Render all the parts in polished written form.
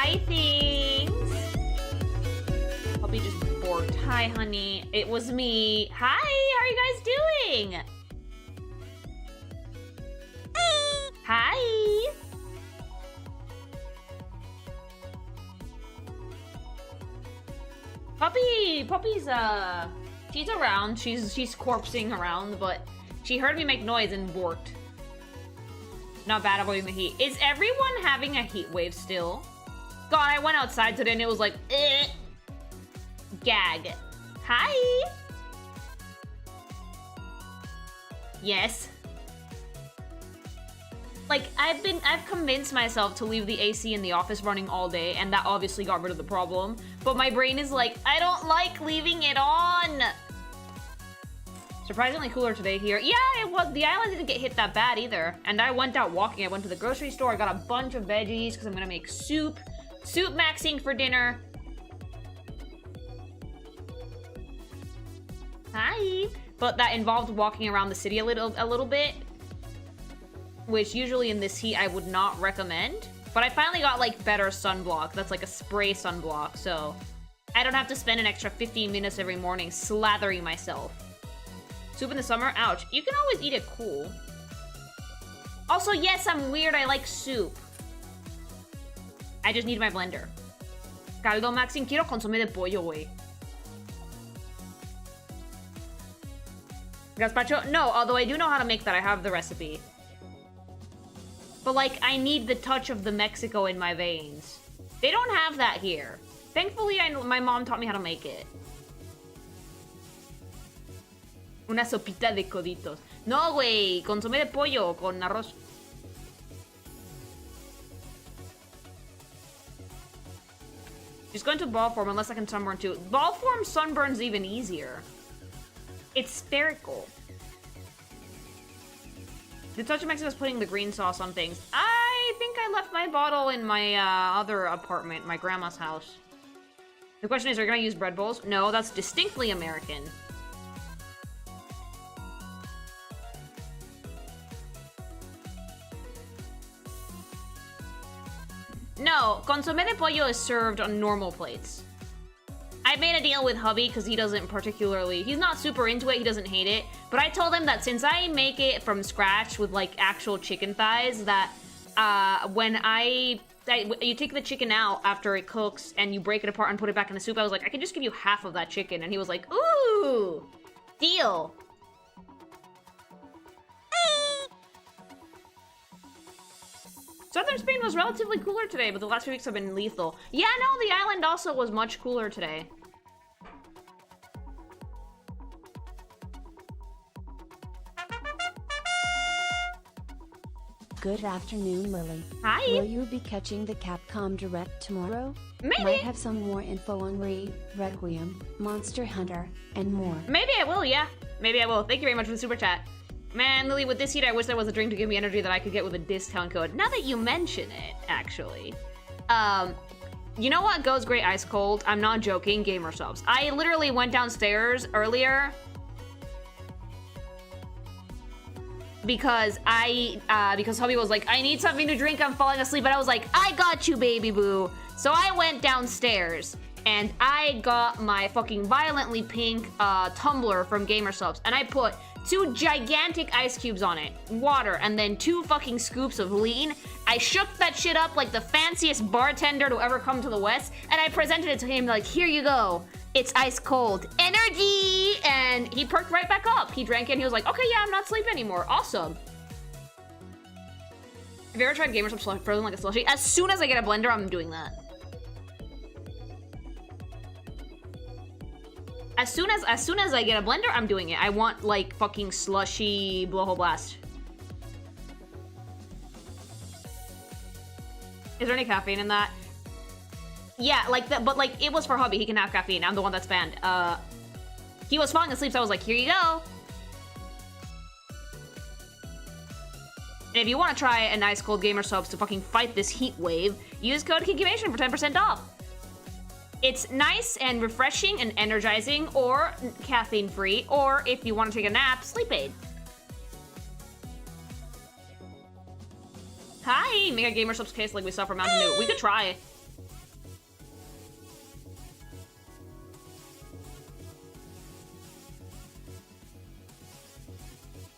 Hi, things. Puppy just borked. Hi, honey. It was me. Hi, how are you guys doing? Hi. Puppy's she's around. She's corpsing around, but she heard me make noise and borked. Not bad avoiding the heat. Is everyone having a heat wave still? God, I went outside today and it was like, eh. Gag. Hi. Yes. Like, I've convinced myself to leave the AC in the office running all day, and that obviously got rid of the problem. But my brain is like, I don't like leaving it on. Surprisingly cooler today here. Yeah, it was. The island didn't get hit that bad either. And I went out walking. I went to the grocery store. I got a bunch of veggies because I'm gonna make soup. Soup maxing for dinner. Hi. But that involved walking around the city a little bit, which usually in this heat I would not recommend. But I finally got like better sunblock. That's like a spray sunblock, so I don't have to spend an extra 15 minutes every morning slathering myself. Soup in the summer? Ouch. You can always eat it cool. Also, yes, I'm weird. I like soup. I just need my blender. Caldo Maxim, quiero consomé de pollo, güey. Gazpacho? No, although I do know how to make that. I have the recipe. But, like, I need the touch of the Mexico in my veins. They don't have that here. Thankfully, my mom taught me how to make it. Una sopita de coditos. No, güey. Consomé de pollo con arroz. Just go into ball form unless I can sunburn too. Ball form sunburn's even easier. It's spherical. The touch of Mexico is putting the green sauce on things. I think I left my bottle in my other apartment, my grandma's house. The question is, are you gonna use bread bowls? No, that's distinctly American. No, consomé de pollo is served on normal plates. I made a deal with hubby because he doesn't particularly... He's not super into it, he doesn't hate it. But I told him that since I make it from scratch with, like, actual chicken thighs, that when you take the chicken out after it cooks and you break it apart and put it back in the soup, I was like, I can just give you half of that chicken. And he was like, ooh, deal. Southern Spain was relatively cooler today, but the last few weeks have been lethal. Yeah, no, the island also was much cooler today. Good afternoon, Lily. Hi. Will you be catching the Capcom Direct tomorrow? Maybe. Might have some more info on Requiem, Monster Hunter, and more. Maybe I will, yeah. Maybe I will. Thank you very much for the super chat. Man, Lily, with this heat, I wish there was a drink to give me energy that I could get with a discount code. Now that you mention it, actually. You know what goes great ice cold? I'm not joking, gamer subs. I literally went downstairs earlier because because hubby was like, I need something to drink, I'm falling asleep. And I was like, I got you, baby boo. So I went downstairs and I got my fucking violently pink tumbler from Gamer Subs, and I put 2 gigantic ice cubes on it, water, and then 2 fucking scoops of lean. I shook that shit up like the fanciest bartender to ever come to the West, and I presented it to him like, here you go. It's ice cold. Energy! And he perked right back up. He drank it and he was like, okay, yeah, I'm not sleeping anymore. Awesome. Have you ever tried Gamer Subs frozen like a slushie? As soon as I get a blender, I'm doing that. As soon as I get a blender, I'm doing it. I want, like, fucking slushy blowhole blast. Is there any caffeine in that? Yeah, like that, but like it was for hubby. He can have caffeine. I'm the one that's banned. He was falling asleep, so I was like, here you go. And if you want to try a nice cold Gamer Subs to fucking fight this heat wave, use code KINKIVATION for 10% off. It's nice and refreshing and energizing, or caffeine-free, or if you want to take a nap, sleep aid. Hi! Make a Gamer Subs case like we saw for Mountain Dew. We could try.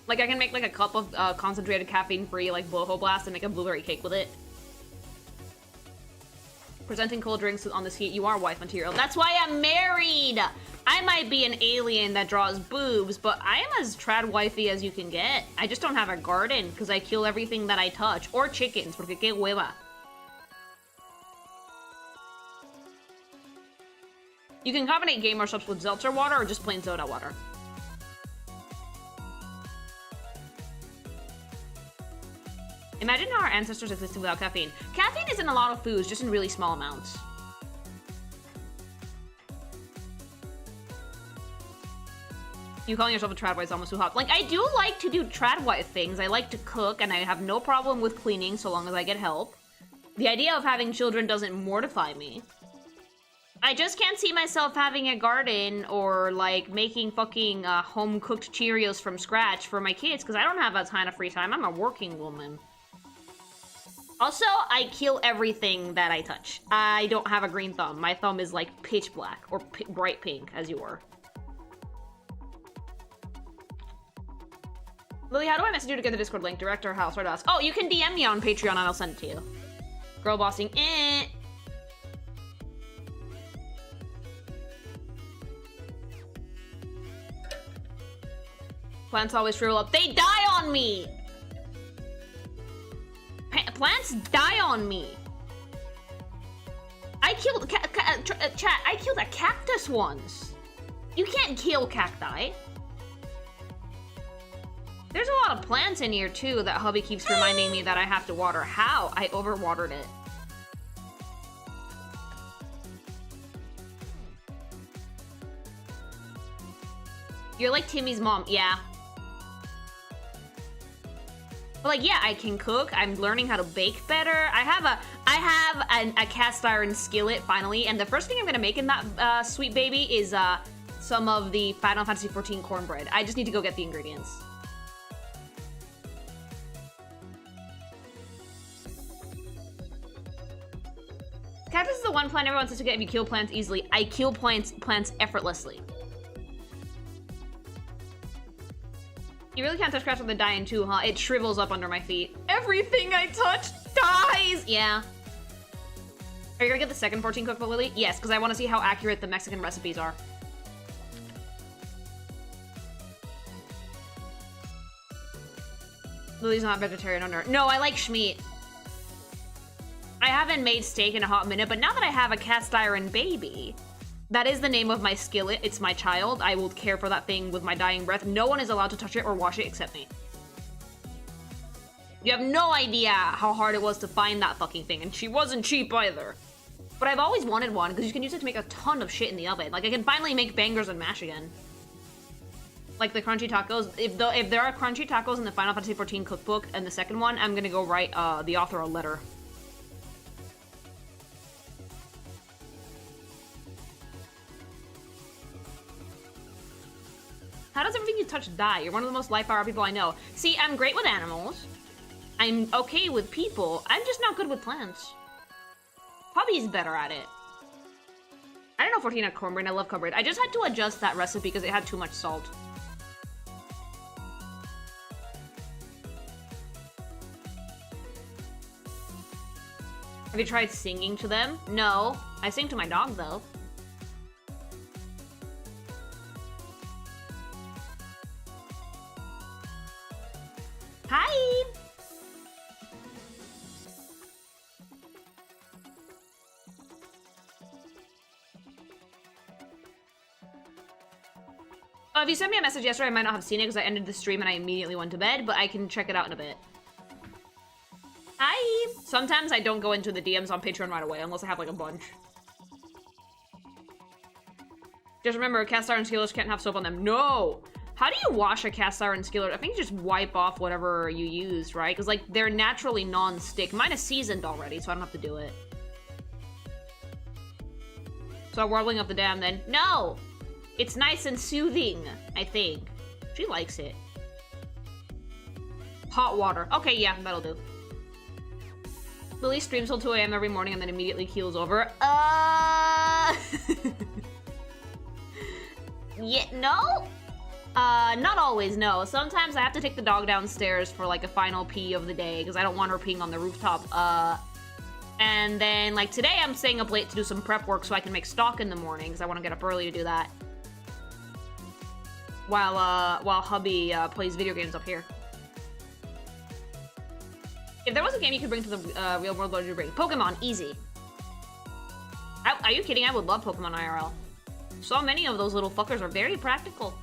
Like, I can make, like, a cup of concentrated caffeine-free, like, blowhole blast and make a blueberry cake with it. Presenting cold drinks on this heat. You are wife material. That's why I'm married! I might be an alien that draws boobs, but I am as trad wifey as you can get. I just don't have a garden, because I kill everything that I touch. Or chickens, porque que hueva. You can combine gamer subs with seltzer water or just plain soda water. Imagine how our ancestors existed without caffeine. Caffeine is in a lot of foods, just in really small amounts. You calling yourself a trad wife is almost too hot. Like, I do like to do trad wife things. I like to cook, and I have no problem with cleaning so long as I get help. The idea of having children doesn't mortify me. I just can't see myself having a garden or, like, making fucking home-cooked Cheerios from scratch for my kids, because I don't have a ton of free time. I'm a working woman. Also, I kill everything that I touch. I don't have a green thumb. My thumb is, like, pitch black, or bright pink, as you were. Lily, how do I message you to get the Discord link? Direct or house? Or us? Oh, you can DM me on Patreon and I'll send it to you. Girl bossing, Plants always shrivel up. They die on me! Plants die on me. I killed chat. I killed a cactus once. You can't kill cacti. There's a lot of plants in here too that hubby keeps reminding me that I have to water. How? I overwatered it. You're like Timmy's mom. Yeah. But like, yeah, I can cook. I'm learning how to bake better. I have a cast iron skillet finally, and the first thing I'm gonna make in that sweet baby is some of the Final Fantasy XIV cornbread. I just need to go get the ingredients. Cactus is the one plant everyone says to get if you kill plants easily. I kill plants effortlessly. You really can't touch grass with a dying too, huh? It shrivels up under my feet. Everything I touch dies! Yeah. Are you gonna get the second 14 cookbook, Lily? Yes, because I want to see how accurate the Mexican recipes are. Lily's not vegetarian on her. No, I like schmeat. I haven't made steak in a hot minute, but now that I have a cast iron baby, that is the name of my skillet. It's my child. I will care for that thing with my dying breath. No one is allowed to touch it or wash it except me. You have no idea how hard it was to find that fucking thing, and she wasn't cheap either. But I've always wanted one, because you can use it to make a ton of shit in the oven. Like, I can finally make bangers and mash again. Like the crunchy tacos. If there are crunchy tacos in the Final Fantasy XIV cookbook and the second one, I'm gonna go write the author a letter. How does everything you touch die? You're one of the most life hour people I know. See, I'm great with animals. I'm okay with people. I'm just not good with plants. Hubby's better at it. I don't know 14 had cornbread. I love cornbread. I just had to adjust that recipe because it had too much salt. Have you tried singing to them? No. I sing to my dog, though. Hi! Oh, if you sent me a message yesterday, I might not have seen it because I ended the stream and I immediately went to bed, but I can check it out in a bit. Hi! Sometimes I don't go into the DMs on Patreon right away, unless I have, like, a bunch. Just remember, cast iron skillets can't have soap on them. No! How do you wash a cast iron skillet? I think you just wipe off whatever you used, right? Because, like, they're naturally non-stick. Mine is seasoned already, so I don't have to do it. So I'm warbling up the dam then. No! It's nice and soothing, I think. She likes it. Hot water. Okay, yeah, that'll do. Lily streams till 2 AM every morning and then immediately keels over. Yeah, no? Not always, no. Sometimes I have to take the dog downstairs for like a final pee of the day because I don't want her peeing on the rooftop. And then like today I'm staying up late to do some prep work so I can make stock in the morning because I want to get up early to do that. While hubby plays video games up here. If there was a game you could bring to the real world, what would you bring? Pokemon, easy. Are you kidding? I would love Pokemon IRL. So many of those little fuckers are very practical.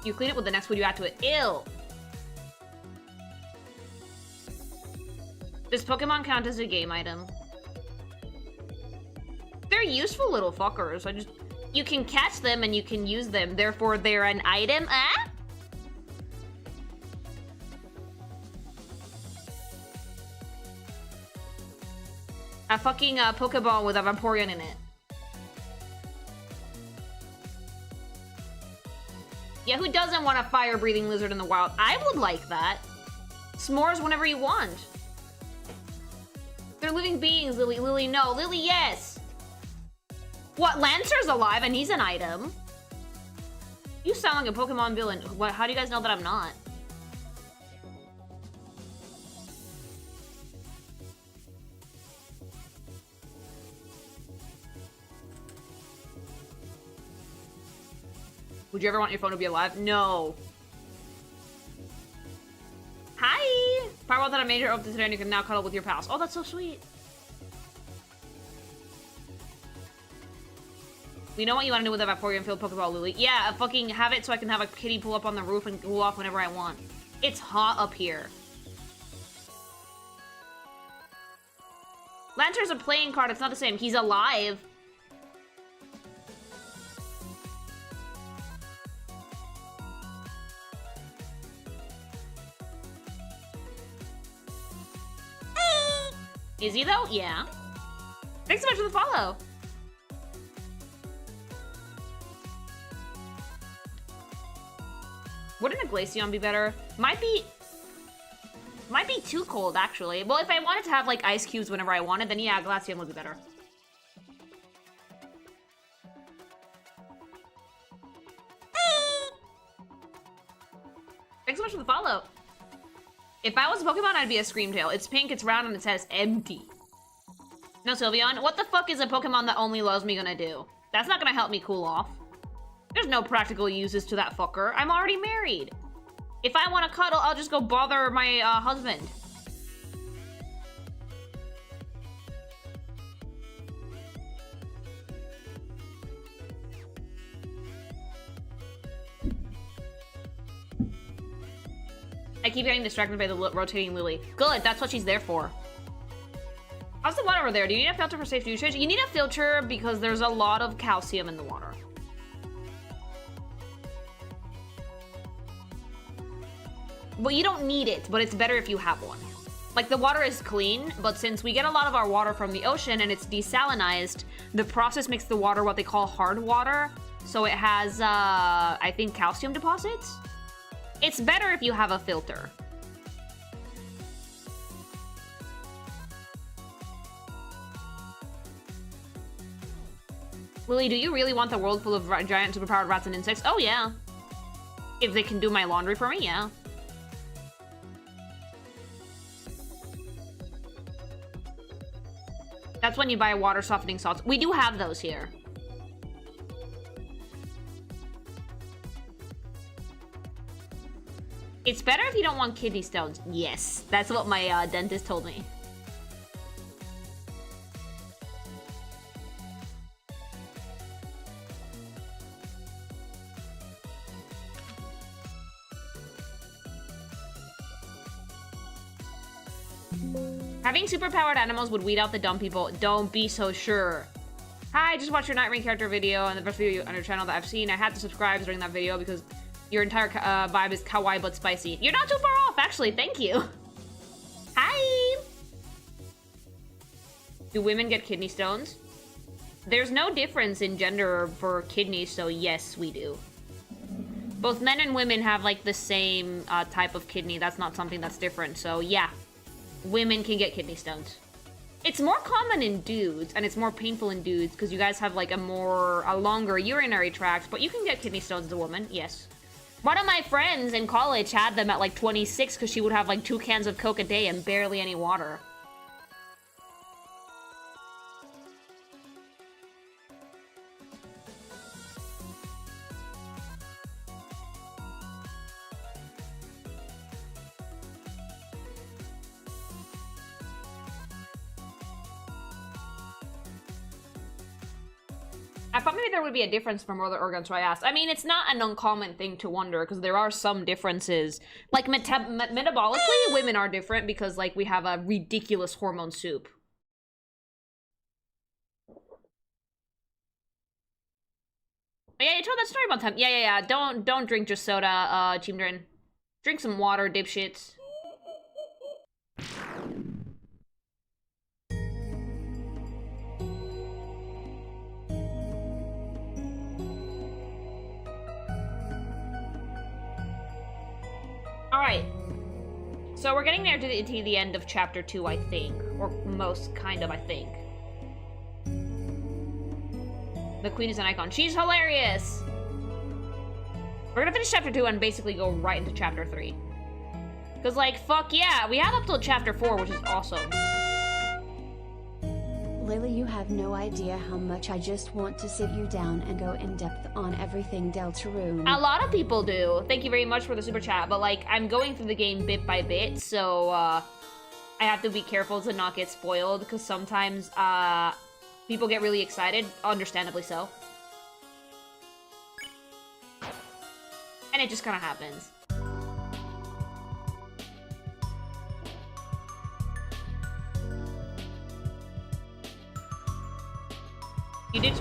You clean it with the next food you add to it. Ew. Does Pokemon count as a game item? They're useful little fuckers. You can catch them and you can use them. Therefore, they're an item. Ah? A fucking Pokeball with a Vaporeon in it. Yeah, who doesn't want a fire-breathing lizard in the wild? I would like that. S'mores whenever you want. They're living beings, Lily. Lily, no. Lily, yes. What? Lancer's alive and he's an item? You sound like a Pokemon villain. What? How do you guys know that I'm not? Would you ever want your phone to be alive? No. Hi! Power that I made her up to today and you can now cuddle with your pals. Oh, that's so sweet. We know what you want to do with that Vaporeon filled Pokeball, Lily. Yeah, fucking have it so I can have a kitty pull up on the roof and cool off whenever I want. It's hot up here. Lancer's a playing card. It's not the same. He's alive. Is he though? Yeah. Thanks so much for the follow. Wouldn't a Glaceon be better? Might be too cold, actually. Well, if I wanted to have, like, ice cubes whenever I wanted, then yeah, Glaceon would be better. Thanks so much for the follow. If I was a Pokemon, I'd be a Screamtail. It's pink, it's round, and it says empty. No, Sylveon, what the fuck is a Pokemon that only loves me gonna do? That's not gonna help me cool off. There's no practical uses to that fucker. I'm already married. If I want to cuddle, I'll just go bother my husband. I keep getting distracted by the rotating Lily. Good, that's what she's there for. How's the water over there? Do you need a filter for safe usage? You need a filter because there's a lot of calcium in the water. Well, you don't need it, but it's better if you have one. Like, the water is clean, but since we get a lot of our water from the ocean and it's desalinized, the process makes the water what they call hard water. So it has, I think, calcium deposits. It's better if you have a filter. Lily, do you really want the world full of giant superpowered rats and insects? Oh, yeah. If they can do my laundry for me, yeah. That's when you buy water softening salts. We do have those here. It's better if you don't want kidney stones. Yes, that's what my dentist told me. Having superpowered animals would weed out the dumb people. Don't be so sure. Hi, I just watched your Night Rain character video and the best video on your channel that I've seen. I had to subscribe during that video because your entire vibe is kawaii but spicy. You're not too far off, actually. Thank you. Hi. Do women get kidney stones? There's no difference in gender for kidneys, so yes, we do. Both men and women have like the same type of kidney. That's not something that's different, so yeah. Women can get kidney stones. It's more common in dudes, and it's more painful in dudes, because you guys have, like, a longer urinary tract, but you can get kidney stones as a woman, yes. One of my friends in college had them at, like, 26, because she would have, like, 2 cans of Coke a day and barely any water. I thought maybe there would be a difference from other organs, so I asked. I mean, it's not an uncommon thing to wonder, because there are some differences. Like, metabolically, women are different because, like, we have a ridiculous hormone soup. Yeah, you told that story about time. Yeah. Don't drink just soda, Chimdrin. Drink some water, dipshits. Alright. So we're getting there to the end of chapter 2, I think. Or most, kind of, I think. The queen is an icon. She's hilarious! We're gonna finish chapter 2 and basically go right into chapter 3. Because, like, fuck yeah, we have up till chapter 4, which is awesome. Lily, you have no idea how much I just want to sit you down and go in depth on everything Deltarune. A lot of people do. Thank you very much for the super chat, but, like, I'm going through the game bit by bit, so, I have to be careful to not get spoiled, because sometimes, people get really excited, understandably so. And it just kind of happens. You did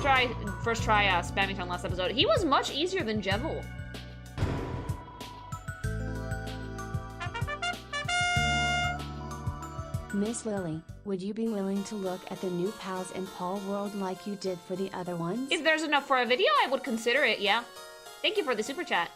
first try Spammington last episode. He was much easier than Jevil. Miss Lily, would you be willing to look at the new pals in Paul World like you did for the other ones? If there's enough for a video, I would consider it, yeah. Thank you for the super chat.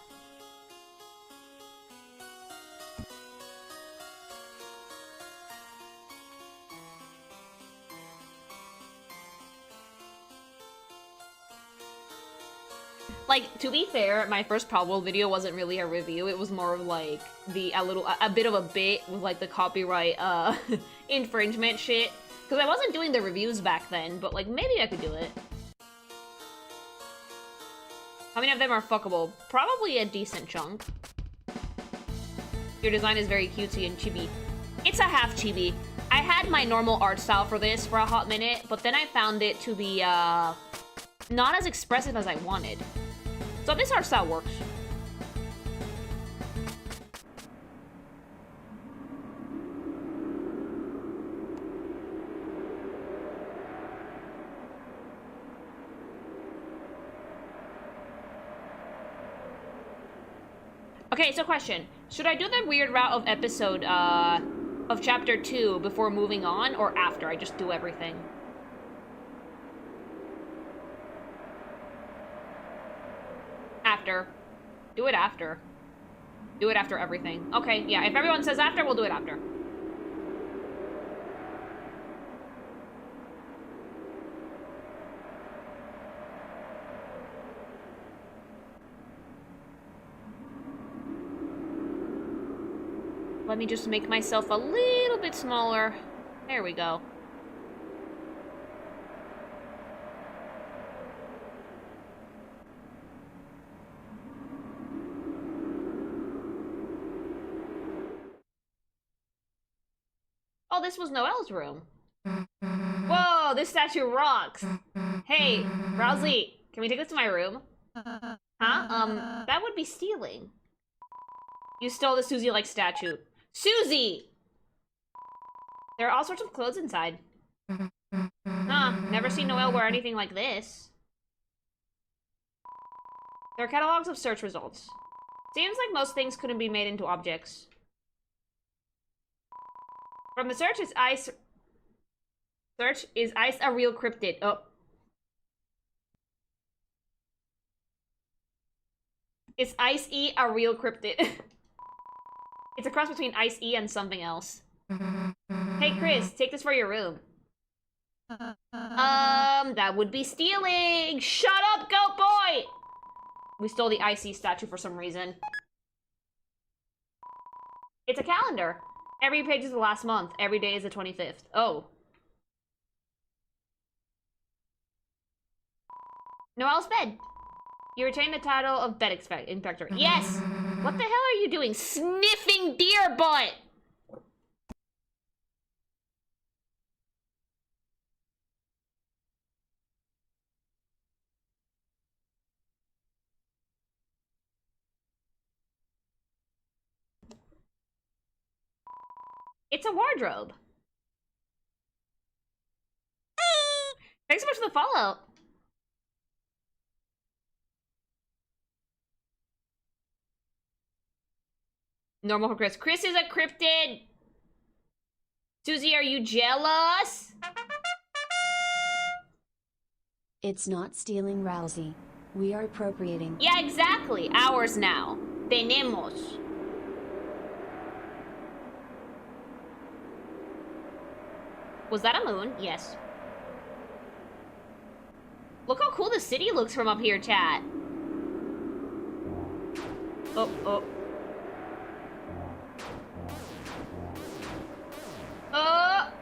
Like, to be fair, my first Proud World video wasn't really a review. It was more of like a bit of a bit with like the copyright infringement shit. Because I wasn't doing the reviews back then, but like maybe I could do it. How many of them are fuckable? Probably a decent chunk. Your design is very cutesy and chibi. It's a half chibi. I had my normal art style for this for a hot minute, but then I found it to be not as expressive as I wanted. So this art style works. Okay, so question. Should I do the weird route of episode, of chapter 2 before moving on, or after I just do everything? After. Do it after. Do it after everything. Okay, yeah, if everyone says after, we'll do it after. Let me just make myself a little bit smaller. There we go. Oh, this was Noelle's room. Whoa, this statue rocks. Hey, Rousey, can we take this to my room? Huh? That would be stealing. You stole the Susie-like statue. Susie! There are all sorts of clothes inside. Huh, never seen Noelle wear anything like this. There are catalogs of search results. Seems like most things couldn't be made into objects. From the search, is ice a real cryptid? Oh. Is Ice-E a real cryptid? It's a cross between Ice-E and something else. Hey, Chris, take this for your room. That would be stealing! Shut up, goat boy! We stole the icy statue for some reason. It's a calendar. Every page is the last month. Every day is the 25th. Oh. Noelle's bed. You retain the title of bed inspector. Yes! What the hell are you doing? Sniffing deer butt! It's a wardrobe. Thanks so much for the follow. Normal for Chris. Chris is a cryptid. Susie, are you jealous? It's not stealing, Rousey. We are appropriating. Yeah, exactly. Ours now. Tenemos. Was that a moon? Yes. Look how cool the city looks from up here, chat. Oh, oh. Oh,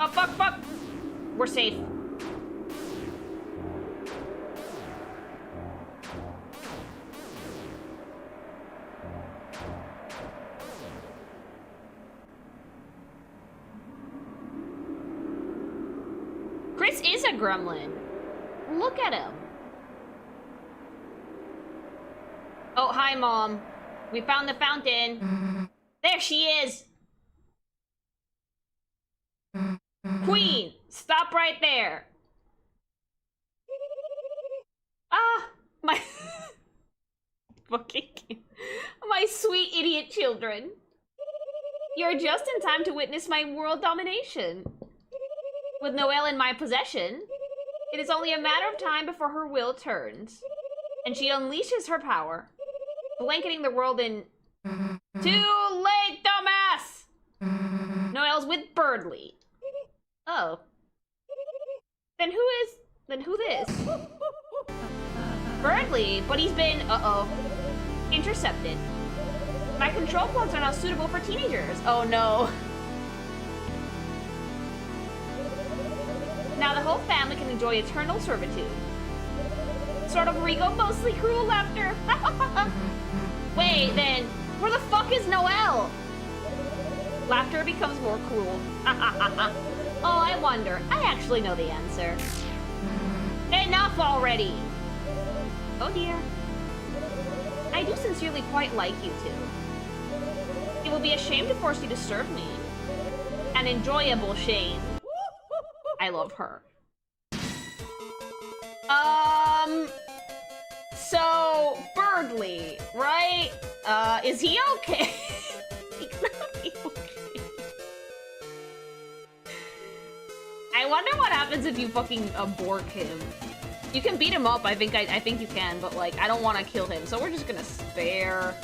fuck, fuck. We're safe. Chris is a gremlin. Look at him. Oh, hi, Mom. We found the fountain. There she is. Queen, stop right there. Ah, my fucking my sweet idiot children. You're just in time to witness my world domination. With Noelle in my possession, it is only a matter of time before her will turns, and she unleashes her power, blanketing the world in... Too late, dumbass! Noelle's with Berdly. Oh. Then who this? Berdly, but he's been, intercepted. My control plugs are not suitable for teenagers. Oh no. Now the whole family can enjoy eternal servitude. Sort of regal, mostly cruel laughter. Wait, then, where the fuck is Noelle? Laughter becomes more cruel. Oh, I wonder. I actually know the answer. Enough already! Oh dear. I do sincerely quite like you two. It would be a shame to force you to serve me. An enjoyable shame. I love her. So, Berdly, right? Is he okay? He could be okay. I wonder what happens if you fucking bork him. You can beat him up, I think you can, but like, I don't want to kill him, so we're just gonna spare.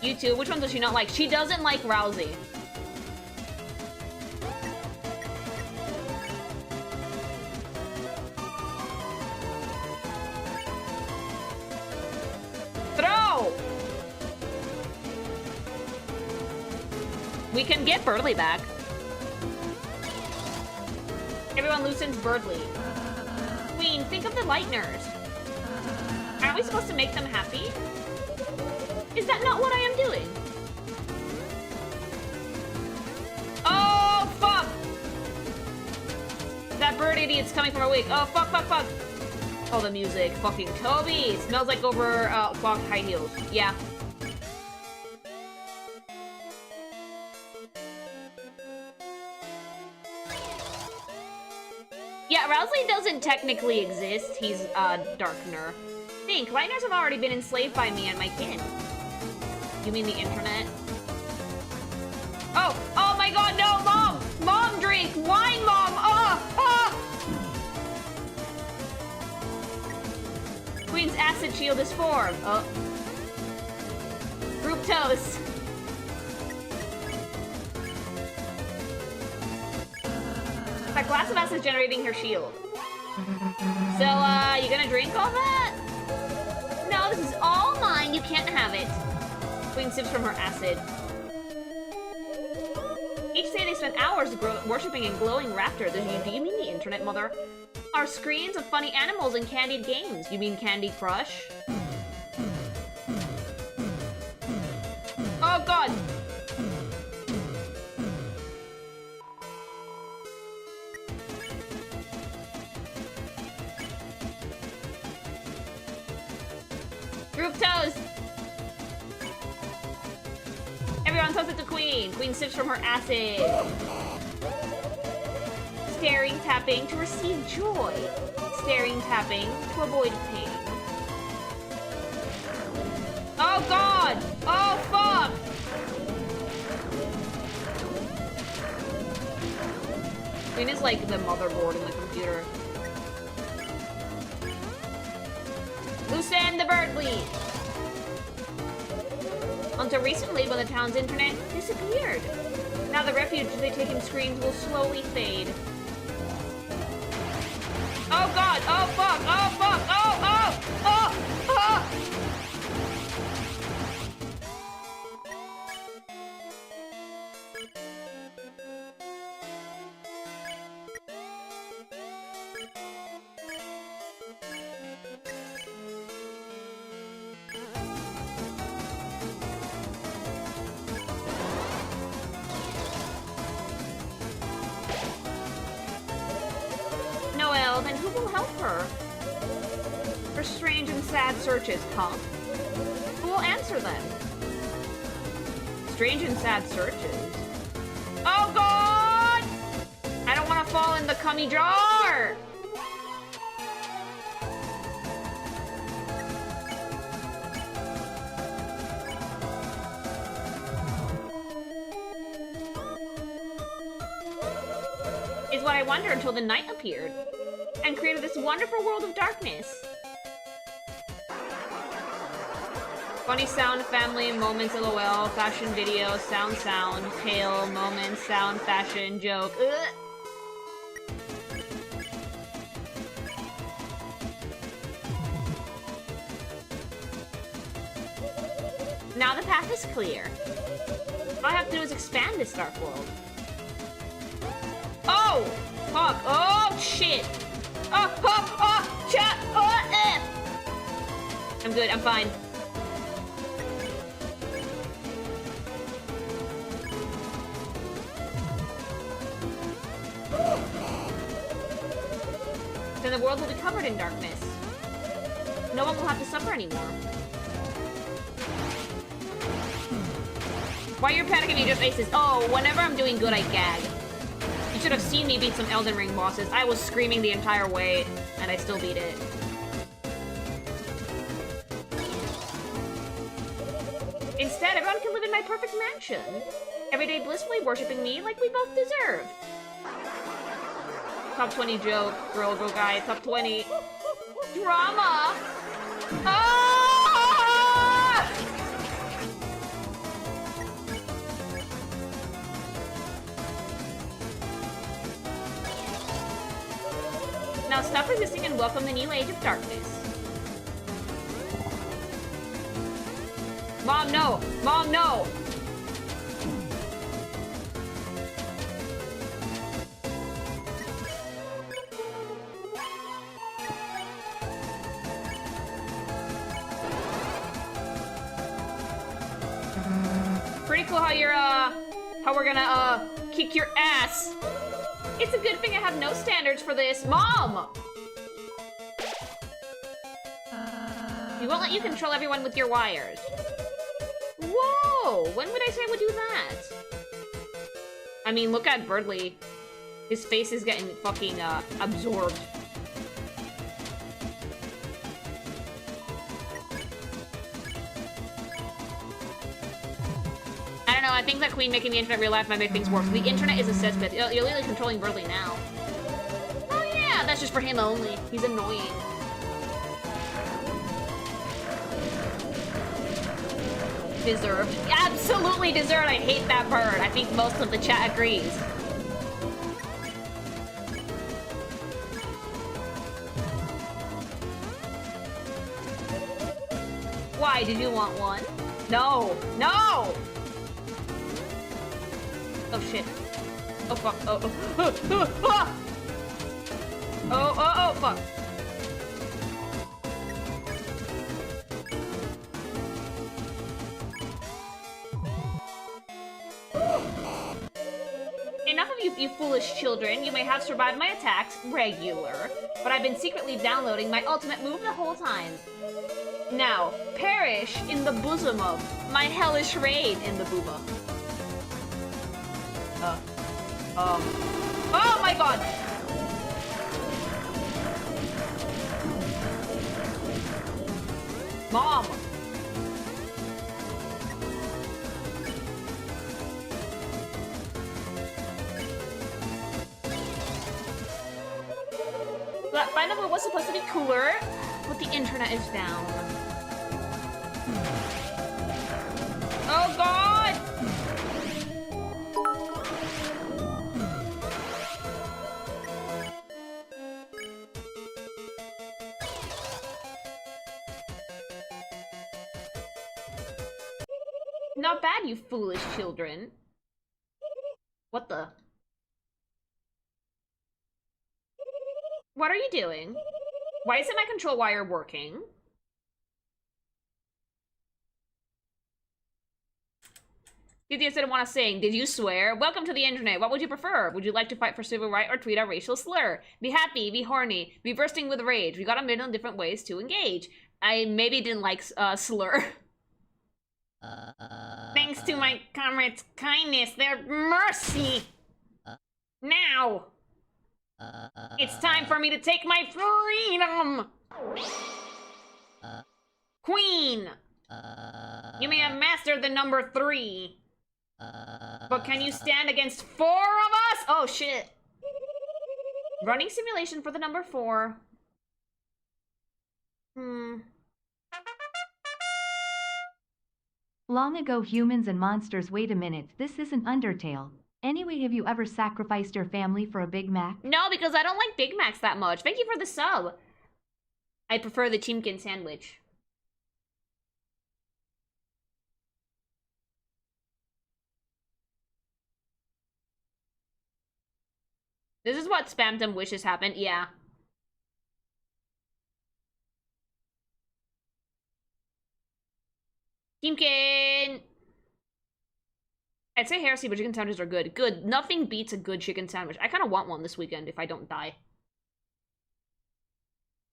You two, which one does she not like? She doesn't like Rousey. Throw! We can get Berdly back. Everyone loosens Berdly. Queen, think of the Lighteners. Aren't we supposed to make them happy? Is that not what I am doing? Oh, fuck! That bird idiot's coming from our wake. Oh, fuck, fuck, fuck. Oh, the music. Fucking Toby. It smells like over clogged high heels. Yeah. Yeah, Rousey doesn't technically exist. He's Darkner. Think, Lighteners have already been enslaved by me and my kin. You mean the internet? Oh! Oh my god, no! Mom! Mom, drink! Wine, Mom! Queen's acid shield is formed. Oh. Fructose. Glass of acid is generating her shield. So, you gonna drink all that? No, this is all mine. You can't have it. Queen sips from her acid. Each day they spent hours worshipping a glowing raptor. Do you mean the internet, mother? Are screens of funny animals and candied games. You mean Candy Crush? Oh god! Group toast! Everyone toast it to Queen. Queen sips from her acid. Staring, tapping to receive joy. Staring, tapping to avoid pain. Oh god! Oh fuck! Queen is like the motherboard in the computer. Loosen the Berdly! Until recently, when the town's internet disappeared. Now the refuge they take in screens will slowly fade. Oh god! Oh fuck! Oh fuck! Oh! Oh! Oh! Oh! Then who will help her? Her strange and sad searches, huh? Who will answer them? Strange and sad searches? Oh god! I don't want to fall in the cummy jar! Is what I wondered until the night appeared. And created this wonderful world of darkness. Funny sound, family, moments, LOL, fashion video, sound, tale, moments, sound, fashion, joke. Ugh. Now the path is clear. All I have to do is expand this dark world. Oh! Fuck! Oh, shit! Oh, oh, oh, chat, oh, eh. I'm good, I'm fine. Then the world will be covered in darkness. No one will have to suffer anymore. Why you're panicking, you just aces? Oh, whenever I'm doing good, I gag. You should have seen me beat some Elden Ring bosses. I was screaming the entire way, and I still beat it. Instead, everyone can live in my perfect mansion. Every day blissfully worshipping me like we both deserve. Top 20 joke, girl guy, top 20. Drama! Ah! Now stop resisting and welcome the new age of darkness. Mom, no! Mom, no! Pretty cool how you're, how we're gonna, kick your ass. It's a good thing I have no standards for this. Mom! We won't let you control everyone with your wires. Whoa! When would I say I would do that? I mean, look at Berdly. His face is getting fucking, absorbed. I don't know, I think that Queen making the internet real life might make things worse. The internet is a cesspit. You're literally controlling Berdly now. Oh yeah, that's just for him only. He's annoying. Deserved. Absolutely deserved. I hate that bird. I think most of the chat agrees. Why, did you want one? No! No! Oh shit. Oh fuck. Oh, oh. Oh, fuck. Enough of you foolish children. You may have survived my attacks, regular, but I've been secretly downloading my ultimate move the whole time. Now, perish in the bosom of my hellish raid in the booba. Oh my god! Mom! That final move was supposed to be cooler, but the internet is down. Oh god! Not bad, you foolish children. What the? What are you doing? Why isn't my control wire working? Did you didn't want to sing? Did you swear? Welcome to the internet. What would you prefer? Would you like to fight for civil right or tweet a racial slur? Be happy, be horny, be bursting with rage. We got a million different ways to engage. I maybe didn't like slur. Thanks to my comrades' kindness, their mercy. Now, it's time for me to take my freedom. Queen, you may have mastered the number 3. But can you stand against 4 of us? Oh shit. Running simulation for the number 4. Long ago, humans and monsters. Wait a minute, this isn't Undertale. Anyway, have you ever sacrificed your family for a Big Mac? No, because I don't like Big Macs that much. Thank you for the sub. I prefer the chimkin sandwich. This is what Spamdom wishes happened. Yeah. Chimkin! I'd say heresy, but chicken sandwiches are good. Good. Nothing beats a good chicken sandwich. I kind of want one this weekend if I don't die.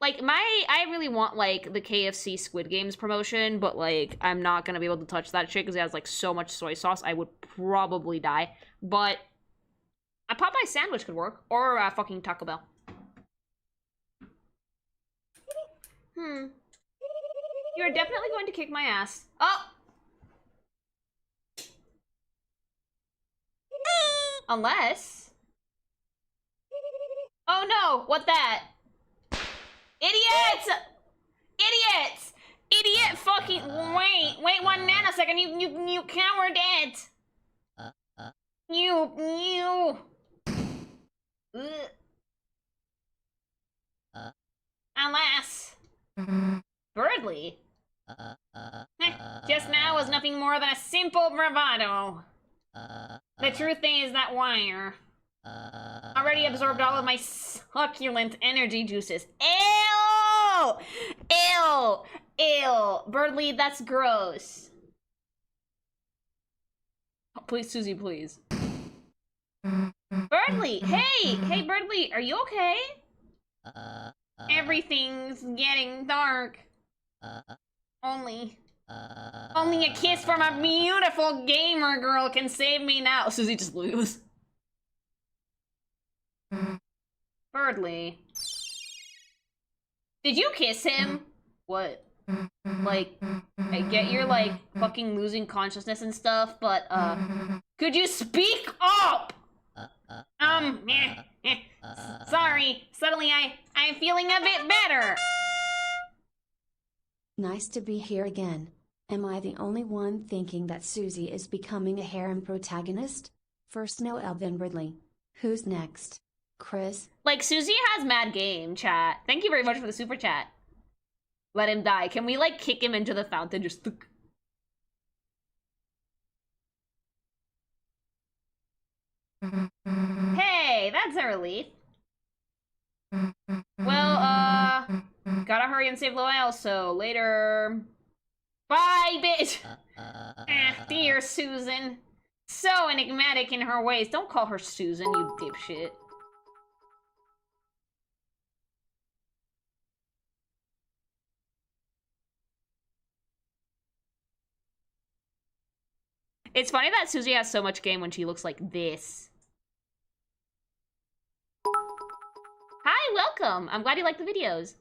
Like, I really want, like, the KFC Squid Games promotion, but, like, I'm not gonna be able to touch that shit because it has, like, so much soy sauce. I would probably die. But a Popeye sandwich could work. Or a fucking Taco Bell. You're definitely going to kick my ass. Oh! Unless... Oh no! What that? Idiots! Idiots! Idiot fucking... Wait 1 nanosecond, you coward it! You... Alas. Berdly? Just now was nothing more than a simple bravado. The truth is that wire already absorbed all of my succulent energy juices. Ew! Ew! Ew! Berdly, that's gross. Oh, please, Susie, please. Berdly! Hey! Hey, Berdly, are you okay? Everything's getting dark. Only a kiss from a beautiful gamer girl can save me now. Susie just lose. Berdly. Did you kiss him? What? Like, I get you're like fucking losing consciousness and stuff, but could you speak up? Sorry. Suddenly I'm feeling a bit better. Nice to be here again. Am I the only one thinking that Susie is becoming a harem protagonist? First Noel, then Berdly. Who's next? Chris? Like, Susie has mad game, chat. Thank you very much for the super chat. Let him die. Can we, like, kick him into the fountain? Just... Hey, that's a relief. Well, gotta hurry and save Loelle, so later... Bye, bitch! Dear Susan. So enigmatic in her ways. Don't call her Susan, you dipshit. It's funny that Susie has so much game when she looks like this. Hi, welcome! I'm glad you like the videos.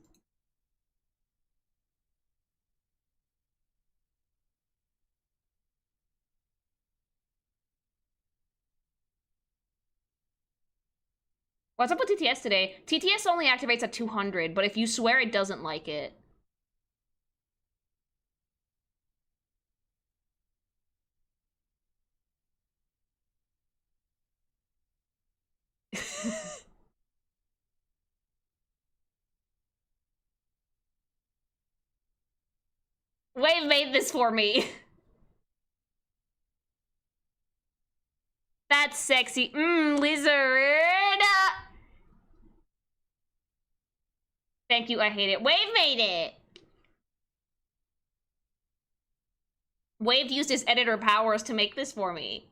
What's up with TTS today? TTS only activates at 200, but if you swear it doesn't like it. Wave made this for me. That's sexy. Lizard. Thank you, I hate it. Wave made it. Wave used his editor powers to make this for me.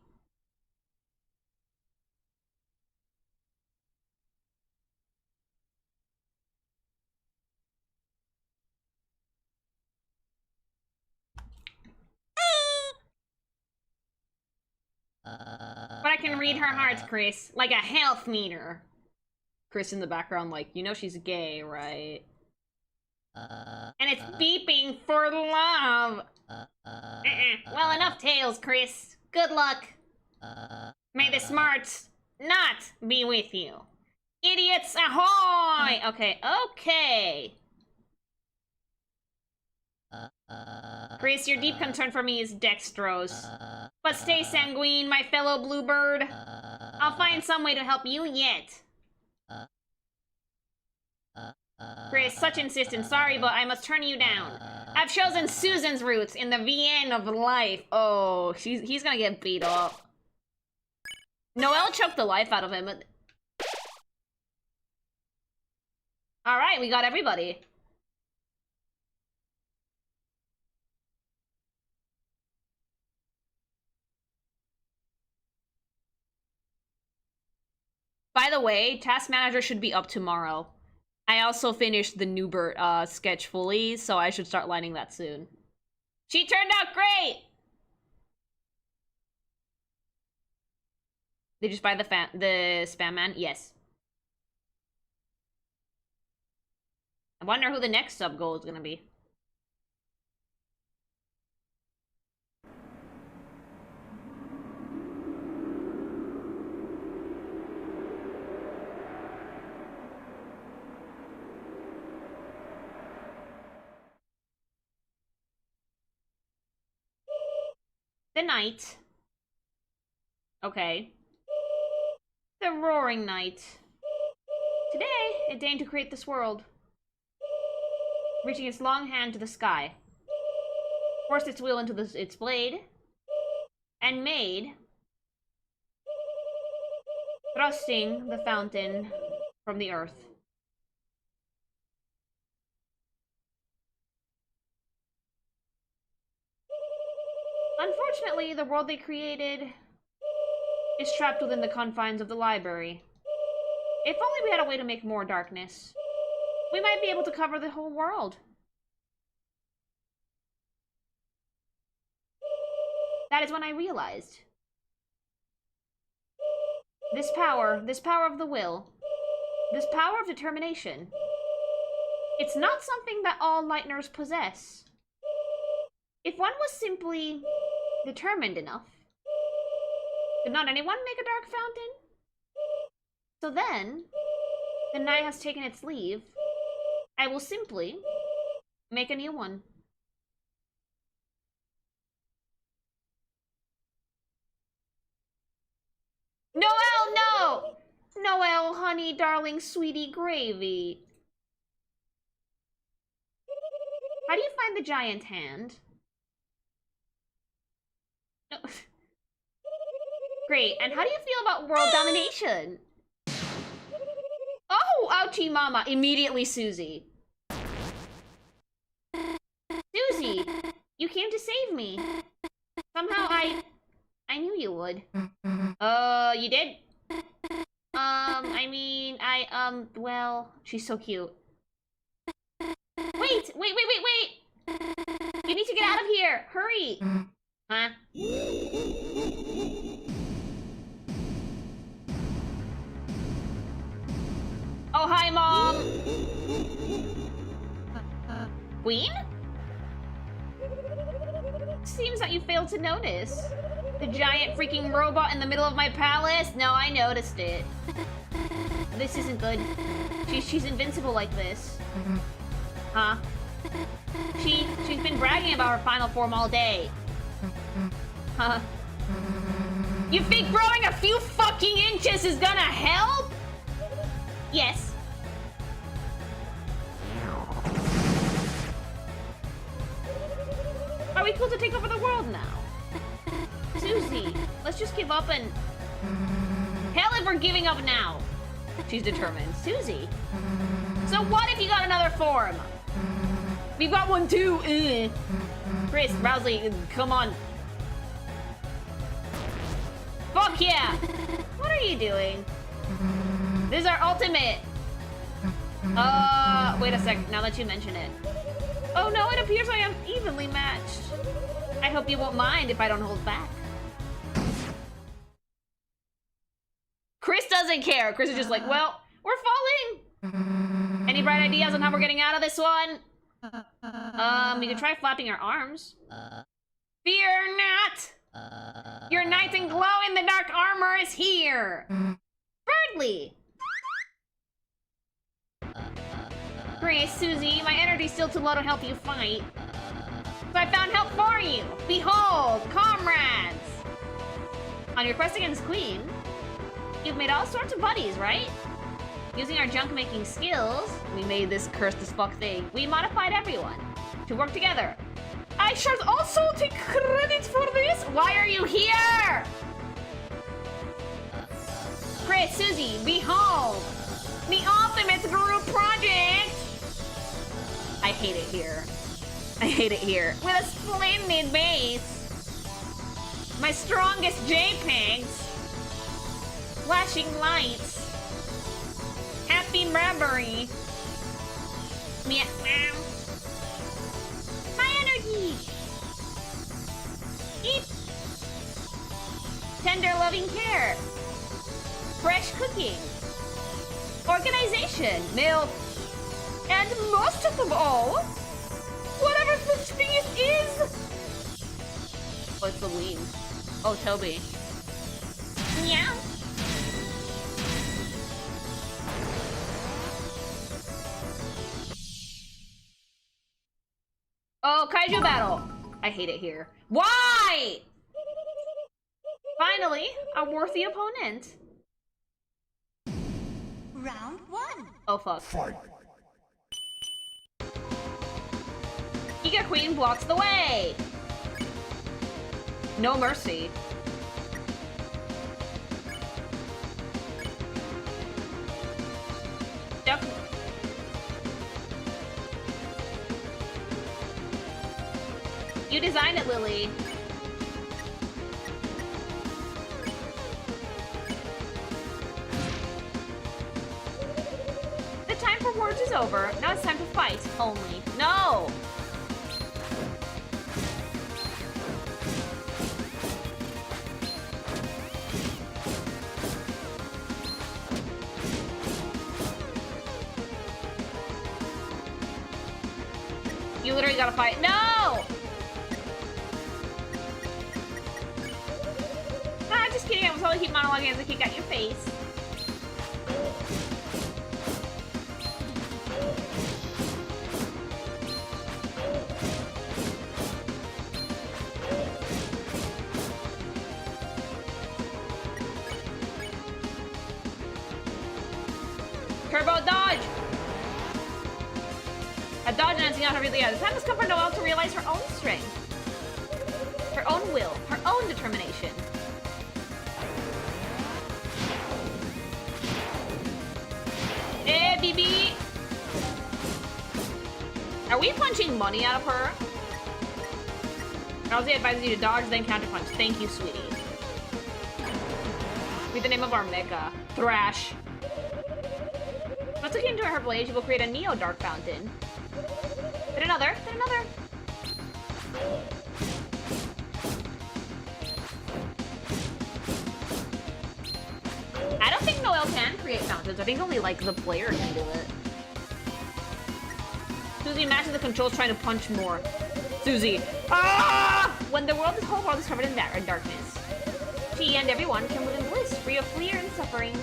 But I can read her hearts, Chris. Like a health meter. Chris in the background like, you know she's gay, right? And it's beeping for love. Well, enough tales, Chris. Good luck. May the smarts not be with you. Idiots ahoy! Okay, okay. Chris, your deep concern for me is dextrose. But stay sanguine, my fellow bluebird. I'll find some way to help you yet. Chris, such insistence. Sorry, but I must turn you down. I've chosen Susan's roots in the VN of life. Oh, he's gonna get beat up. Noelle choked the life out of him. Alright, we got everybody. By the way, Task Manager should be up tomorrow. I also finished the Newbert sketch fully, so I should start lining that soon. She turned out great! Did you just buy the Spam Man? Yes. I wonder who the next sub goal is gonna be. The night. Okay. The roaring night. Today, it deigned to create this world, reaching its long hand to the sky, forced its wheel into its blade, and made, thrusting the fountain from the earth. Unfortunately, the world they created is trapped within the confines of the library. If only we had a way to make more darkness, we might be able to cover the whole world. That is when I realized. This power of the will, this power of determination, it's not something that all Lightners possess. If one was simply determined enough, could not anyone make a dark fountain? So then, the night has taken its leave. I will simply make a new one. Noelle, no! Noelle, honey, darling, sweetie, gravy. How do you find the giant hand? No. Great, and how do you feel about world domination? Oh, ouchie mama. Immediately Susie. Susie, you came to save me. Somehow I knew you would. You did? I mean, well, she's so cute. Wait! You need to get out of here! Hurry! Huh? Oh, hi, Mom! Queen? Seems that you failed to notice. The giant freaking robot in the middle of my palace? No, I noticed it. This isn't good. She's invincible like this. Huh? She's been bragging about her final form all day. Huh? You think growing a few fucking inches is gonna help? Yes. Are we cool to take over the world now? Susie, let's just give up and... Hell if we're giving up now. She's determined. Susie. So what if you got another form? We've got one too. Ugh. Chris, Rowsley, come on. Fuck yeah! What are you doing? This is our ultimate. Wait a sec, now that you mention it. Oh no, it appears I am evenly matched. I hope you won't mind if I don't hold back. Chris doesn't care. Chris is just like, well, we're falling. Any bright ideas on how we're getting out of this one? We could try flapping our arms. Fear not! Your knight in glow-in-the-dark armor is here! Berdly! Grace, Susie, my energy's still too low to help you fight. So I found help for you! Behold, comrades! On your quest against Queen, you've made all sorts of buddies, right? Using our junk-making skills, we made this cursed as fuck thing. We modified everyone to work together. I shall also take credit for this. Why are you here? Chris, Susie, behold, the ultimate group project. I hate it here. I hate it here. With a splendid base, my strongest JPEGs, flashing lights, happy memory. Meow. My energy. Eat. Tender loving care. Fresh cooking. Organization. Milk. And most of all, whatever this thing is. Oh, it's the lean. Oh, Toby. Meow. Oh, kaiju battle! I hate it here. Why? Finally, a worthy opponent. Round one. Oh, fuck. Fight. Giga Queen blocks the way. No mercy. Yep. You designed it, Lily. The time for words is over. Now it's time to fight. Only. No! You literally gotta fight. No! Ah, just kidding. I was totally keep monologuing as I kick out your face. Turbo dodge! dodge dancing out her really. Yeah, the time has come for Noelle to realize her own strength. Her own will. Her own determination. Eh, BB! Are we punching money out of her? Rousey advises you to dodge, then counterpunch. Thank you, sweetie. Read the name of our mecha. Thrash. Once looking into her blade, you will create a Neo Dark Fountain. Then another. Then another. I don't think Noelle can create fountains. I think only, like, the player can do it. Susie imagines the controls trying to punch more. Susie. Ah! When the whole world is covered in darkness, she and everyone can live in bliss, free of fear and suffering.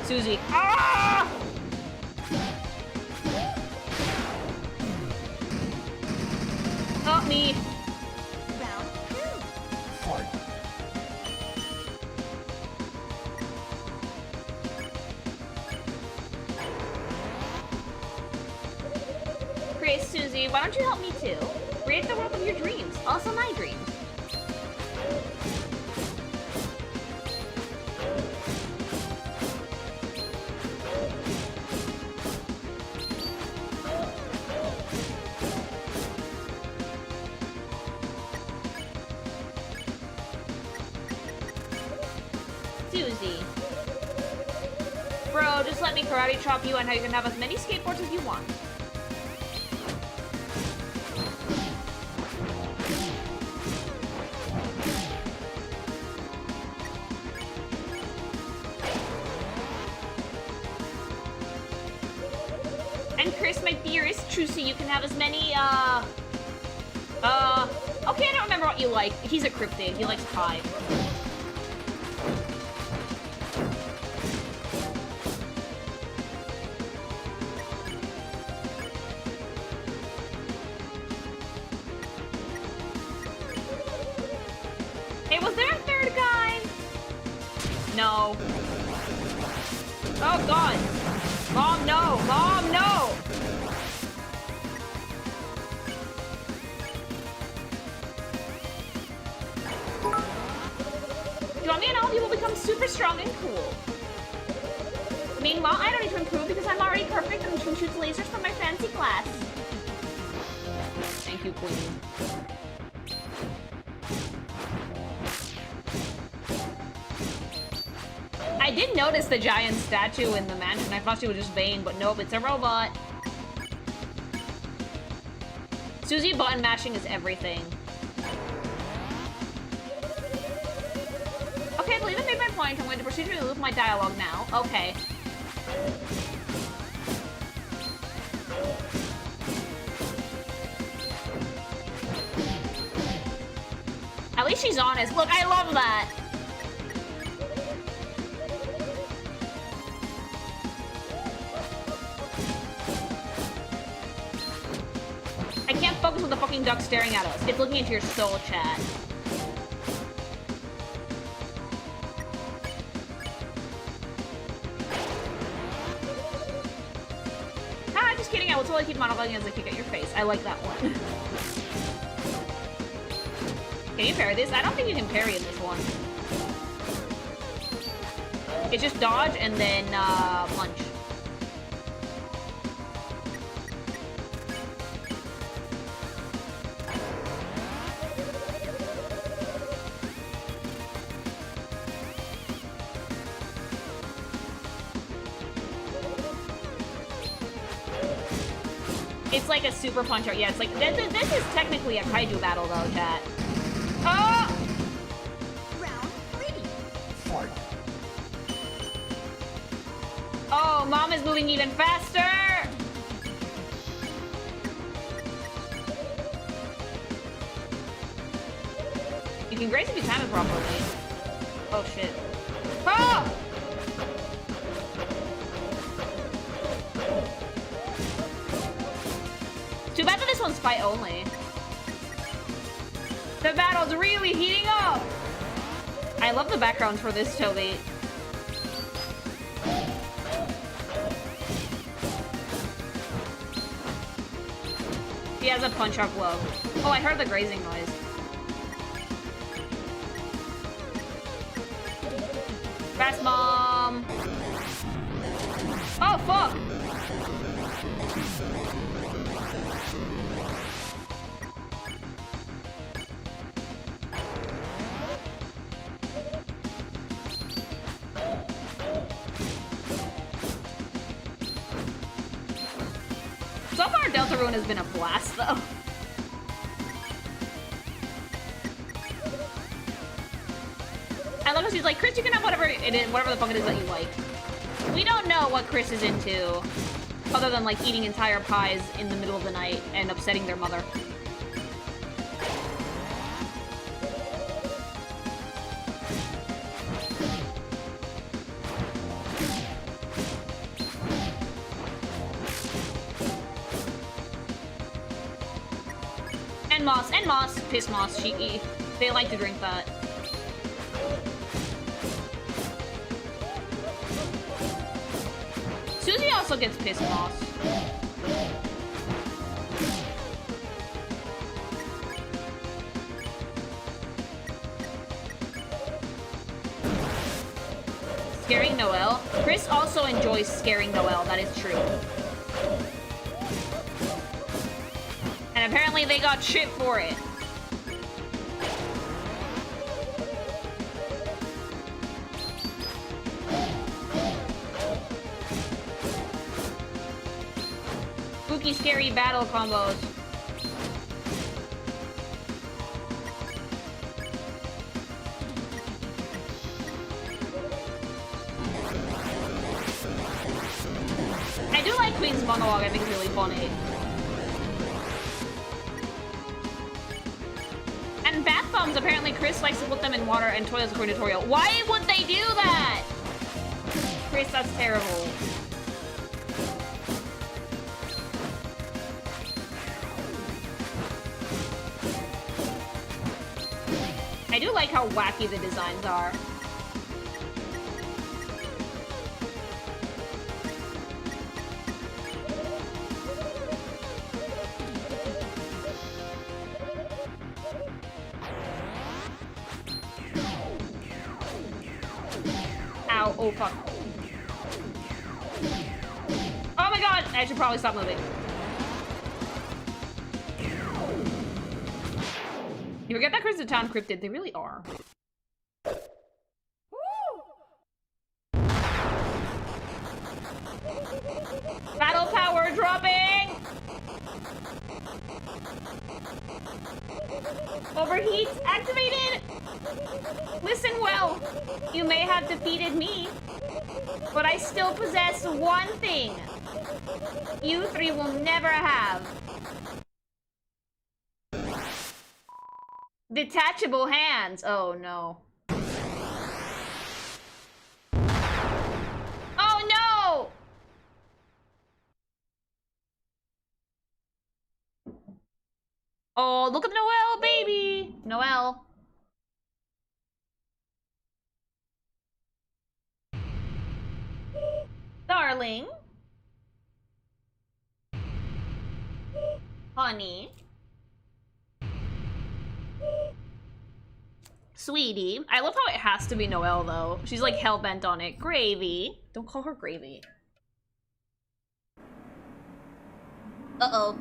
Susie. Ah! Help me. Round 2. Fight. Create Susie, why don't you help me too? Create the world of your dreams, also my dreams. Susie. Bro, just let me karate chop you and how you can have as many skateboards as you want. And Chris, my dearest Trucy, you can have as many, okay, I don't remember what you like. He's a cryptid. He likes pie. Hey, was there a third guy? No. Oh, God. Mom, no! Mom, no! Do you want me and all of you will become super strong and cool? Meanwhile, I don't need to improve because I'm already perfect and can shoot lasers from my fancy class. Thank you, Queen. I did notice the giant statue in the mansion. I thought she was just vain, but nope, it's a robot. Susie, button mashing is everything. Okay, I believe I made my point. I'm going to procedurally loop my dialogue now. Okay. At least she's honest. Look, I love that. I can't focus with the fucking duck staring at us. It's looking into your soul, chat. Ah, just kidding. I will totally keep monologuing as I kick at your face. I like that one. Can you parry this? I don't think you can parry in this one. It's just dodge and then punch. It's like a super punch out. Yeah, it's like this is technically a kaiju battle though, chat. Oh! Round 3. Fight. Oh, Mom is moving even faster! You can grace if you time it properly. Oh shit. Oh! Too bad that this one's fight only. The battle's really heating up! I love the background for this, Toby. He has a punch-up glove. Oh, I heard the grazing noise. Fast mom! Oh, fuck! So far, Deltarune has been a blast, though. I love how she's like, Chris, you can have whatever it is, whatever the fuck it is that you like. We don't know what Chris is into, other than like eating entire pies in the middle of the night and upsetting their mother. And Moss, Piss Moss, they like to drink that. Susie also gets Piss Moss. Scaring Noelle. Chris also enjoys scaring Noelle, that is true. And apparently they got shit for it. Spooky, scary battle combos. I do like Queen's monologue, I think it's really funny. And bath bombs, apparently Chris likes to put them in water and toilets according to Toriel. Why would they do that? Chris, that's terrible. I do like how wacky the designs are. Ow, oh fuck. Oh my god, I should probably stop moving. You forget that Chris the Town cryptid, they really are. Battle power dropping! Overheat activated! Listen well, you may have defeated me, but I still possess one thing you three will never have. Detachable hands. Oh no. Oh no! Oh, look at Noelle, baby! Noelle. Darling. Honey. Sweetie. I love how it has to be Noelle, though. She's like hell-bent on it. Gravy. Don't call her Gravy. Uh-oh.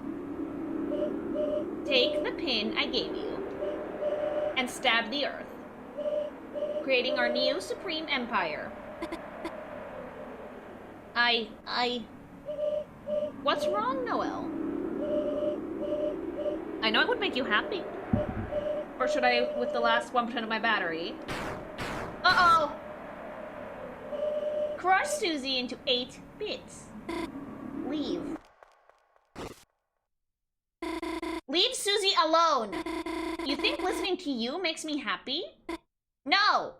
Take the pin I gave you and stab the earth, creating our new supreme empire. What's wrong, Noelle? I know it would make you happy. Or should I, with the last 1% of my battery? Uh-oh! Crush Susie into 8 bits. Leave. Leave Susie alone! You think listening to you makes me happy? No!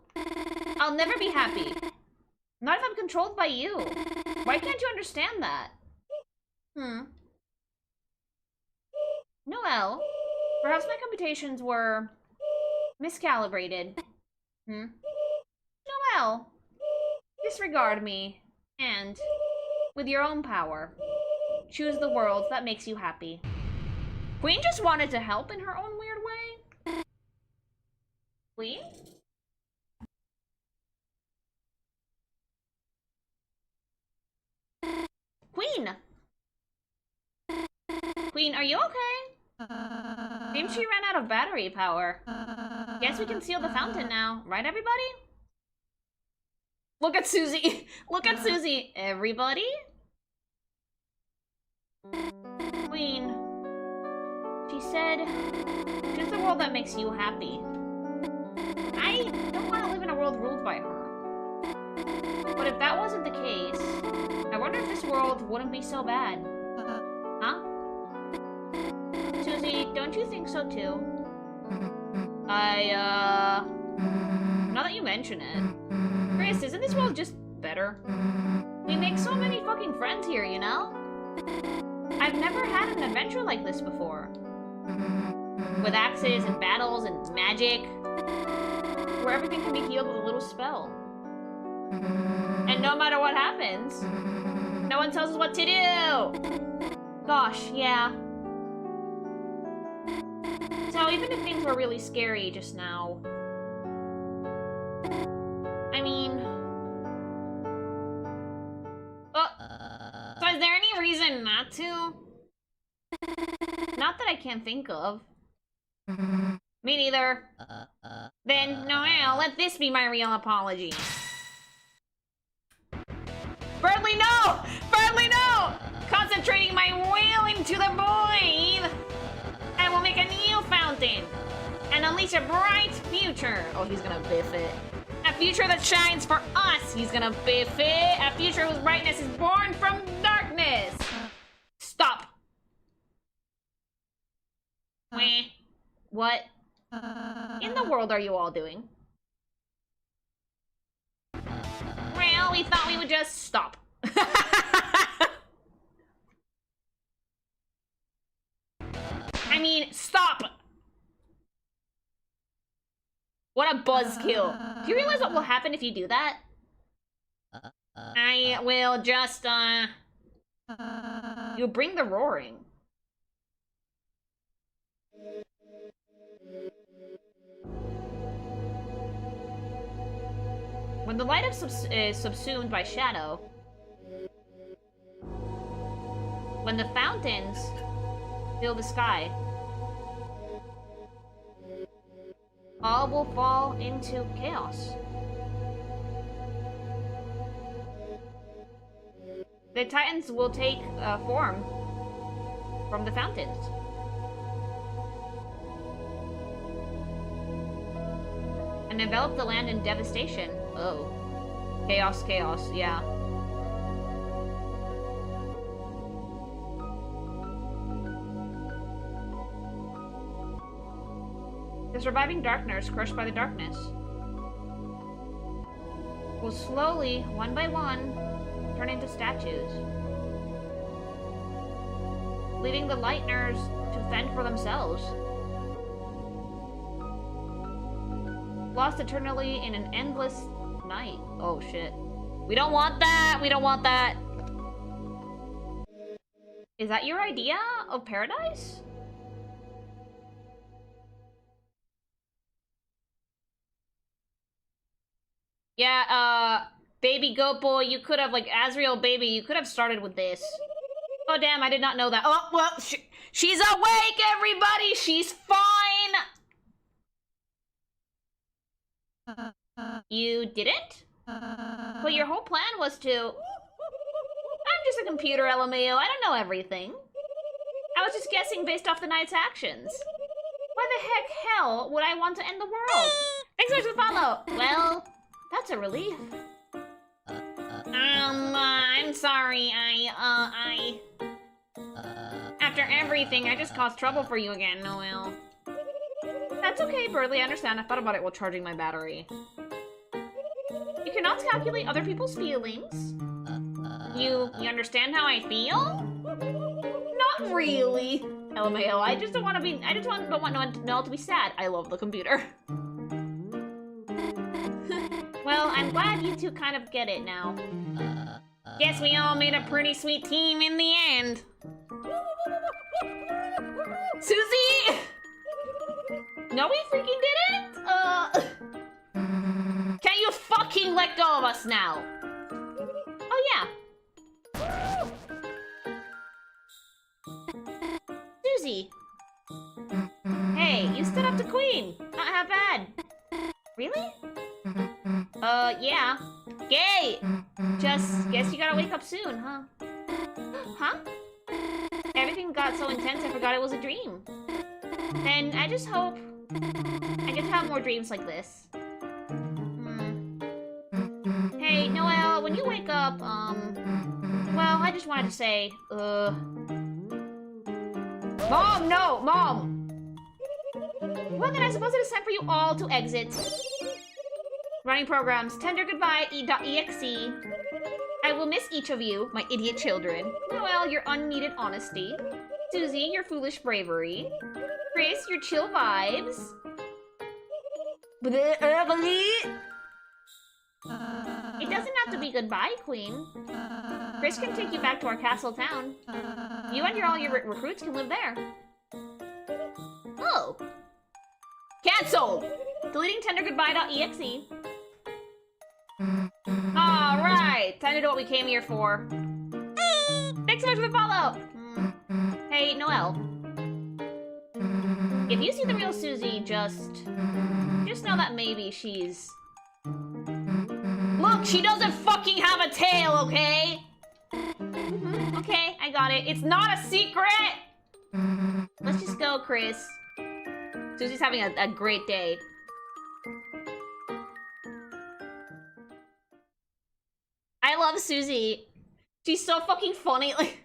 I'll never be happy. Not if I'm controlled by you. Why can't you understand that? Noelle, perhaps my computations were miscalibrated. Noelle, disregard me, and, with your own power, choose the world that makes you happy. Queen just wanted to help in her own weird way. Queen? Queen! Queen, are you okay? Seems she ran out of battery power. Guess we can seal the fountain now, right everybody? Look at Susie! Look at Susie! Everybody? Queen. She said, choose the world that makes you happy. I don't want to live in a world ruled by her. But if that wasn't the case, I wonder if this world wouldn't be so bad. Huh? Susie, don't you think so too? Now that you mention it. Chris, isn't this world just better? We make so many fucking friends here, you know? I've never had an adventure like this before. With axes and battles and magic. Where everything can be healed with a little spell. And no matter what happens, no one tells us what to do! Gosh, yeah. So even if things were really scary just now... I mean... So is there any reason not to? Not that I can think of. Me neither. Then, Noelle, let this be my real apology. Berdly, no! Berdly, no! Concentrating my will into the void! I will make a new fountain! And unleash a bright future! Oh, he's gonna biff it. A future that shines for us! He's gonna biff it! A future whose brightness is born from darkness! Stop! Weh. What in the world are you all doing? Well, we thought we would just stop. I mean, stop! What a buzzkill. Do you realize what will happen if you do that? I will just, you bring the roaring. When the light is subsumed by shadow, when the fountains fill the sky, all will fall into chaos. The Titans will take form from the fountains. And envelop the land in devastation. Oh. Chaos, chaos, yeah. The surviving darkness, crushed by the darkness, will slowly, one by one, turn into statues, leaving the Lightners to fend for themselves. Lost eternally in an endless night. Oh shit. We don't want that! We don't want that! Is that your idea of paradise? Yeah, baby goat boy, you could have, like, Azrael baby, you could have started with this. Oh damn, I did not know that. Oh, well, she's awake, everybody! She's fine! You didn't? But your whole plan was to... I'm just a computer, LMAO. I don't know everything. I was just guessing based off the knight's actions. Why the heck hell would I want to end the world? Thanks so much for the follow. Well, that's a relief. I'm sorry. After everything, I just caused trouble for you again, Noelle. That's okay, Berdly. I understand. I thought about it while charging my battery. You cannot calculate other people's feelings. You understand how I feel? Not really. LMAO, I just don't want to be... I just don't want Noelle to be sad. I love the computer. Well, I'm glad you two kind of get it now. Guess we all made a pretty sweet team in the end. Susie No, we freaking didn't? Can you fucking let go of us now? Oh, yeah. Susie. Hey, you stood up to Queen. Not half bad. Really? Yeah. Gay! Just guess you gotta wake up soon, huh? Huh? Everything got so intense I forgot it was a dream. And I just hope I get to have more dreams like this. Hey, Noelle, when you wake up, well, I just wanted to say, Mom, no! Mom! Well, then I suppose it is time for you all to exit. Running programs, tender goodbye, exe. I will miss each of you, my idiot children. Noelle, your unneeded honesty. Susie, your foolish bravery. Chris, your chill vibes. It doesn't have to be goodbye, Queen. Chris can take you back to our castle town. You and all your recruits can live there. Oh. Cancelled! Deleting tendergoodbye.exe. Alright, time to do what we came here for. Thanks so much for the follow! Hey, Noelle. If you see the real Susie, just know that maybe she's... Look, she doesn't fucking have a tail, okay? Okay, I got it. It's not a secret! Let's just go, Chris. Susie's having a great day. I love Susie. She's so fucking funny. Like,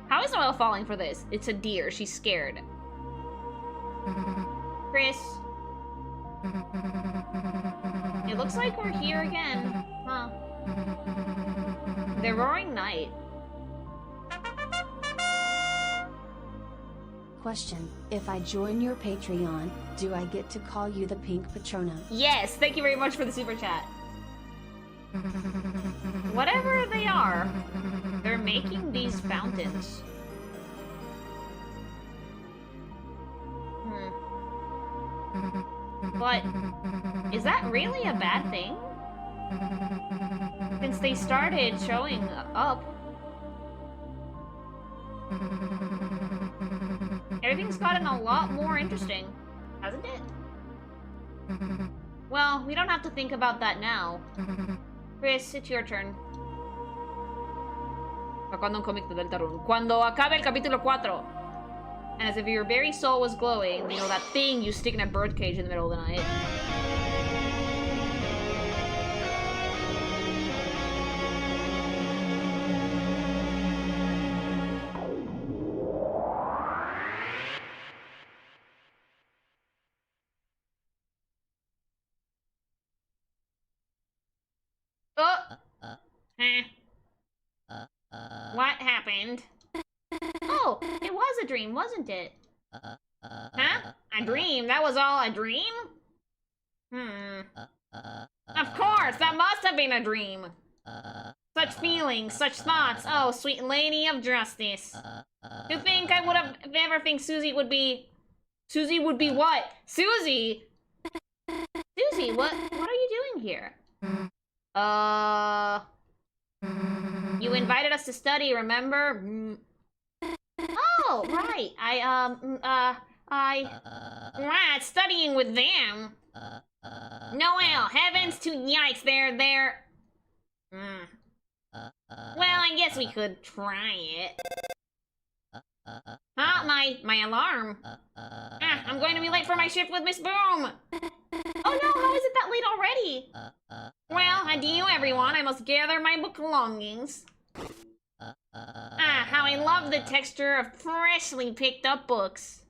how is Noelle falling for this? It's a deer. She's scared. Chris. It looks like we're here again. Huh. The Roaring Night. Question: if I join your Patreon, do I get to call you the Pink Patrona? Yes, thank you very much for the super chat. Whatever they are, they're making these fountains. But is that really a bad thing? Since they started showing up. Everything's gotten a lot more interesting, hasn't it? Well, we don't have to think about that now. Chris, it's your turn. ¿Cuándo un cómic de Deltarune? Cuando acabe el capítulo 4. And as if your very soul was glowing, you know, that thing you stick in a birdcage in the middle of the night. What happened? Oh, it was a dream, wasn't it? Huh? A dream? That was all a dream? Of course, that must have been a dream. Such feelings, such thoughts. Oh, sweet lady of justice. To think I would have ever think Susie would be... Susie would be what? Susie! Susie, what are you doing here? You invited us to study, remember? Oh, right. Right, studying with them. Noelle, heavens to yikes, they're... Well, I guess we could try it. Huh, my alarm. I'm going to be late for my shift with Miss Boom. Oh no, how is it that late already? Well, adieu everyone, I must gather my belongings. How I love the texture of freshly picked up books.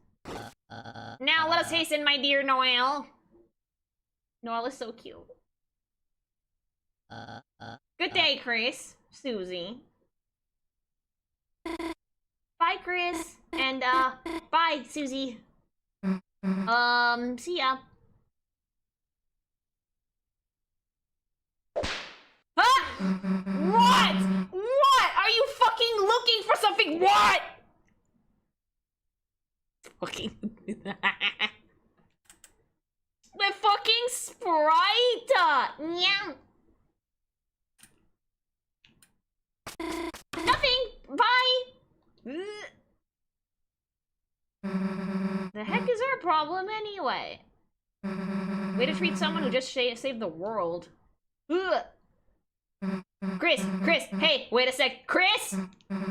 Now let us hasten, my dear Noelle. Noelle is so cute. Good day, Chris. Susie. Bye, Chris. And, bye, Susie. See ya. Ah! What? What? Are you fucking looking for something? What? Fucking... The fucking Sprite! Meow. Nothing! Bye! The heck is our problem anyway? Way to treat someone who just saved the world. Ugh. Chris, hey, wait a sec. Chris!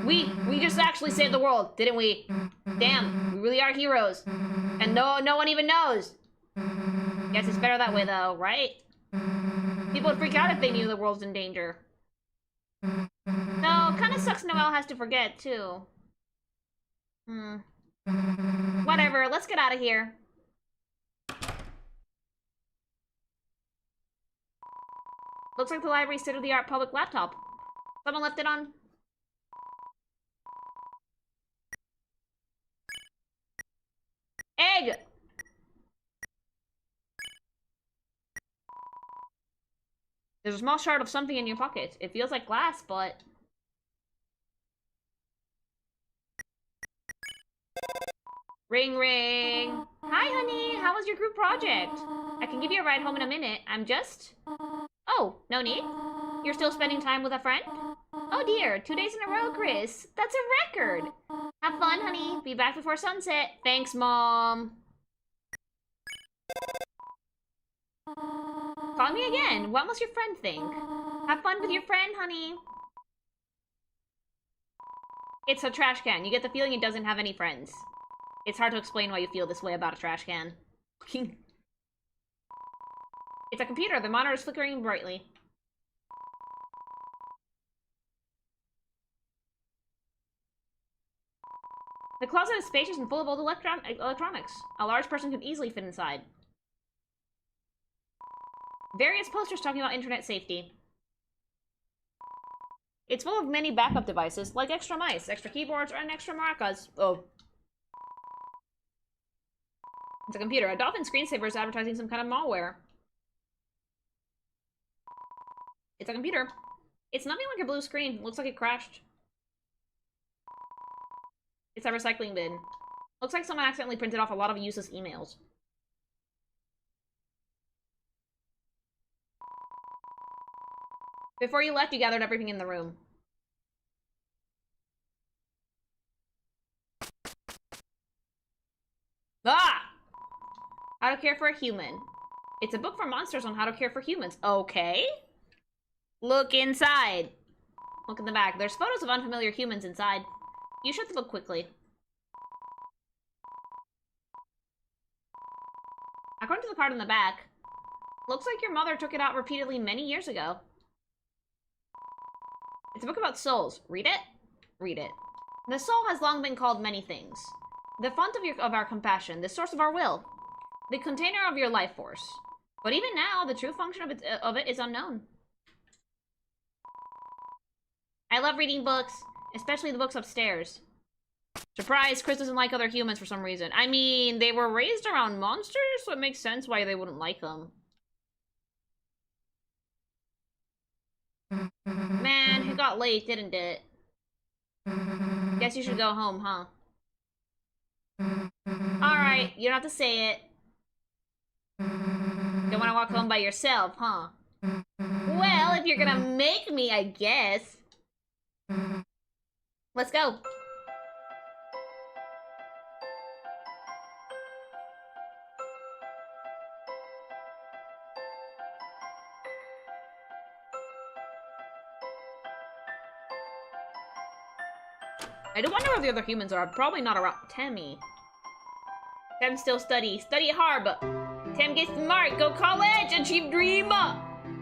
We just actually saved the world, didn't we? Damn, we really are heroes. And no one even knows. Guess it's better that way though, right? People would freak out if they knew the world's in danger. No, kinda sucks Noelle has to forget, too. Whatever, let's get out of here. Looks like the library's state-of-the-art public laptop. Someone left it on. Egg! There's a small shard of something in your pocket. It feels like glass, but... Ring, ring. Hi, honey. How was your group project? I can give you a ride home in a minute. I'm just... Oh, no need? You're still spending time with a friend? Oh dear, 2 days in a row, Chris. That's a record. Have fun, honey. Be back before sunset. Thanks, Mom. Call me again. What must your friend think? Have fun with your friend, honey. It's a trash can. You get the feeling it doesn't have any friends. It's hard to explain why you feel this way about a trash can. It's a computer. The monitor is flickering brightly. The closet is spacious and full of old electronics. A large person could easily fit inside. Various posters talking about internet safety. It's full of many backup devices, like extra mice, extra keyboards, and extra maracas. Oh. It's a computer. A dolphin screensaver is advertising some kind of malware. It's a computer. It's nothing like a blue screen. Looks like it crashed. It's a recycling bin. Looks like someone accidentally printed off a lot of useless emails. Before you left, you gathered everything in the room. Ah! How to care for a human. It's a book for monsters on how to care for humans. Okay. Look inside. Look in the back. There's photos of unfamiliar humans inside. You shut the book quickly. According to the card in the back, looks like your mother took it out repeatedly many years ago. It's a book about souls. Read it? Read it. The soul has long been called many things. The font of our compassion, the source of our will, the container of your life force. But even now, the true function of it is unknown. I love reading books, especially the books upstairs. Surprise, Chris doesn't like other humans for some reason. I mean, they were raised around monsters, so it makes sense why they wouldn't like them. Man, it got late, didn't it? Guess you should go home, huh? Alright, you don't have to say it. Don't want to walk home by yourself, huh? Well, if you're gonna make me, I guess. Let's go. I do wonder where the other humans are. Probably not around Tammy. Tem still study. Study hard, but Tem get smart. Go college. Achieve dream.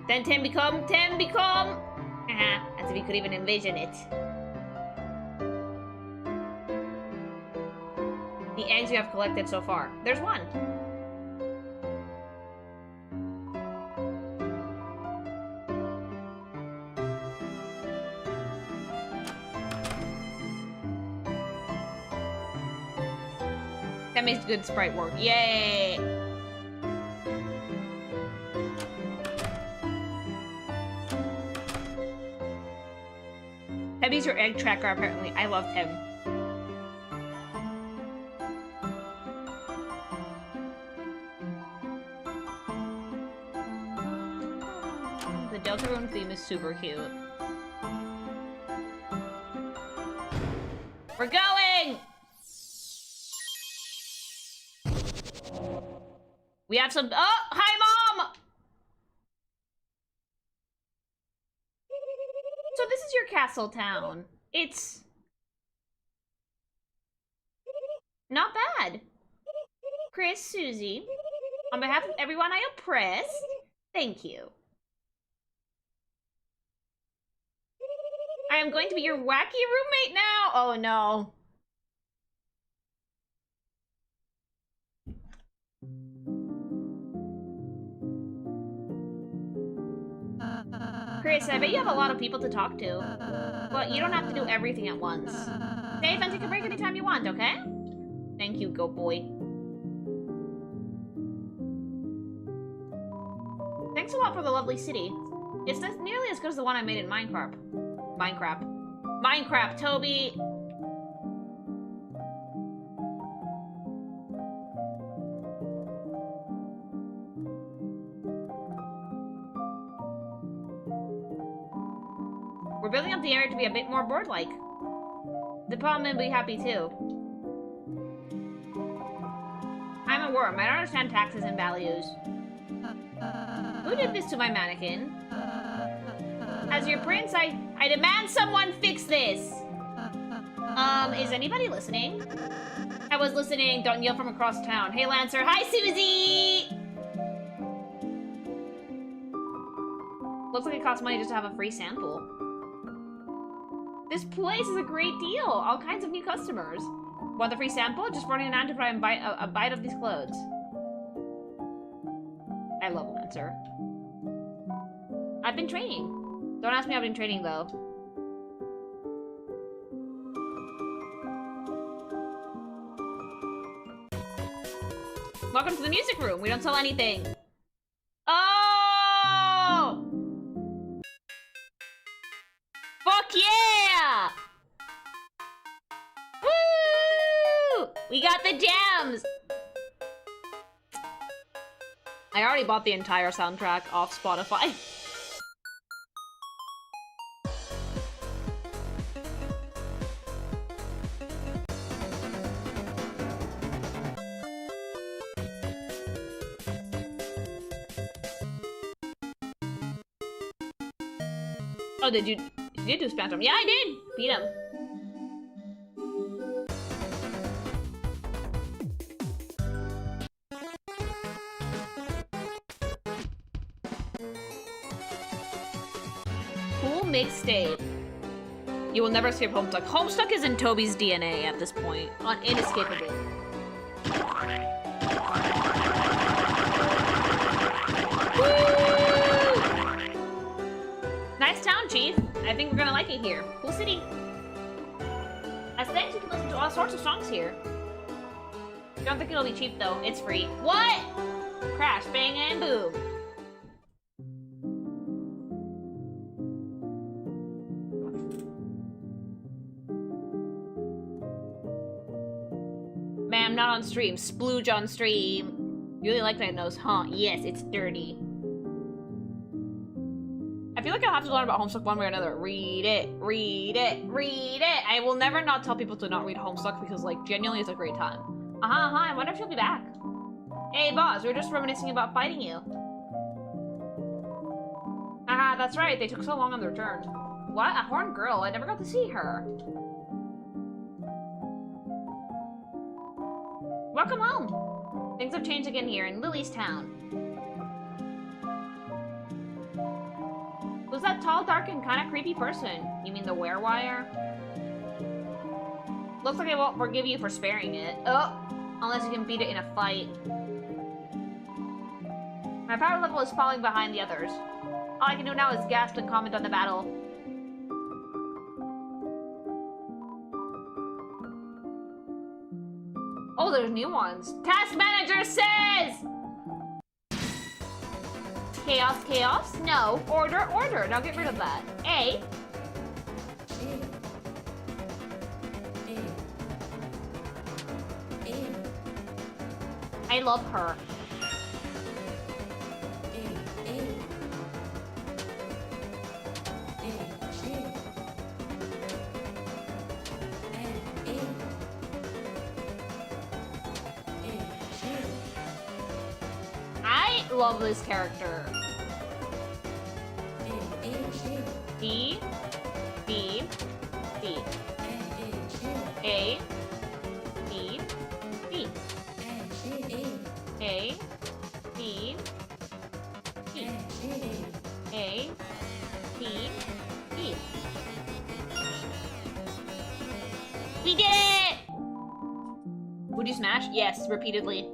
Then Tem become. As if you could even envision it. The eggs you have collected so far. There's one. That makes good sprite work. Yay! Temmy's your egg tracker, apparently. I love Tem. super cute. We're going! We have some- oh! Hi, Mom! So this is your castle town. It's... not bad. Chris, Susie, on behalf of everyone I oppressed, thank you. I am going to be your wacky roommate now! Oh no. Chris, I bet you have a lot of people to talk to. But you don't have to do everything at once. Save and take a break anytime you want, okay? Thank you, go boy. Thanks a lot for the lovely city. It's not nearly as good as the one I made in Minecraft. Minecraft, Toby! We're building up the area to be a bit more board-like. The problem will be happy too. I'm a worm. I don't understand taxes and values. Who did this to my mannequin? As your prince, I demand someone fix this! Is anybody listening? I was listening. Don't yell from across town. Hey, Lancer. Hi, Susie! Looks like it costs money just to have a free sample. This place is a great deal. All kinds of new customers. Want the free sample? Just running an to try and buy a bite of these clothes. I love Lancer. I've been training. Don't ask me how I've been training, though. Welcome to the music room. We don't sell anything. Oh! Fuck yeah! Woo! We got the gems! I already bought the entire soundtrack off Spotify. Oh, did you did do Spantrum? Yeah, I did! Beat him. Cool mixtape. You will never escape Homestuck. Homestuck is in Toby's DNA at this point. Inescapable. Nice town, Chief. I think we're gonna like it here. Cool city. As thanks, you can listen to all sorts of songs here. Don't think it'll be cheap though. It's free. What? Crash, bang, and boom. Ma'am, not on stream. Splooge on stream. You really like that nose, huh? Yes, it's dirty. I feel like I'll have to learn about Homestuck one way or another. Read it, read it, read it. I will never not tell people to not read Homestuck because, like, genuinely it's a great time. I wonder if she'll be back. Hey, boss, we were just reminiscing about fighting you. That's right. They took so long on the return. What? A horned girl? I never got to see her. Welcome home. Things have changed again here in Lily's town. Who's that tall, dark, and kind of creepy person? You mean the werewire? Looks like I won't forgive you for sparing it. Oh, unless you can beat it in a fight. My power level is falling behind the others. All I can do now is gasp and comment on the battle. Oh, there's new ones. Task Manager says! Chaos, chaos? No. Order, order. Now get rid of that. A. I love her. love this character. D, B, D. A, B, B. A, B, B. A, B, B. We did it! Would you smash? Yes, repeatedly.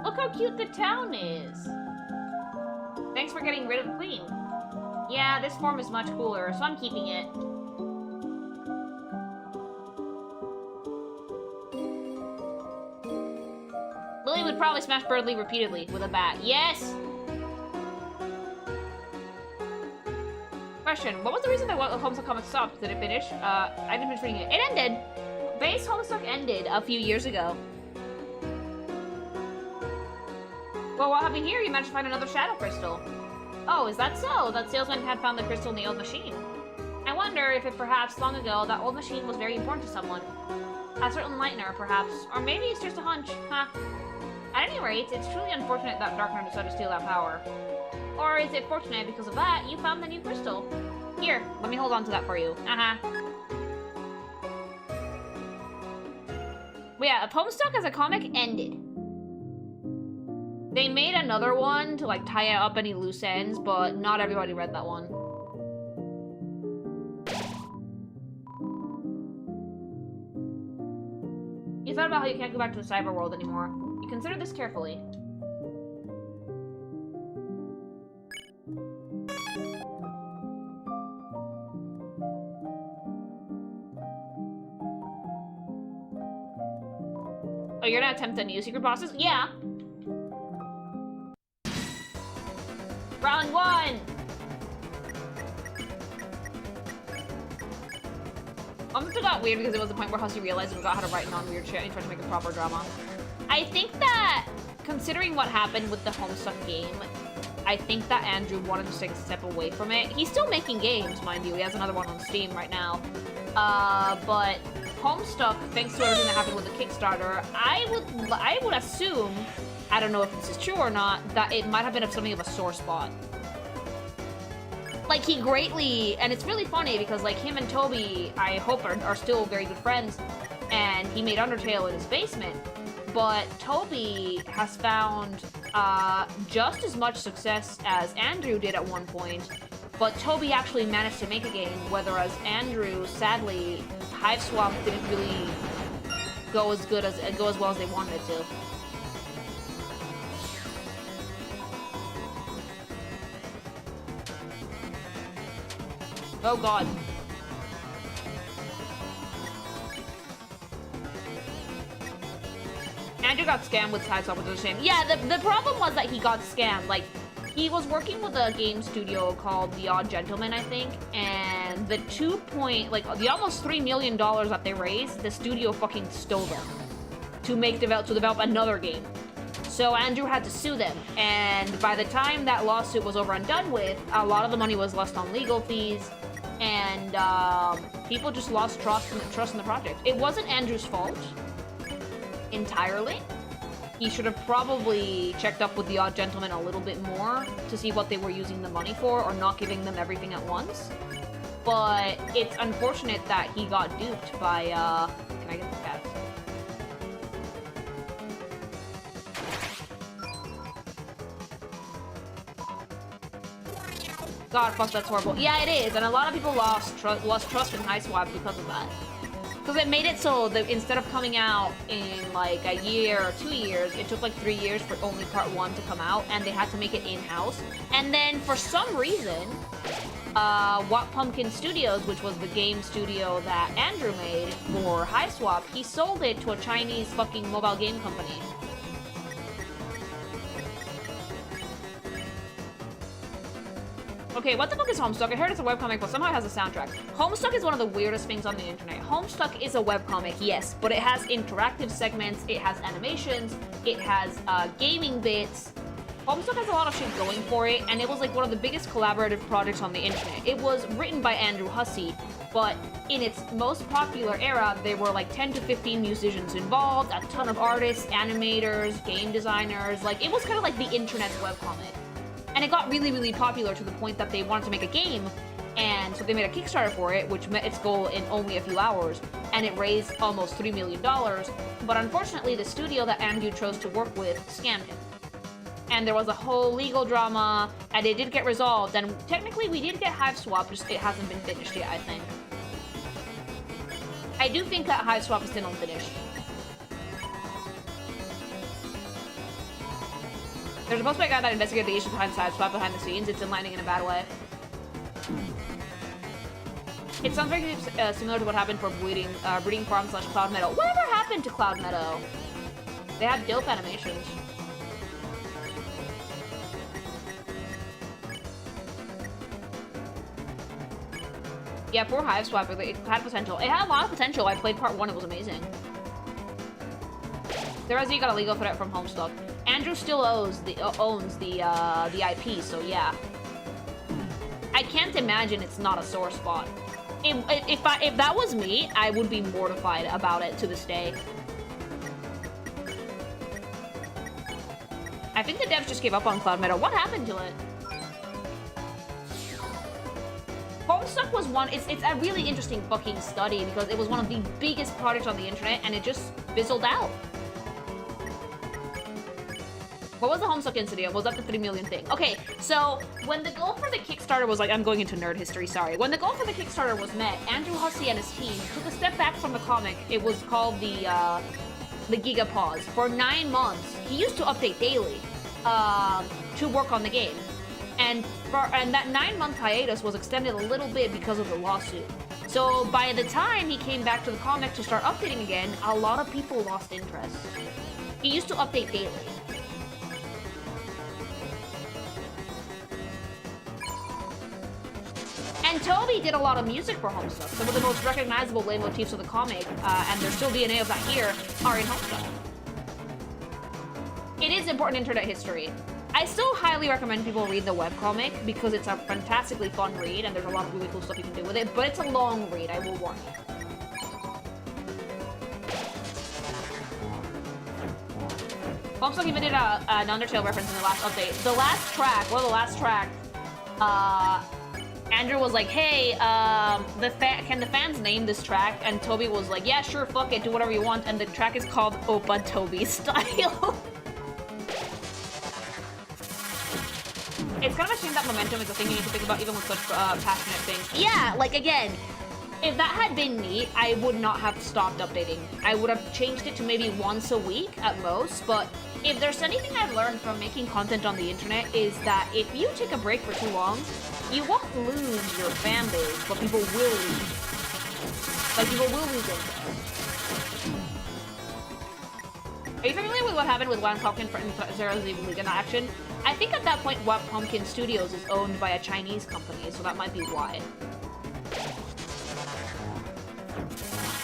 Look how cute the town is. Thanks for getting rid of the queen. Yeah, this form is much cooler, so I'm keeping it. Lily would probably smash Berdly repeatedly with a bat. Yes! Question, what was the reason that Homestuck comic stopped? Did it finish? I didn't finish reading it. It ended! Base Homestuck ended a few years ago. Well, what have you here? You managed to find another shadow crystal. Oh, is that so? That salesman had found the crystal in the old machine. I wonder if it perhaps long ago that old machine was very important to someone. A certain lightener, perhaps. Or maybe it's just a hunch. Huh. At any rate, it's truly unfortunate that Darkner decided to steal that power. Or is it fortunate because of that you found the new crystal? Here, let me hold on to that for you. But yeah, Homestuck as a comic ended. They made another one to like tie up any loose ends, but not everybody read that one. You thought about how you can't go back to the cyber world anymore. You consider this carefully. Oh, you're gonna attempt the new secret bosses? Yeah. Round 1! It got weird because it was the point where Hussey realized he forgot how to write non-weird shit and he tried to make a proper drama. I think that, considering what happened with the Homestuck game, I think that Andrew wanted to take a step away from it. He's still making games, mind you. He has another one on Steam right now. But Homestuck, thanks to everything that happened with the Kickstarter, I would assume, I don't know if this is true or not, that it might have been something of a sore spot. Like, he greatly, and it's really funny because, like, him and Toby, I hope, are still very good friends, and he made Undertale in his basement, but Toby has found just as much success as Andrew did at one point, but Toby actually managed to make a game, whereas Andrew, sadly, Hive Swap didn't really go as well as they wanted it to. Oh god. Andrew got scammed with Hive Swap, which was a shame. Yeah, the problem was that he got scammed. Like, he was working with a game studio called The Odd Gentleman, I think, and the the almost $3 million that they raised, the studio fucking stole them to develop another game. So Andrew had to sue them, and by the time that lawsuit was over and done with, a lot of the money was lost on legal fees, and people just lost trust in the project. It wasn't Andrew's fault entirely. He should have probably checked up with The Odd Gentleman a little bit more to see what they were using the money for, or not giving them everything at once. But it's unfortunate that he got duped by, can I get the cats? God, fuck, that's horrible. Yeah, it is, and a lot of people lost trust in Hive Swap because of that. Because it made it so that instead of coming out in like a year or 2 years, it took like 3 years for only part 1 to come out, and they had to make it in-house. And then for some reason, What Pumpkin Studios, which was the game studio that Andrew made for Hive Swap, he sold it to a Chinese fucking mobile game company. Okay, what the fuck is Homestuck? I heard it's a webcomic, but somehow it has a soundtrack. Homestuck is one of the weirdest things on the internet. Homestuck is a webcomic, yes, but it has interactive segments, it has animations, it has gaming bits. Homestuck has a lot of shit going for it, and it was like one of the biggest collaborative projects on the internet. It was written by Andrew Hussey, but in its most popular era, there were like 10 to 15 musicians involved, a ton of artists, animators, game designers. Like, it was kind of like the internet's webcomic. And it got really, really popular to the point that they wanted to make a game, and so they made a Kickstarter for it, which met its goal in only a few hours, and it raised almost $3 million. But unfortunately, the studio that Andrew chose to work with scammed him. And there was a whole legal drama, and it did get resolved, and technically we did get Hive Swap, just it hasn't been finished yet, I think. I do think that Hive Swap is still unfinished. There's supposed to be a guy that investigated the issues behind Hive Swap behind the scenes. It's enlightening in a bad way. It sounds very similar to what happened for Breeding Farm / Cloud Meadow. Whatever happened to Cloud Meadow? They had dope animations. Yeah, poor Hive Swap. It had potential. It had a lot of potential. I played part 1. It was amazing. Thereas you got a legal threat from Homestuck. Andrew still owns the IP, so yeah. I can't imagine it's not a sore spot. If that was me, I would be mortified about it to this day. I think the devs just gave up on Cloud Meadow. What happened to it? Homestuck was one, it's a really interesting fucking study because it was one of the biggest projects on the internet and it just fizzled out. What was the Homestuck incident? Was that the 3 million thing? Okay, so when the goal for the Kickstarter was like, I'm going into nerd history, sorry. When the goal for the Kickstarter was met, Andrew Hussey and his team took a step back from the comic. It was called the Giga Pause. For 9 months, he used to update daily to work on the game. And that 9-month hiatus was extended a little bit because of the lawsuit. So by the time he came back to the comic to start updating again, a lot of people lost interest. He used to update daily. And Toby did a lot of music for Homestuck. Some of the most recognizable leitmotifs of the comic, and there's still DNA of that here, are in Homestuck. It is important internet history. I still highly recommend people read the webcomic because it's a fantastically fun read and there's a lot of really cool stuff you can do with it, but it's a long read, I will warn you. Homestuck even did an Undertale reference in the last update. The last track, Andrew was like, hey, can the fans name this track? And Toby was like, yeah, sure, fuck it, do whatever you want. And the track is called Opa Toby Style. It's kind of a shame that momentum is a thing you need to think about even with such passionate things. Yeah, like again, if that had been me, I would not have stopped updating. I would have changed it to maybe once a week at most, but if there's anything I've learned from making content on the internet is that if you take a break for too long, you won't lose your fan base, but people will leave. Like, people will lose interest. Are you familiar with what happened with One Pumpkin and Sarah's Evil League in action? I think at that point, What Pumpkin Studios is owned by a Chinese company, so that might be why.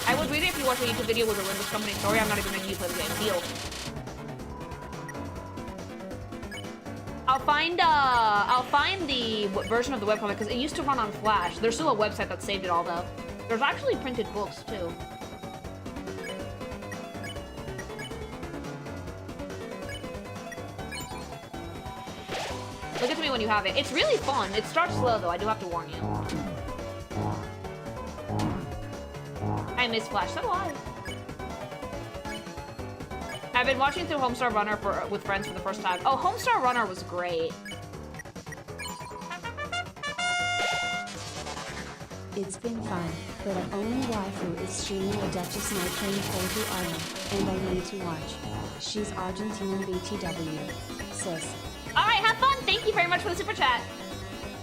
I would read it if you watch a YouTube video with a Windows company story. I'm not even making you play the game. Deal. I'll find the version of the webcomic because it used to run on Flash. There's still a website that saved it all though. There's actually printed books too. Look at me when you have it. It's really fun. It starts slow though, I do have to warn you. I miss Flash, so do I. I've been watching through Homestar Runner with friends for the first time. Oh, Homestar Runner was great. It's been fun, but our only waifu is streaming a Duchess Night playing Poetry Island, and I need to watch. She's Argentinian BTW. Sis. Alright, have fun! Thank you very much for the super chat.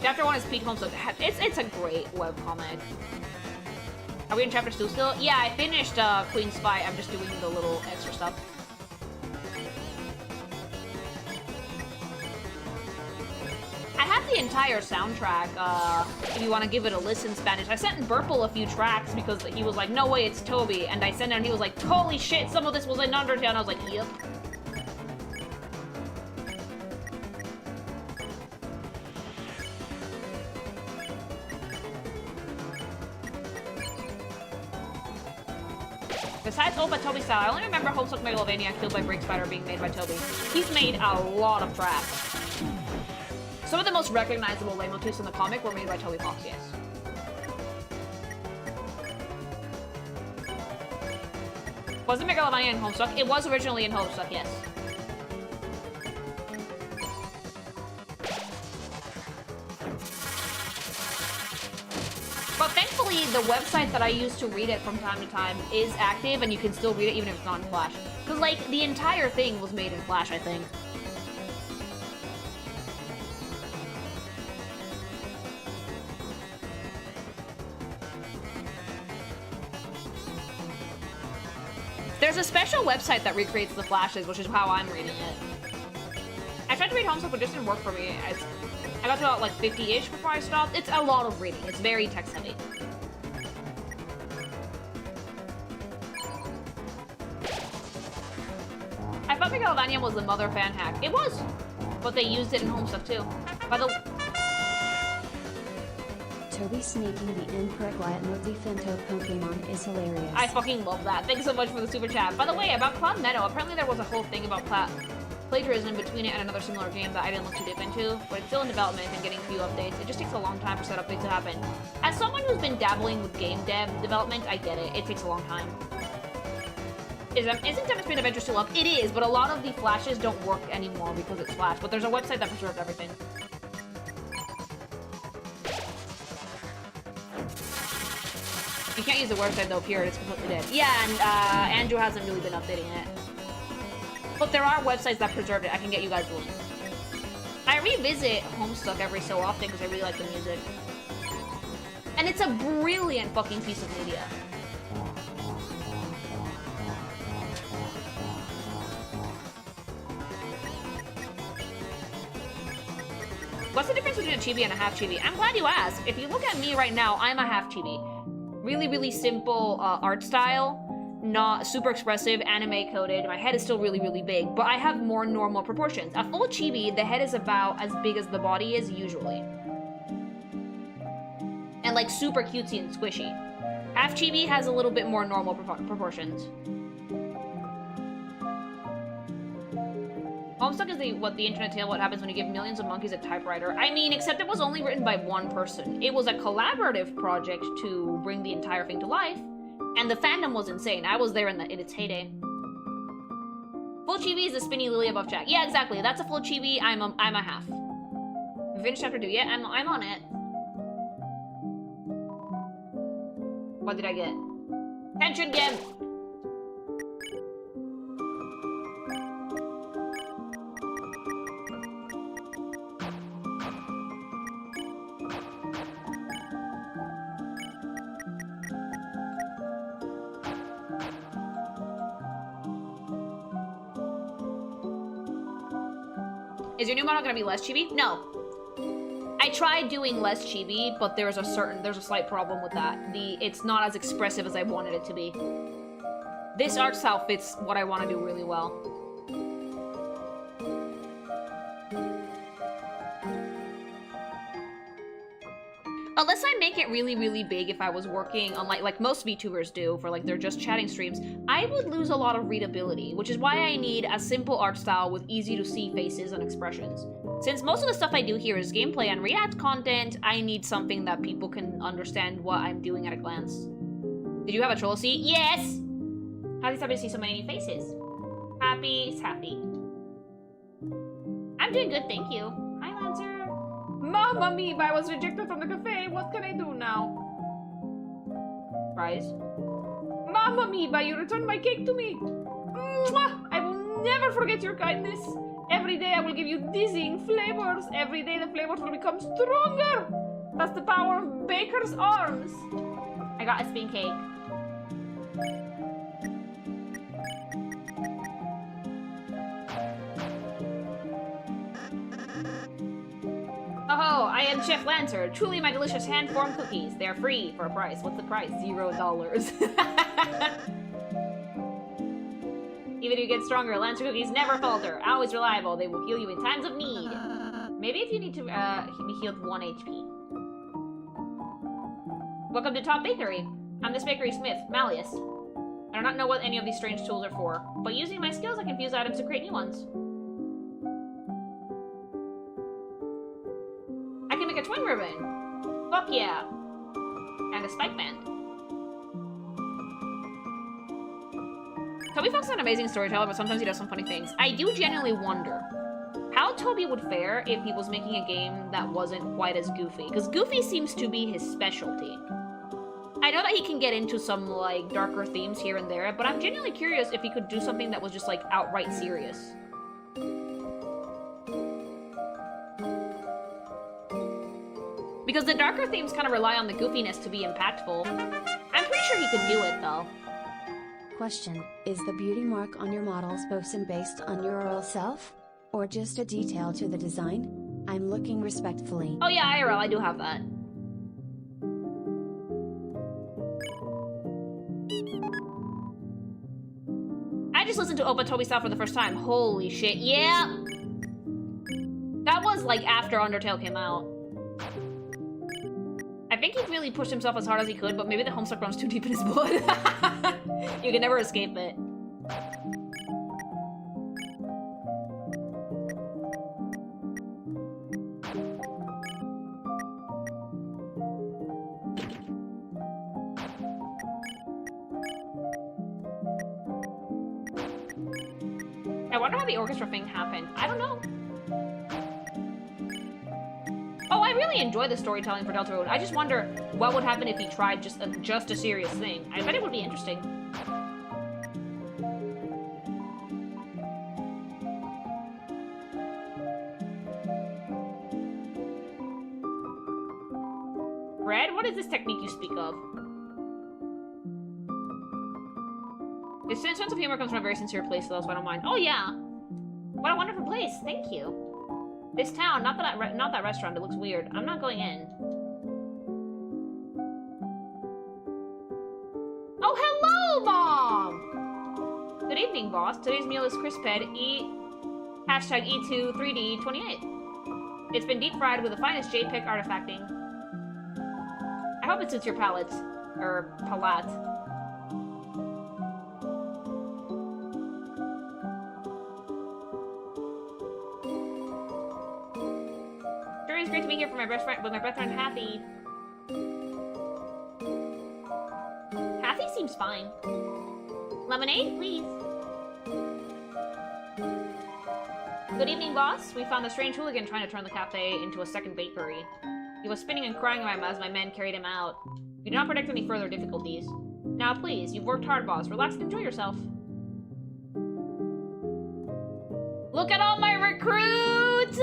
Chapter 1 is Pete Homestuck. It's a great webcomic. Are we in chapter 2 still? Yeah, I finished Queen Spy. I'm just doing the little extra stuff. I have have the entire soundtrack, if you want to give it a listen in Spanish. I sent Burple a few tracks because he was like, no way, it's Toby. And I sent it and he was like, holy shit, some of this was in Undertale. And I was like, yep. Besides Old by Toby style, I only remember Homestuck Megalovania Killed by Break Spider being made by Toby. He's made a lot of tracks. Some of the most recognizable leitmotifs in the comic were made by Toby Fox, yes. Was it Megalovania in Homestuck? It was originally in Homestuck, yes. But thankfully, the website that I use to read it from time to time is active, and you can still read it even if it's not in Flash. Because, like, the entire thing was made in Flash, I think. There's a special website that recreates the Flashes, which is how I'm reading it. I tried to read Homestuck, but it just didn't work for me. I got to about, like, 50-ish before I stopped. It's a lot of reading. It's very text-heavy. I thought Megalovania was the Mother fan hack. It was! But they used it in Homestuck, too. By the... Toby snaking the incorrect Latin Finto Pokemon is hilarious. I fucking love that. Thanks so much for the super chat. By the way, about Cloud Meadow, apparently there was a whole thing about plagiarism between it and another similar game that I didn't look too deep into, but it's still in development and getting a few updates. It just takes a long time for said updates to happen. As someone who's been dabbling with game dev development, I get it. It takes a long time. Isn't Demon's Speed Adventure still up? It is, but a lot of the flashes don't work anymore because it's Flash, but there's a website that preserves everything. You can't use the website though, period. It's completely dead. Yeah, and Andrew hasn't really been updating it. But there are websites that preserve it. I can get you guys the link. I revisit Homestuck every so often because I really like the music. And it's a brilliant fucking piece of media. What's the difference between a chibi and a half chibi? I'm glad you asked. If you look at me right now, I'm a half chibi. Really, really simple art style, not super expressive, anime coded. My head is still really, really big, but I have more normal proportions. A full chibi, the head is about as big as the body is usually. And like super cutesy and squishy. Half chibi has a little bit more normal proportions. Homestuck is what the internet tale what happens when you give millions of monkeys a typewriter. I mean, except it was only written by one person. It was a collaborative project to bring the entire thing to life, and the fandom was insane. I was there in its heyday. Full chibi is the spinny lily above Jack. Yeah, exactly. That's a full chibi. I'm a half. Finished chapter 2. Yeah, I'm on it. What did I get? Pension gem. Is your new model gonna be less chibi? No. I tried doing less chibi, but there's a slight problem with that. It's not as expressive as I wanted it to be. This art style fits what I want to do really well. Unless I make it really, really big if I was working on like most VTubers do for like their just chatting streams, I would lose a lot of readability, which is why I need a simple art style with easy to see faces and expressions. Since most of the stuff I do here is gameplay and react content, I need something that people can understand what I'm doing at a glance. Did you have a troll seat? Yes! How is it happy to see so many new faces? Happy is happy. I'm doing good, thank you. Hi, Lancer. Mamma mia, I was rejected from the cafe. What can I do now? Fries. Mamma mia, you returned my cake to me. Mwah! I will never forget your kindness. Every day I will give you dizzying flavors. Every day the flavors will become stronger. That's the power of Baker's arms. I got a spin cake. Oh, Chef Lancer, truly my delicious hand-formed cookies. They are free for a price. What's the price? $0. Even if you get stronger, Lancer cookies never falter. Always reliable. They will heal you in times of need. Maybe if you need to be healed 1 HP. Welcome to Top Bakery. I'm this bakery smith, Malleus. I do not know what any of these strange tools are for, but using my skills I can fuse items to create new ones. I can make a twin ribbon! Fuck yeah! And a spike band. Toby Fox is an amazing storyteller, but sometimes he does some funny things. I do genuinely wonder how Toby would fare if he was making a game that wasn't quite as goofy. Because goofy seems to be his specialty. I know that he can get into some, like, darker themes here and there, but I'm genuinely curious if he could do something that was just, like, outright serious. Because the darker themes kind of rely on the goofiness to be impactful. I'm pretty sure he could do it, though. Question, is the beauty mark on your model supposed to be based on your real self? Or just a detail to the design? I'm looking respectfully. Oh yeah, IRL, I do have that. I just listened to Opa Toby style for the first time. Holy shit, yeah! That was, like, after Undertale came out. I think he really pushed himself as hard as he could, but maybe the Homestuck runs too deep in his blood. You can never escape it. I wonder how the orchestra thing happened. I don't know. Oh, I really enjoy the storytelling for Deltarune. I just wonder what would happen if he tried just a serious thing. I bet it would be interesting. Red, what is this technique you speak of? His sense of humor comes from a very sincere place, so that's why I don't mind. Oh yeah! What a wonderful place, thank you. This town, not that restaurant, it looks weird. I'm not going in. Oh, hello, Mom! Good evening, boss. Today's meal is crisped, hashtag E2 3D28. It's been deep fried with the finest JPEG artifacting. I hope it suits your palate. Or palate. It's great to be here for my best friend, with my best friend Hathy. Hathy seems fine. Lemonade, please. Good evening, boss. We found a strange hooligan trying to turn the cafe into a second bakery. He was spinning and crying as my men carried him out. We do not predict any further difficulties. Now, please, you've worked hard, boss. Relax and enjoy yourself. Look at all my recruits!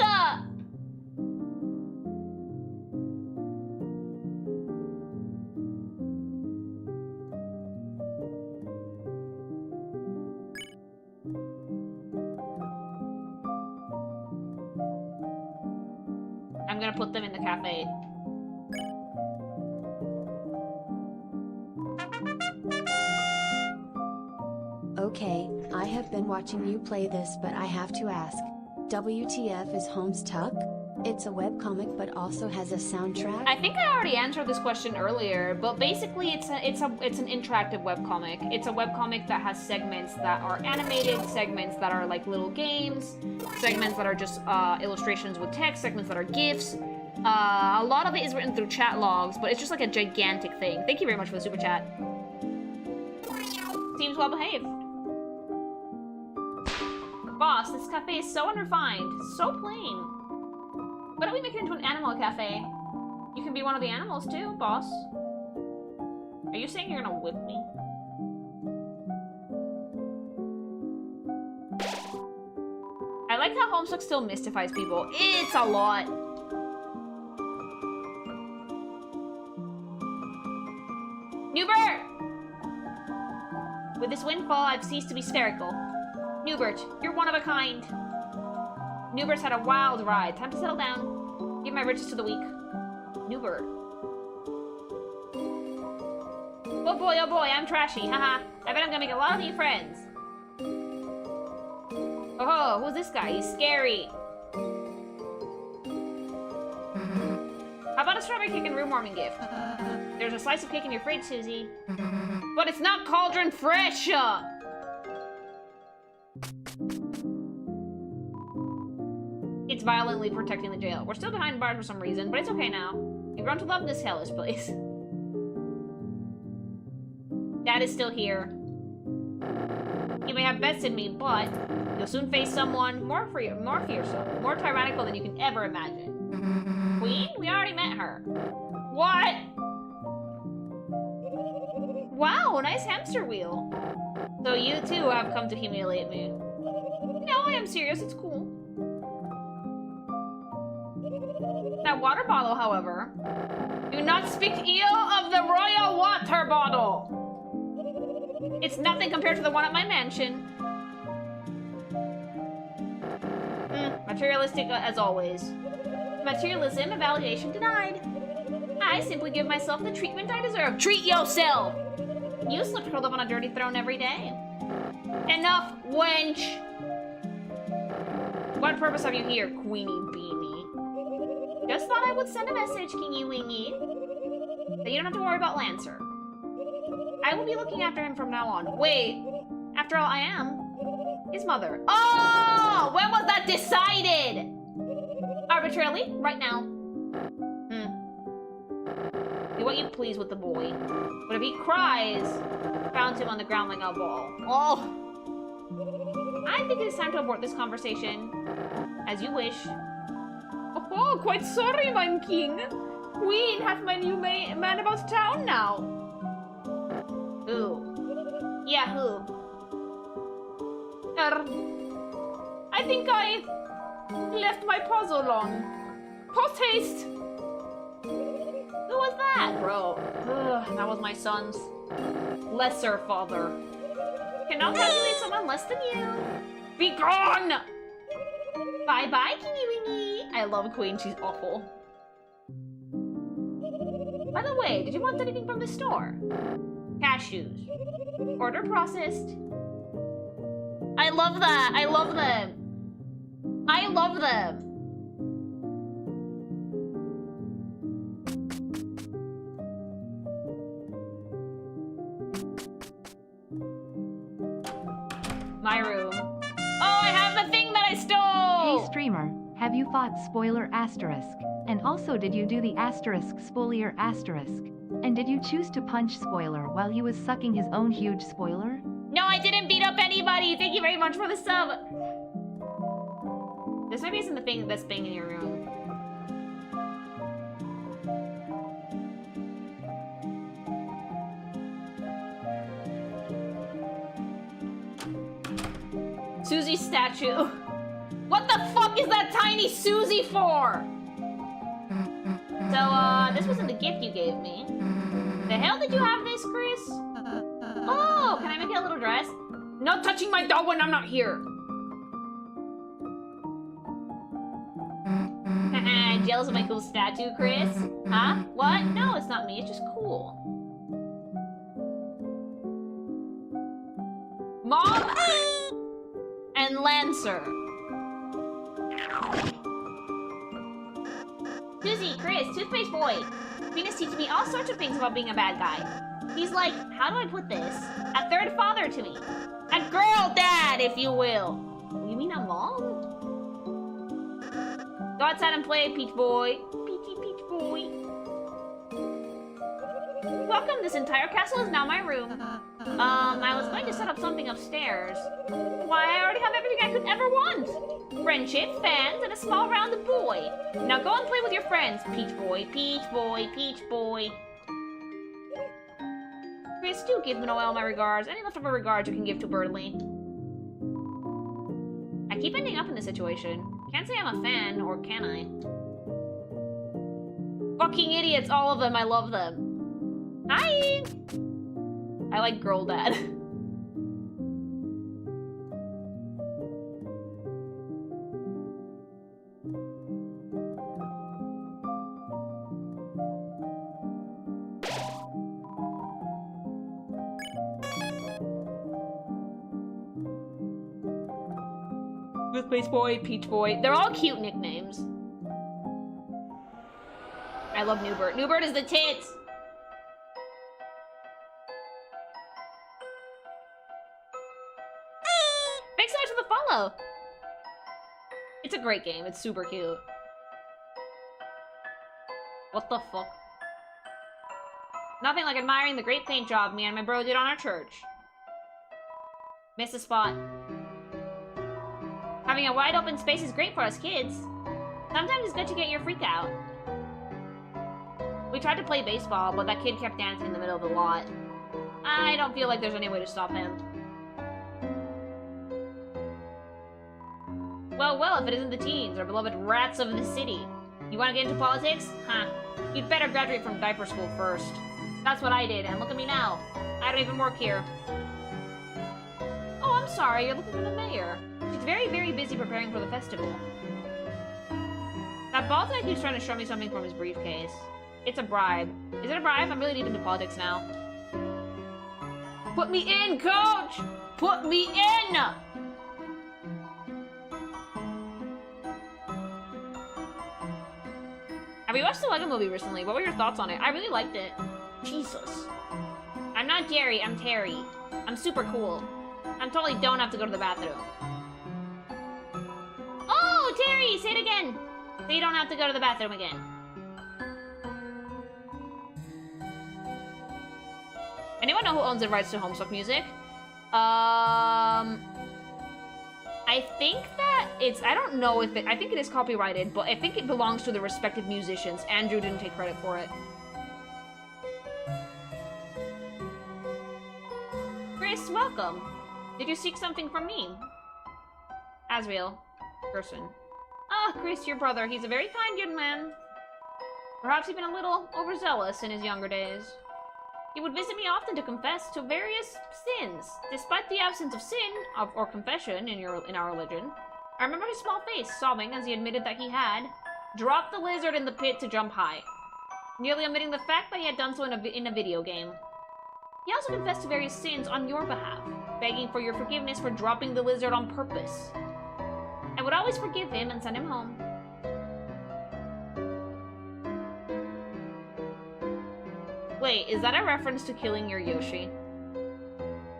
I'm gonna put them in the cafe. Okay, I have been watching you play this, but I have to ask. WTF is Homestuck? It's a webcomic but also has a soundtrack? I think I already answered this question earlier, but basically it's an interactive webcomic. It's a webcomic that has segments that are animated, segments that are like little games, segments that are just illustrations with text, segments that are GIFs. A lot of it is written through chat logs, but it's just like a gigantic thing. Thank you very much for the super chat. Seems well behaved. Boss, this cafe is so unrefined, so plain. Why don't we make it into an animal cafe? You can be one of the animals too, boss. Are you saying you're gonna whip me? I like how Homestuck still mystifies people. It's a lot. Newbert! With this windfall, I've ceased to be spherical. Newbert, you're one of a kind. Newbert's had a wild ride. Time to settle down. Give my riches to the weak. New bird. Oh boy, I'm trashy. Haha. I bet I'm gonna make a lot of new friends. Oh, who's this guy? He's scary. How about a strawberry cake and room warming gift? There's a slice of cake in your fridge, Susie. But it's not cauldron fresh! It's violently protecting the jail. We're still behind bars for some reason, but it's okay now. You've grown to love this hellish place. Dad is still here. You may have bested me, but you'll soon face someone more fearsome, more tyrannical than you can ever imagine. Queen? We already met her. What? Wow, nice hamster wheel. So you too have come to humiliate me. No, I am serious, it's cool. That water bottle, however. Do not speak ill of the royal water bottle. It's nothing compared to the one at my mansion. Materialistic as always. Materialism evaluation denied. I simply give myself the treatment I deserve. Treat yourself! You slept curled up on a dirty throne every day. Enough, wench! What purpose have you here, Queenie Beanie? Just thought I would send a message, Kingy Wingy. That you don't have to worry about Lancer. I will be looking after him from now on. Wait, after all, I am his mother. Oh! When was that decided? Arbitrarily? Right now. Do what you please with the boy. But if he cries, bounce him on the ground like a ball. Oh! I think it is time to abort this conversation. As you wish. Oh, quite sorry, my king. Queen hath my new man about town now. Who? Yeah, who? I think I left my puzzle on. Post haste! Who was that, bro? Ugh, that was my son's lesser father. Cannot calculate someone less than you. Be gone! Bye-bye, Kingy Wingy. I love Queen, she's awful. By the way, did you want anything from the store? Cashews. Order processed. I love that. I love them. I love them. My room. Oh, I have the thing that I stole! Hey streamer, have you fought spoiler asterisk? And also did you do the asterisk spolier asterisk? And did you choose to punch spoiler while he was sucking his own huge spoiler? No, I didn't beat up anybody! Thank you very much for the sub! This maybe isn't the thing that's being in your room. Susie statue. What the fuck is that tiny Susie for? So, this wasn't the gift you gave me. The hell did you have this, Chris? Oh, can I make it a little dress? No touching my dog when I'm not here. Jealous of my cool statue, Chris? Huh? What? No, it's not me. It's just cool. Mom and Lancer. Susie, Chris, toothpaste boy. Venus teaches me all sorts of things about being a bad guy. He's like, how do I put this? A third father to me. A girl dad, if you will. You mean a mom? Go outside and play, Peach Boy. Peachy Peach Boy. Welcome, this entire castle is now my room. I was going to set up something upstairs. Why, I already have everything I could ever want. Friendship, fans, and a small rounded boy. Now go and play with your friends, Peach Boy, Peach Boy, Peach Boy. Chris, do give Noelle my regards. Any leftover regards you can give to Berdly. I keep ending up in this situation. Can't say I'm a fan, or can I? Fucking idiots, all of them. I love them. Hi! I like girl dad. Space Boy, Peach Boy. They're all cute nicknames. I love Newbert. Newbert is the tits! Thanks so much for the follow! It's a great game. It's super cute. What the fuck? Nothing like admiring the great paint job me and my bro did on our church. Missed a spot. Having a wide open space is great for us kids. Sometimes it's good to get your freak out. We tried to play baseball, but that kid kept dancing in the middle of the lot. I don't feel like there's any way to stop him. Well, if it isn't the teens, our beloved rats of the city. You want to get into politics? Huh. You'd better graduate from diaper school first. That's what I did, and look at me now. I don't even work here. Oh, I'm sorry, you're looking for the mayor. She's very, very busy preparing for the festival. That bald guy keeps trying to show me something from his briefcase. It's a bribe. Is it a bribe? I'm really deep into politics now. Put me in, coach! Put me in! Have you watched the Lego movie recently? What were your thoughts on it? I really liked it. Jesus. I'm not Jerry, I'm Terry. I'm super cool. I totally don't have to go to the bathroom. Oh, Terry, say it again. So you don't have to go to the bathroom again. Anyone know who owns the rights to Homestuck music? I think that it's, I don't know if it, I think it is copyrighted, but I think it belongs to the respective musicians. Andrew didn't take credit for it. Chris, welcome. Did you seek something from me? Asriel. Person. Ah, Chris, your brother. He's a very kind young man. Perhaps he's been a little overzealous in his younger days. He would visit me often to confess to various sins. Despite the absence of sin, or confession in our religion, I remember his small face sobbing as he admitted that he had dropped the lizard in the pit to jump high, nearly omitting the fact that he had done so in a video game. He also confessed to various sins on your behalf, begging for your forgiveness for dropping the lizard on purpose. I would always forgive him and send him home. Wait, is that a reference to killing your Yoshi?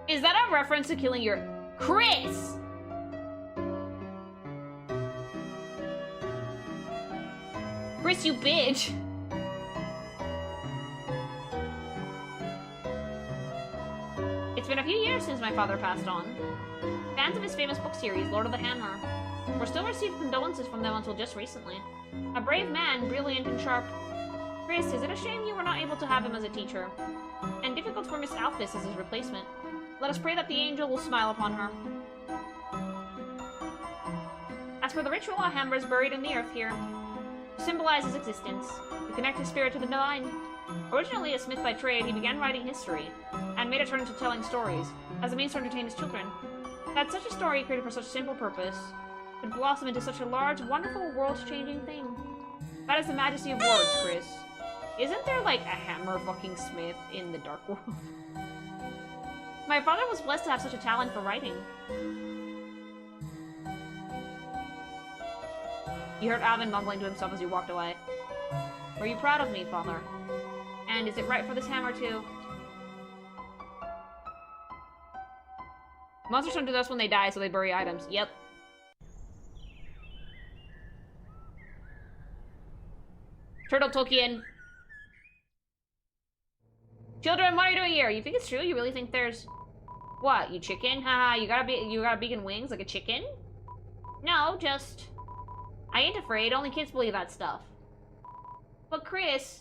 Is that a reference to killing your... Chris! Chris, you bitch! It's been a few years since my father passed on. Fans of his famous book series, Lord of the Hammer, were still receiving condolences from them until just recently. A brave man, brilliant and sharp. Chris, is it a shame you were not able to have him as a teacher? And difficult for Miss Alphys as his replacement. Let us pray that the angel will smile upon her. As for the ritual, a hammer is buried in the earth here, to symbolize his existence, to connect his spirit to the divine. Originally a smith by trade, he began writing history, and made it turn into telling stories, as a means to entertain his children. That such a story created for such a simple purpose could blossom into such a large, wonderful, world-changing thing. That is the majesty of words, Chris. Isn't there, like, a hammer fucking smith in the Dark World? My father was blessed to have such a talent for writing. He heard Alvin mumbling to himself as he walked away. Were you proud of me, father? And is it right for this hammer to... Monsters don't do this when they die, so they bury items. Yep. Turtle Tolkien. Children, what are you doing here? You think it's true? You really think there's... What, you chicken? Haha, you got vegan wings like a chicken? No, just... I ain't afraid. Only kids believe that stuff. But Chris...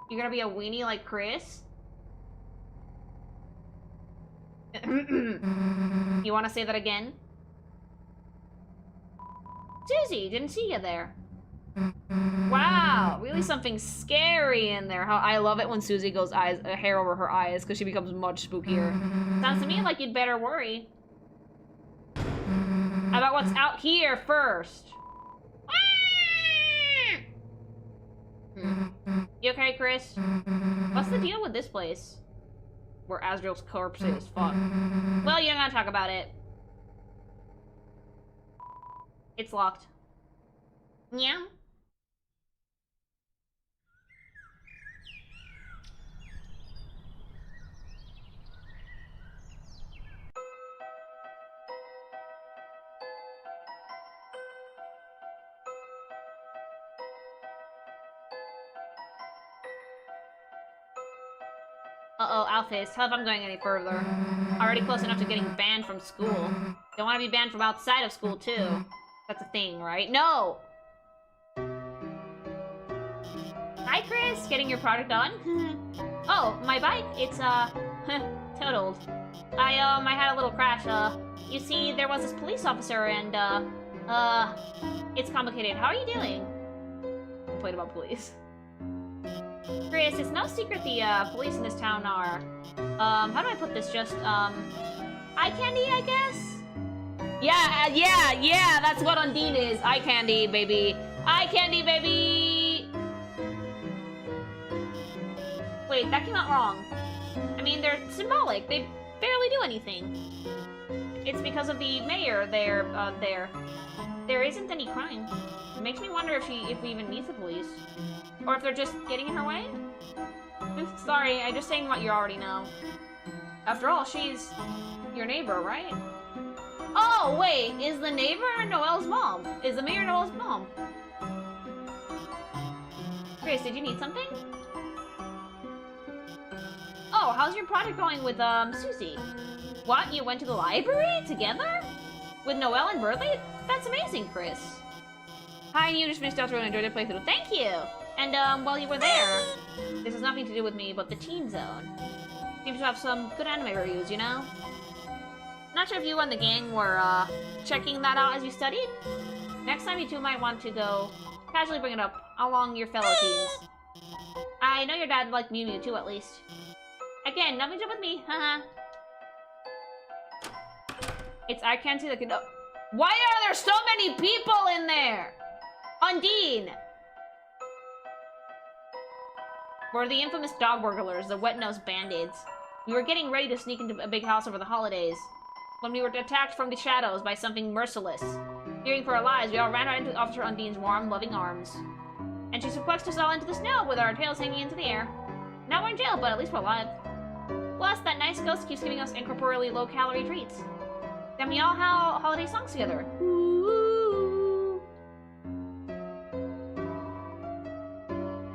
You gonna be a weenie like Chris? You wanna say that again? Susie, didn't see you there. Wow, really something scary in there. How I love it when Susie goes hair over her eyes because she becomes much spookier. Sounds to me like you'd better worry about what's out here first. You okay, Chris? What's the deal with this place? Where Asriel's corpse is. Fuck. Well, you don't gotta talk about it. It's locked. Yeah. Uh-oh, Alphys, tell if I'm going any further. Already close enough to getting banned from school. Don't want to be banned from outside of school, too. That's a thing, right? No! Hi, Chris! Getting your project on? Oh, my bike? It's, totaled. I had a little crash, you see, there was this police officer and, it's complicated. How are you doing? Complain about police. Chris, it's no secret the, police in this town are, how do I put this? Just, eye candy, I guess? Yeah, that's what Undine is. Eye candy, baby. Eye candy, baby! Wait, that came out wrong. I mean, they're symbolic. They barely do anything. It's because of the mayor there. There isn't any crime. It makes me wonder if we even need the police. Or if they're just getting in her way? Sorry, I'm just saying what you already know. After all, she's your neighbor, right? Oh, wait, is the neighbor Noelle's mom? Is the mayor Noelle's mom? Chris, did you need something? Oh, how's your project going with, Susie? What, you went to the library together? With Noelle and Berdly? That's amazing, Chris. Hi, you just finished Deltarune and enjoyed your playthrough. Thank you! And, while you were there, this has nothing to do with me, but the Teen Zone. Seems to have some good anime reviews, you know? Not sure if you and the gang were, checking that out as you studied? Next time you two might want to go casually bring it up along your fellow teens. I know your dad liked Mew Mew too, at least. Again, nothing to do with me, haha. I can't see the Why are there so many people in there? Undine! We're the infamous dog burglars, the wet-nosed bandits. We were getting ready to sneak into a big house over the holidays, when we were attacked from the shadows by something merciless. Fearing for our lives, we all ran right into Officer Undine's warm, loving arms. And she suplexed us all into the snow with our tails hanging into the air. Now we're in jail, but at least we're alive. Plus, that nice ghost keeps giving us incorporeally low-calorie treats. Then we all howl holiday songs together. Ooh.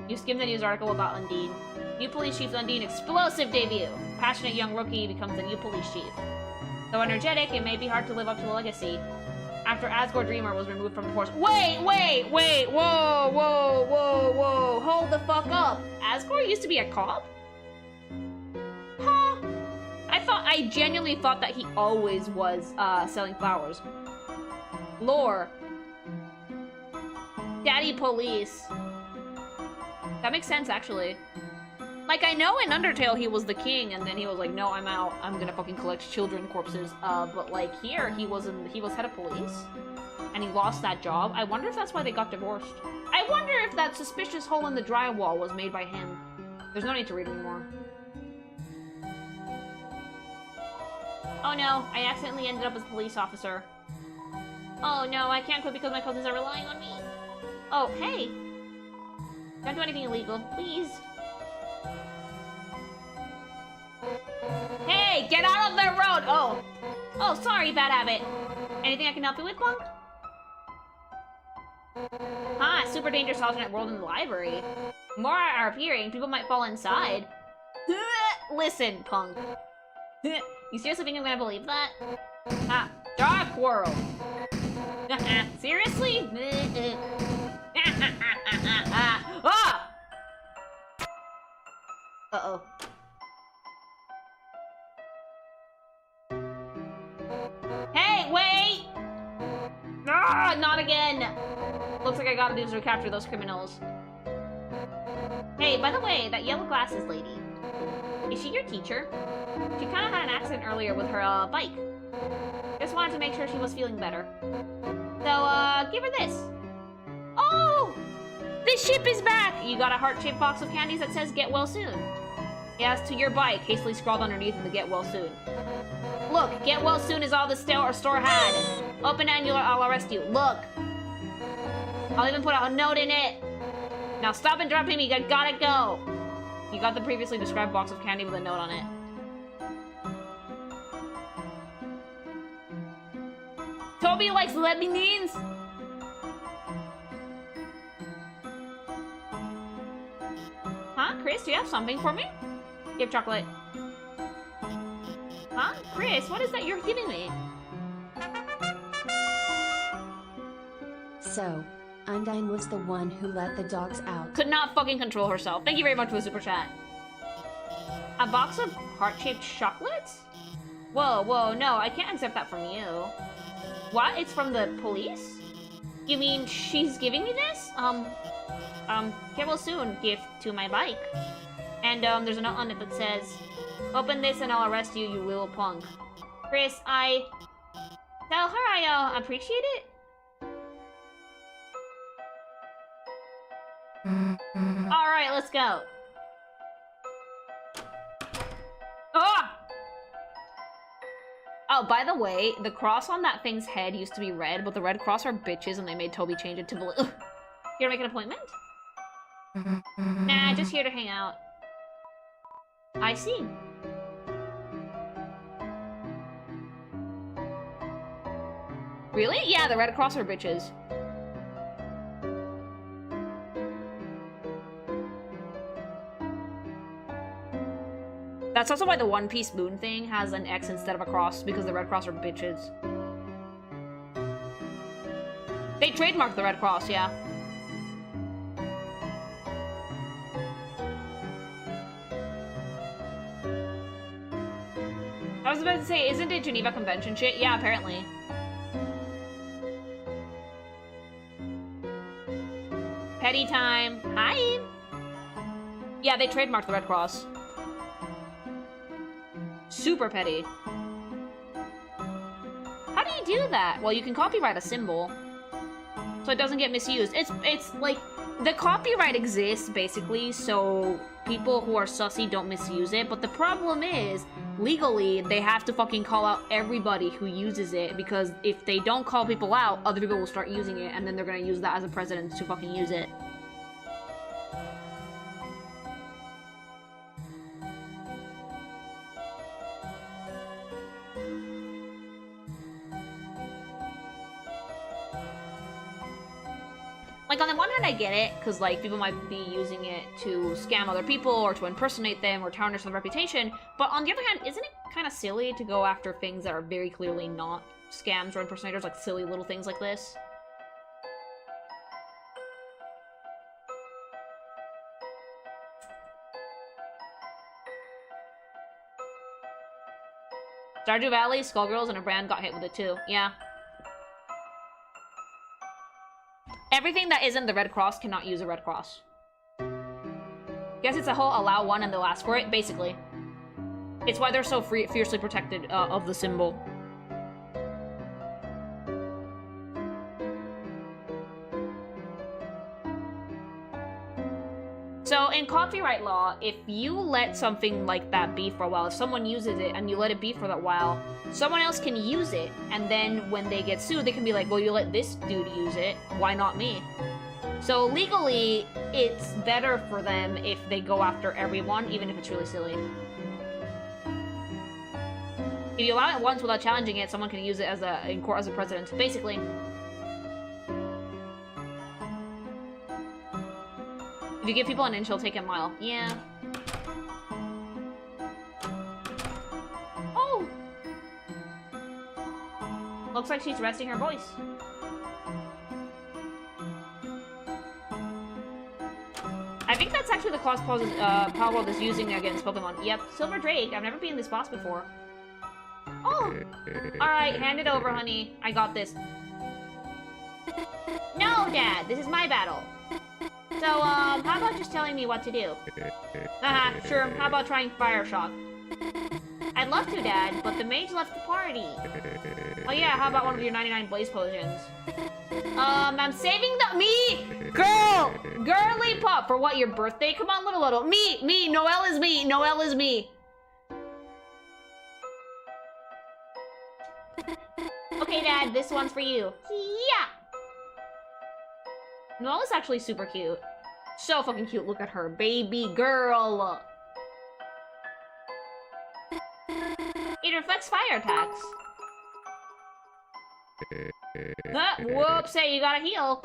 You skimmed the news article about Undine. New police chief Undine explosive debut. Passionate young rookie becomes the new police chief. Though energetic, it may be hard to live up to the legacy. After Asgore Dreamer was removed from the force. Wait! Whoa! Hold the fuck up. Asgore used to be a cop? Huh? I genuinely thought that he always was, selling flowers. Lore. Daddy police. That makes sense, actually. Like, I know in Undertale he was the king, and then he was like, no, I'm out. I'm gonna fucking collect children corpses. But like, here, he was head of police. And he lost that job. I wonder if that's why they got divorced. I wonder if that suspicious hole in the drywall was made by him. There's no need to read anymore. Oh no, I accidentally ended up as a police officer. Oh no, I can't quit because my cousins are relying on me. Oh, hey! Don't do anything illegal, please. Hey, get out of the road! Oh, sorry, bad habit. Anything I can help you with, Punk? Super dangerous alternate world in the library. More are appearing, people might fall inside. Listen, Punk. You seriously think I'm gonna believe that? Dark world! Seriously? Ah! Uh-oh. Hey, wait! Ah, not again! Looks like I gotta do is recapture those criminals. Hey, by the way, that yellow glasses lady. Is she your teacher? She kinda had an accident earlier with her, bike. Just wanted to make sure she was feeling better. So, give her this. Oh! The ship is back! You got a heart-shaped box of candies that says, get well soon. Yes, to your bike, hastily scrawled underneath in the get well soon. Look, get well soon is all the store had. Open it and I'll arrest you. Look. I'll even put a note in it. Now stop interrupting me. You gotta go. You got the previously described box of candy with a note on it. Toby likes lemons. Huh? Chris, do you have something for me? You have chocolate. Huh? Chris, what is that you're giving me? So, Undine was the one who let the dogs out. Could not fucking control herself. Thank you very much for the super chat. A box of heart-shaped chocolates? Whoa, whoa, no, I can't accept that from you. What? It's from the police? You mean she's giving me this? Get well soon, gift to my bike. And, there's a note on it that says, open this and I'll arrest you, you little punk. Chris, tell her I, appreciate it? Alright, let's go. Ah! Oh, by the way, the cross on that thing's head used to be red, but the Red Cross are bitches and they made Toby change it to blue. Here to make an appointment? Nah, just here to hang out. I see. Really? Yeah, the Red Cross are bitches. That's also why the One Piece moon thing has an X instead of a cross, because the Red Cross are bitches. They trademarked the Red Cross, yeah. I was about to say, isn't it Geneva Convention shit? Yeah, apparently. Petty time. Hi! Yeah, they trademarked the Red Cross. Super petty. How do you do that? Well, you can copyright a symbol, so it doesn't get misused. It's like, the copyright exists, basically, so people who are sussy don't misuse it, but the problem is, legally, they have to fucking call out everybody who uses it, because if they don't call people out, other people will start using it, and then they're gonna use that as a precedent to fucking use it. Like, on the one hand, I get it, because, like, people might be using it to scam other people, or to impersonate them, or tarnish their reputation, but on the other hand, isn't it kind of silly to go after things that are very clearly not scams or impersonators, like silly little things like this? Stardew Valley, Skullgirls, and a brand got hit with it too, yeah. Everything that isn't the Red Cross cannot use a Red Cross. Guess it's a whole allow one and they'll ask for it, basically. It's why they're so fiercely protected of the symbol. So, in copyright law, if you let something like that be for a while, if someone uses it and you let it be for that while, someone else can use it, and then when they get sued, they can be like, well, you let this dude use it, why not me? So, legally, it's better for them if they go after everyone, even if it's really silly. If you allow it once without challenging it, someone can use it in court as a precedent, basically. If you give people an inch, they'll take a mile. Yeah. Oh! Looks like she's resting her voice. I think that's actually the class Power World is using against Pokemon. Yep, Silver Drake. I've never beaten this boss before. Oh! Alright, hand it over, honey. I got this. No, Dad! This is my battle! So, how about just telling me what to do? Haha, sure. How about trying Fire Shock? I'd love to, Dad, but the mage left the party. Oh yeah, how about one of your 99 Blaze Potions? I'm saving the- Me! Girl! Girly Pop! For what, your birthday? Come on, little. Me! Noelle is me! Noelle is me! Okay, Okay, Dad, this one's for you. Yeah! Noelle is actually super cute. So fucking cute. Look at her. Baby girl. It reflects fire attacks. Whoops, hey, you gotta heal.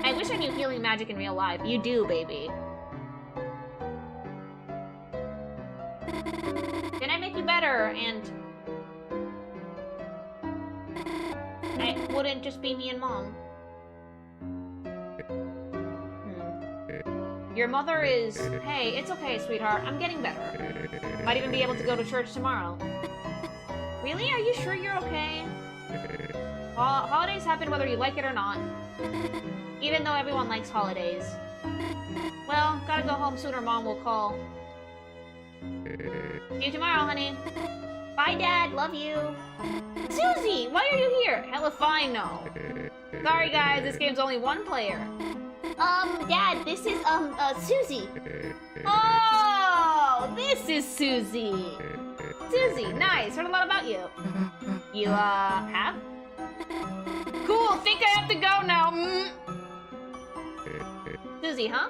I wish I knew healing magic in real life. You do, baby. Can I make you better? And I wouldn't just be me and Mom. Your mother is... Hey, it's okay, sweetheart. I'm getting better. Might even be able to go to church tomorrow. Really? Are you sure you're okay? Holidays happen whether you like it or not. Even though everyone likes holidays. Well, gotta go home soon or Mom will call. See you tomorrow, honey. Bye, Dad. Love you. Susie, why are you here? Hella fine, no. Sorry, guys. This game's only one player. Dad, this is, Susie. Oh, this is Susie. Susie, nice. Heard a lot about you. You, have? Cool. Think I have to go now. Susie, huh?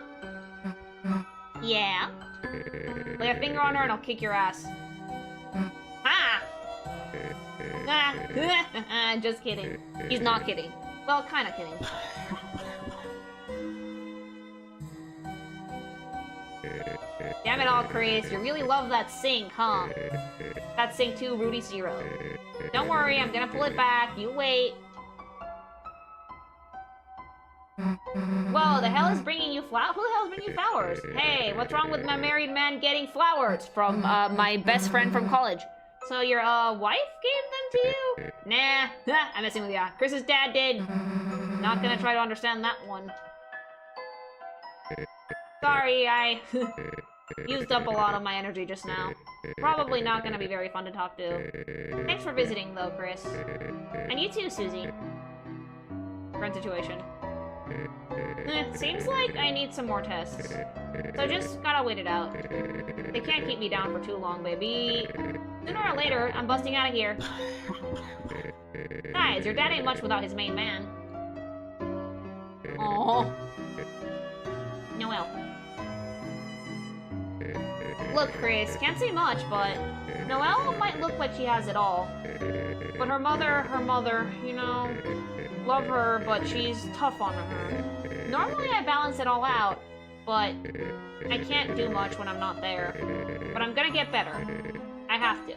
Yeah. Lay a finger on her and I'll kick your ass. Ah! Ah! Just kidding. He's not kidding. Well, kinda kidding. Damn it all, Chris. You really love that sink, huh? That sink too, Rudy 0. Don't worry, I'm gonna pull it back. You wait. Whoa, the hell is bringing you flowers? Who the hell is bringing you flowers? Hey, what's wrong with my married man getting flowers from, my best friend from college? So your, wife gave them to you? Nah, I'm messing with ya. Chris's dad did. Not gonna try to understand that one. Sorry, I used up a lot of my energy just now. Probably not gonna be very fun to talk to. Thanks for visiting, though, Chris. And you too, Susie. Friend situation. Seems like I need some more tests. So just gotta wait it out. They can't keep me down for too long, baby. Sooner or later, I'm busting out of here. Guys, your dad ain't much without his main man. Aww. Noelle. Look, Chris, can't say much, but Noelle might look like she has it all. But her mother, you know, love her, but she's tough on her. Normally I balance it all out, but I can't do much when I'm not there. But I'm gonna get better. I have to.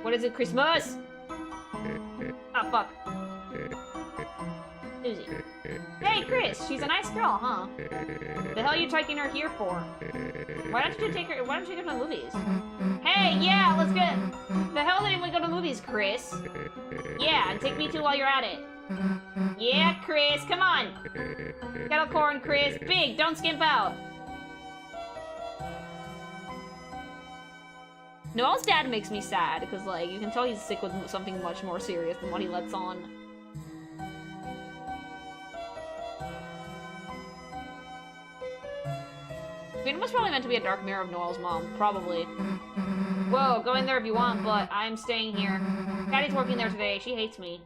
What is it, Christmas? Oh, fuck. Susie. Hey, Chris, she's a nice girl, huh? The hell are you taking her here for? Why don't you take her to the movies? Hey, yeah, let's get... The hell didn't we go to the movies, Chris? Yeah, and take me too while you're at it. Yeah, Chris, come on! Kettle corn, Chris. Big, don't skimp out. Noelle's dad makes me sad, because, like, you can tell he's sick with something much more serious than what he lets on. Queen was probably meant to be a dark mirror of Noelle's mom. Probably. Whoa, go in there if you want, but I'm staying here. Daddy's working there today. She hates me.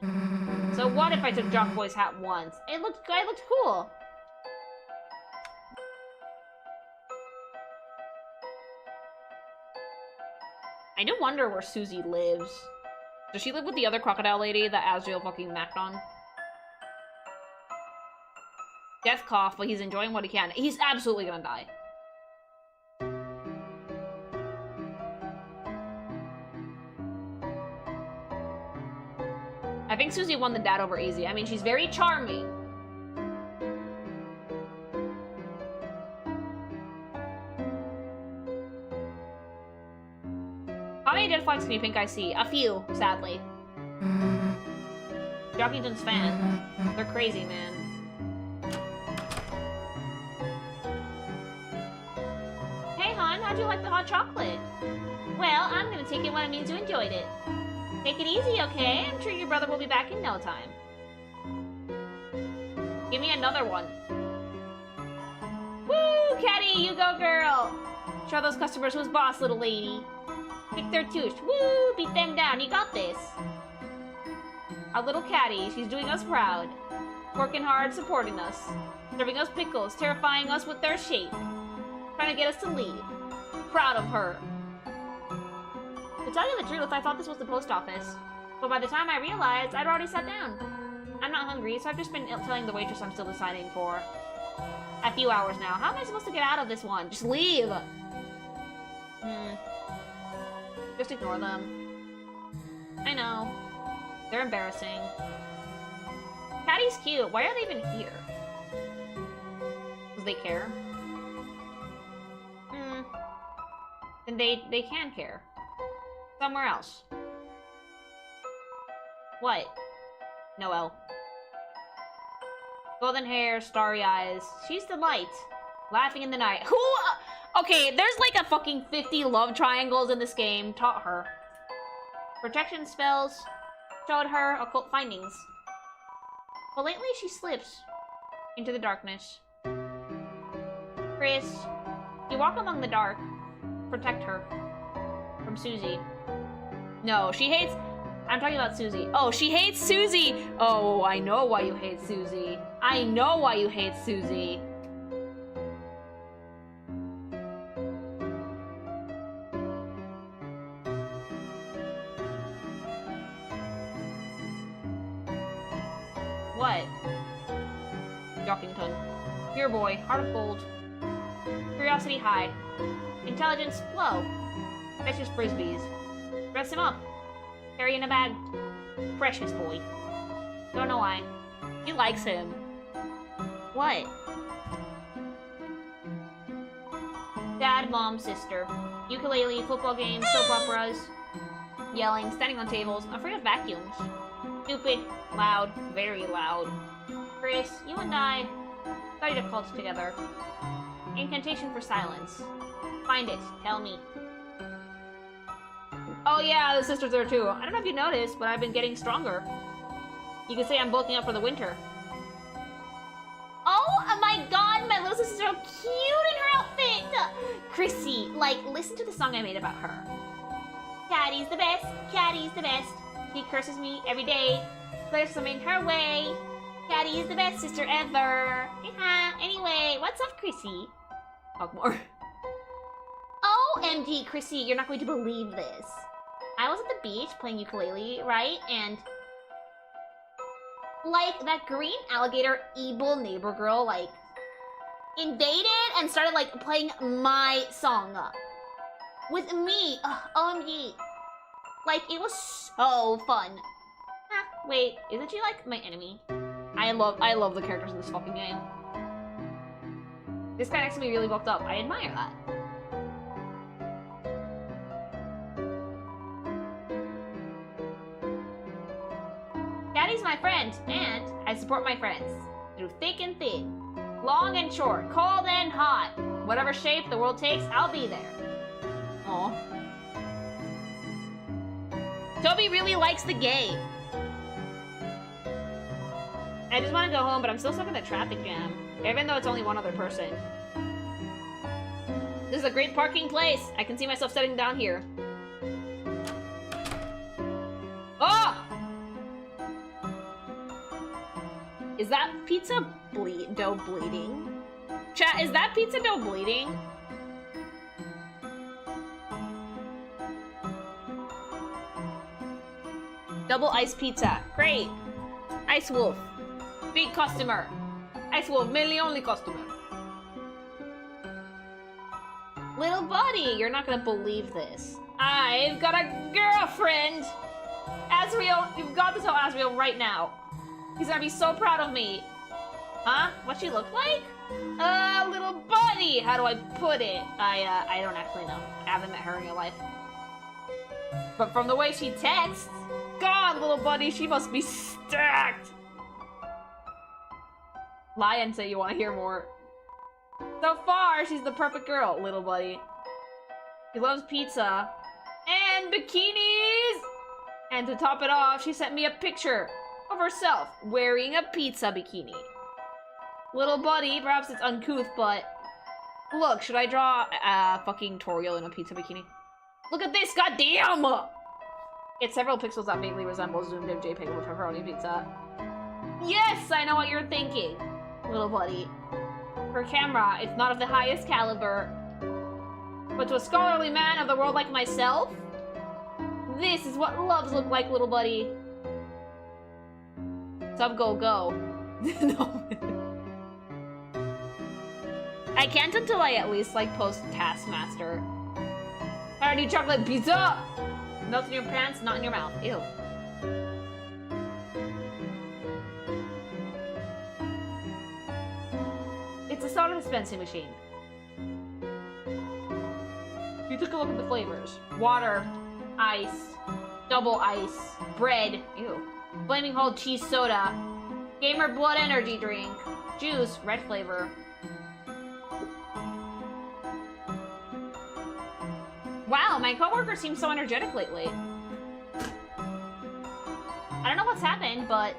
So what if I took Jock Boy's hat once? It looked cool. I do wonder where Susie lives. Does she live with the other crocodile lady that Asriel fucking macked on? Death cough, but he's enjoying what he can. He's absolutely gonna die. I think Susie won the dad over easy. I mean, she's very charming. How many dead flags can you think I see? A few, sadly. Jockington's fan. They're crazy, man. Hey, hon, how'd you like the hot chocolate? Well, I'm gonna take it when it means you enjoyed it. Take it easy, okay? I'm sure your brother will be back in no time. Give me another one. Woo, Caddy, you go, girl! Show those customers who's boss, little lady. Kick their tush. Woo! Beat them down. You got this. Our little catty. She's doing us proud. Working hard, supporting us. Serving us pickles. Terrifying us with their shape. Trying to get us to leave. Proud of her. To tell you the truth, I thought this was the post office. But by the time I realized, I'd already sat down. I'm not hungry, so I've just been telling the waitress I'm still deciding for a few hours now. How am I supposed to get out of this one? Just leave! Just ignore them. I know. They're embarrassing. Patty's cute. Why are they even here? Because they care? Then they can care. Somewhere else. What? Noelle. Golden hair, starry eyes. She's the light. Laughing in the night. Who? Okay, there's like a fucking 50 love triangles in this game. Taught her. Protection spells. Showed her occult findings. But lately she slips into the darkness. Chris, you walk among the dark. Protect her. From Susie. No, she hates... I'm talking about Susie. Oh, she hates Susie! Oh, I know why you hate Susie. I know why you hate Susie. What? Jockington. Pure boy. Heart of gold. Curiosity high. Intelligence low. Precious frisbees. Dress him up. Carry in a bag. Precious boy. Don't know why. He likes him. What? Dad, mom, sister. Ukulele, football games, soap operas. Yelling, standing on tables, afraid of vacuums. Stupid, loud, very loud. Chris, you and I studied occult together. Incantation for silence. Find it. Tell me. Oh yeah, the sisters are too. I don't know if you noticed, but I've been getting stronger. You could say I'm bulking up for the winter. Oh my god, my little sister's so cute in her outfit! Chrissy, like, listen to the song I made about her. Caddy's the best, Caddy's the best. She curses me every day. Clears something her way. Caddy is the best sister ever. Anyway, what's up, Chrissy? Talk more. OMG, Chrissy, you're not going to believe this. I was at the beach playing ukulele, right? And like that green alligator evil neighbor girl like invaded and started like playing my song with me. OMG. Like it was so fun. Wait, isn't she like my enemy? I love the characters in this fucking game. This guy next to me really bulked up. I admire that. Daddy's my friend, and I support my friends. Through thick and thin. Long and short. Cold and hot. Whatever shape the world takes, I'll be there. Aw. Toby really likes the game. I just want to go home, but I'm still stuck in the traffic jam. Even though it's only one other person. This is a great parking place. I can see myself sitting down here. Oh! Is that pizza dough bleeding? Chat, is that pizza dough bleeding? Double ice pizza. Great. Ice Wolf. Big customer. Ice Wolf, mainly only customer. Little buddy, you're not gonna believe this. I've got a girlfriend! Asriel, you've got to tell Asriel right now. He's gonna be so proud of me. Huh? What she look like? Little buddy! How do I put it? I don't actually know. I haven't met her in real life. But from the way she texts, God, little buddy, she must be stacked! Lie and say you want to hear more. So far, she's the perfect girl, little buddy. She loves pizza. And bikinis! And to top it off, she sent me a picture of herself wearing a pizza bikini. Little buddy, perhaps it's uncouth, but... Look, should I draw fucking Toriel in a pizza bikini? Look at this, goddamn! It's several pixels that vaguely resembles zoomed-in JPEG with pepperoni pizza. Yes, I know what you're thinking, little buddy. For camera, it's not of the highest caliber. But to a scholarly man of the world like myself, this is what loves look like, little buddy. Sub go go. No. I can't until I at least like post Taskmaster. I do chocolate pizza! Melts in your pants, not in your mouth. Ew. It's a soda dispensing machine. You took a look at the flavors. Water, ice, double ice, bread, ew. Flaming Hole cheese soda, Gamer Blood energy drink, juice, red flavor. Wow, my coworker seems so energetic lately. I don't know what's happened, but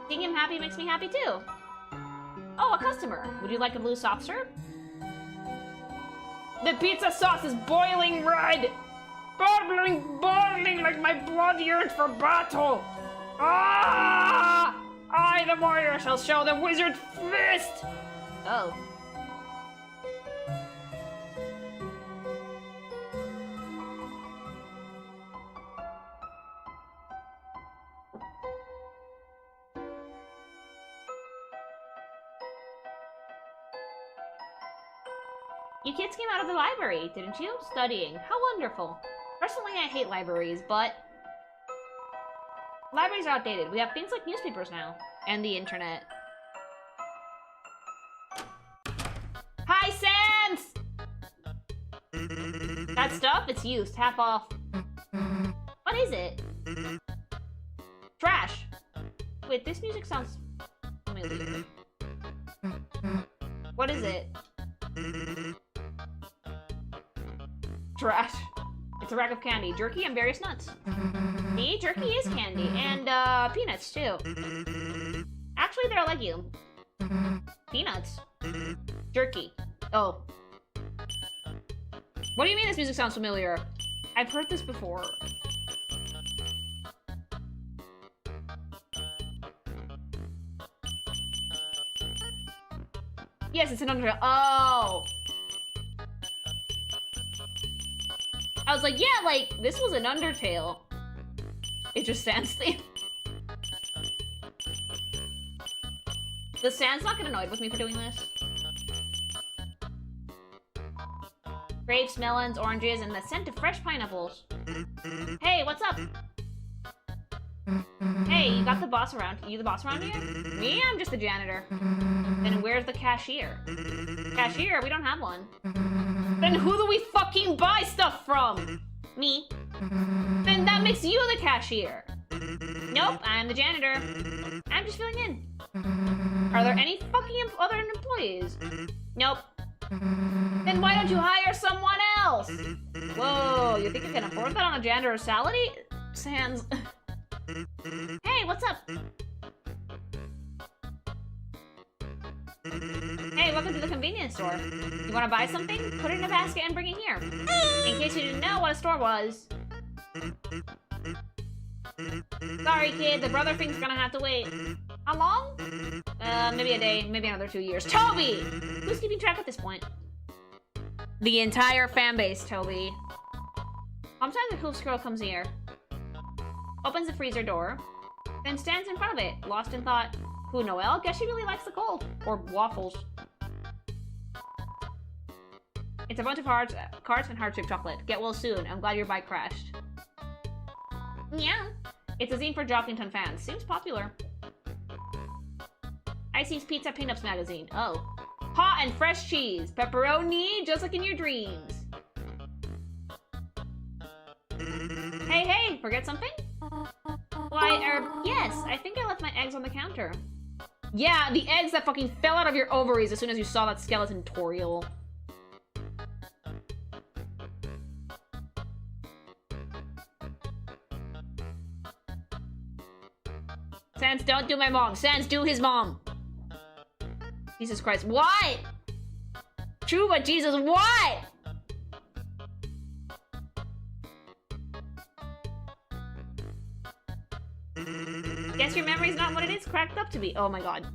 seeing him happy makes me happy too. Oh, a customer. Would you like a blue soft serve? The pizza sauce is boiling red! Bubbling, boiling like my blood yearns for battle! Ah! I, the warrior, shall show the wizard fist! Oh. You kids came out of the library, didn't you? Studying. How wonderful. Personally, I hate libraries, but libraries are outdated. We have things like newspapers now. And the internet. Hi, Sans! That stuff? It's used. Half off. What is it? Trash. Wait, this music sounds familiar. What is it? Trash. It's a rack of candy, jerky, and various nuts. See, jerky is candy, and peanuts too. Actually, they're a legume. Peanuts. Jerky. Oh. What do you mean this music sounds familiar? I've heard this before. Yes, it's an Undertale. Oh! I was like, yeah, like, this was an Undertale. It just stands there. The Sans not get annoyed with me for doing this. Grapes, melons, oranges, and the scent of fresh pineapples. Hey, what's up? Hey, you got the boss around. You the boss around here? Me? I'm just the janitor. Then where's the cashier? Cashier? We don't have one. Then who do we fucking buy stuff from? Me. Then that makes you the cashier. Nope, I'm the janitor. I'm just filling in. Are there any fucking other employees? Nope. Then why don't you hire someone else? Whoa, you think I can afford that on a janitor's salary? Sans. Hey, what's up? Hey, welcome to the convenience store. You want to buy something? Put it in a basket and bring it here. In case you didn't know what a store was. Sorry, kid. The brother thing's gonna have to wait. How long? Maybe a day. Maybe another 2 years. Toby! Who's keeping track at this point? The entire fan base, Toby. Sometimes the cool squirrel comes here. Opens the freezer door. Then stands in front of it, lost in thought. Who, Noelle? Guess she really likes the cold. Or waffles. It's a bunch of cards and heart-shaped chocolate. Get well soon. I'm glad your bike crashed. Yeah. It's a zine for Jockington fans. Seems popular. Icy's Pizza Peanuts magazine. Oh. Hot and fresh cheese. Pepperoni, just like in your dreams. Hey, hey, forget something? Why, yes, I think I left my eggs on the counter. Yeah, the eggs that fucking fell out of your ovaries as soon as you saw that skeleton, Toriel. Sans, don't do my mom. Sans, do his mom. Jesus Christ, what? True, but Jesus, what? cracked up to be. Oh my god.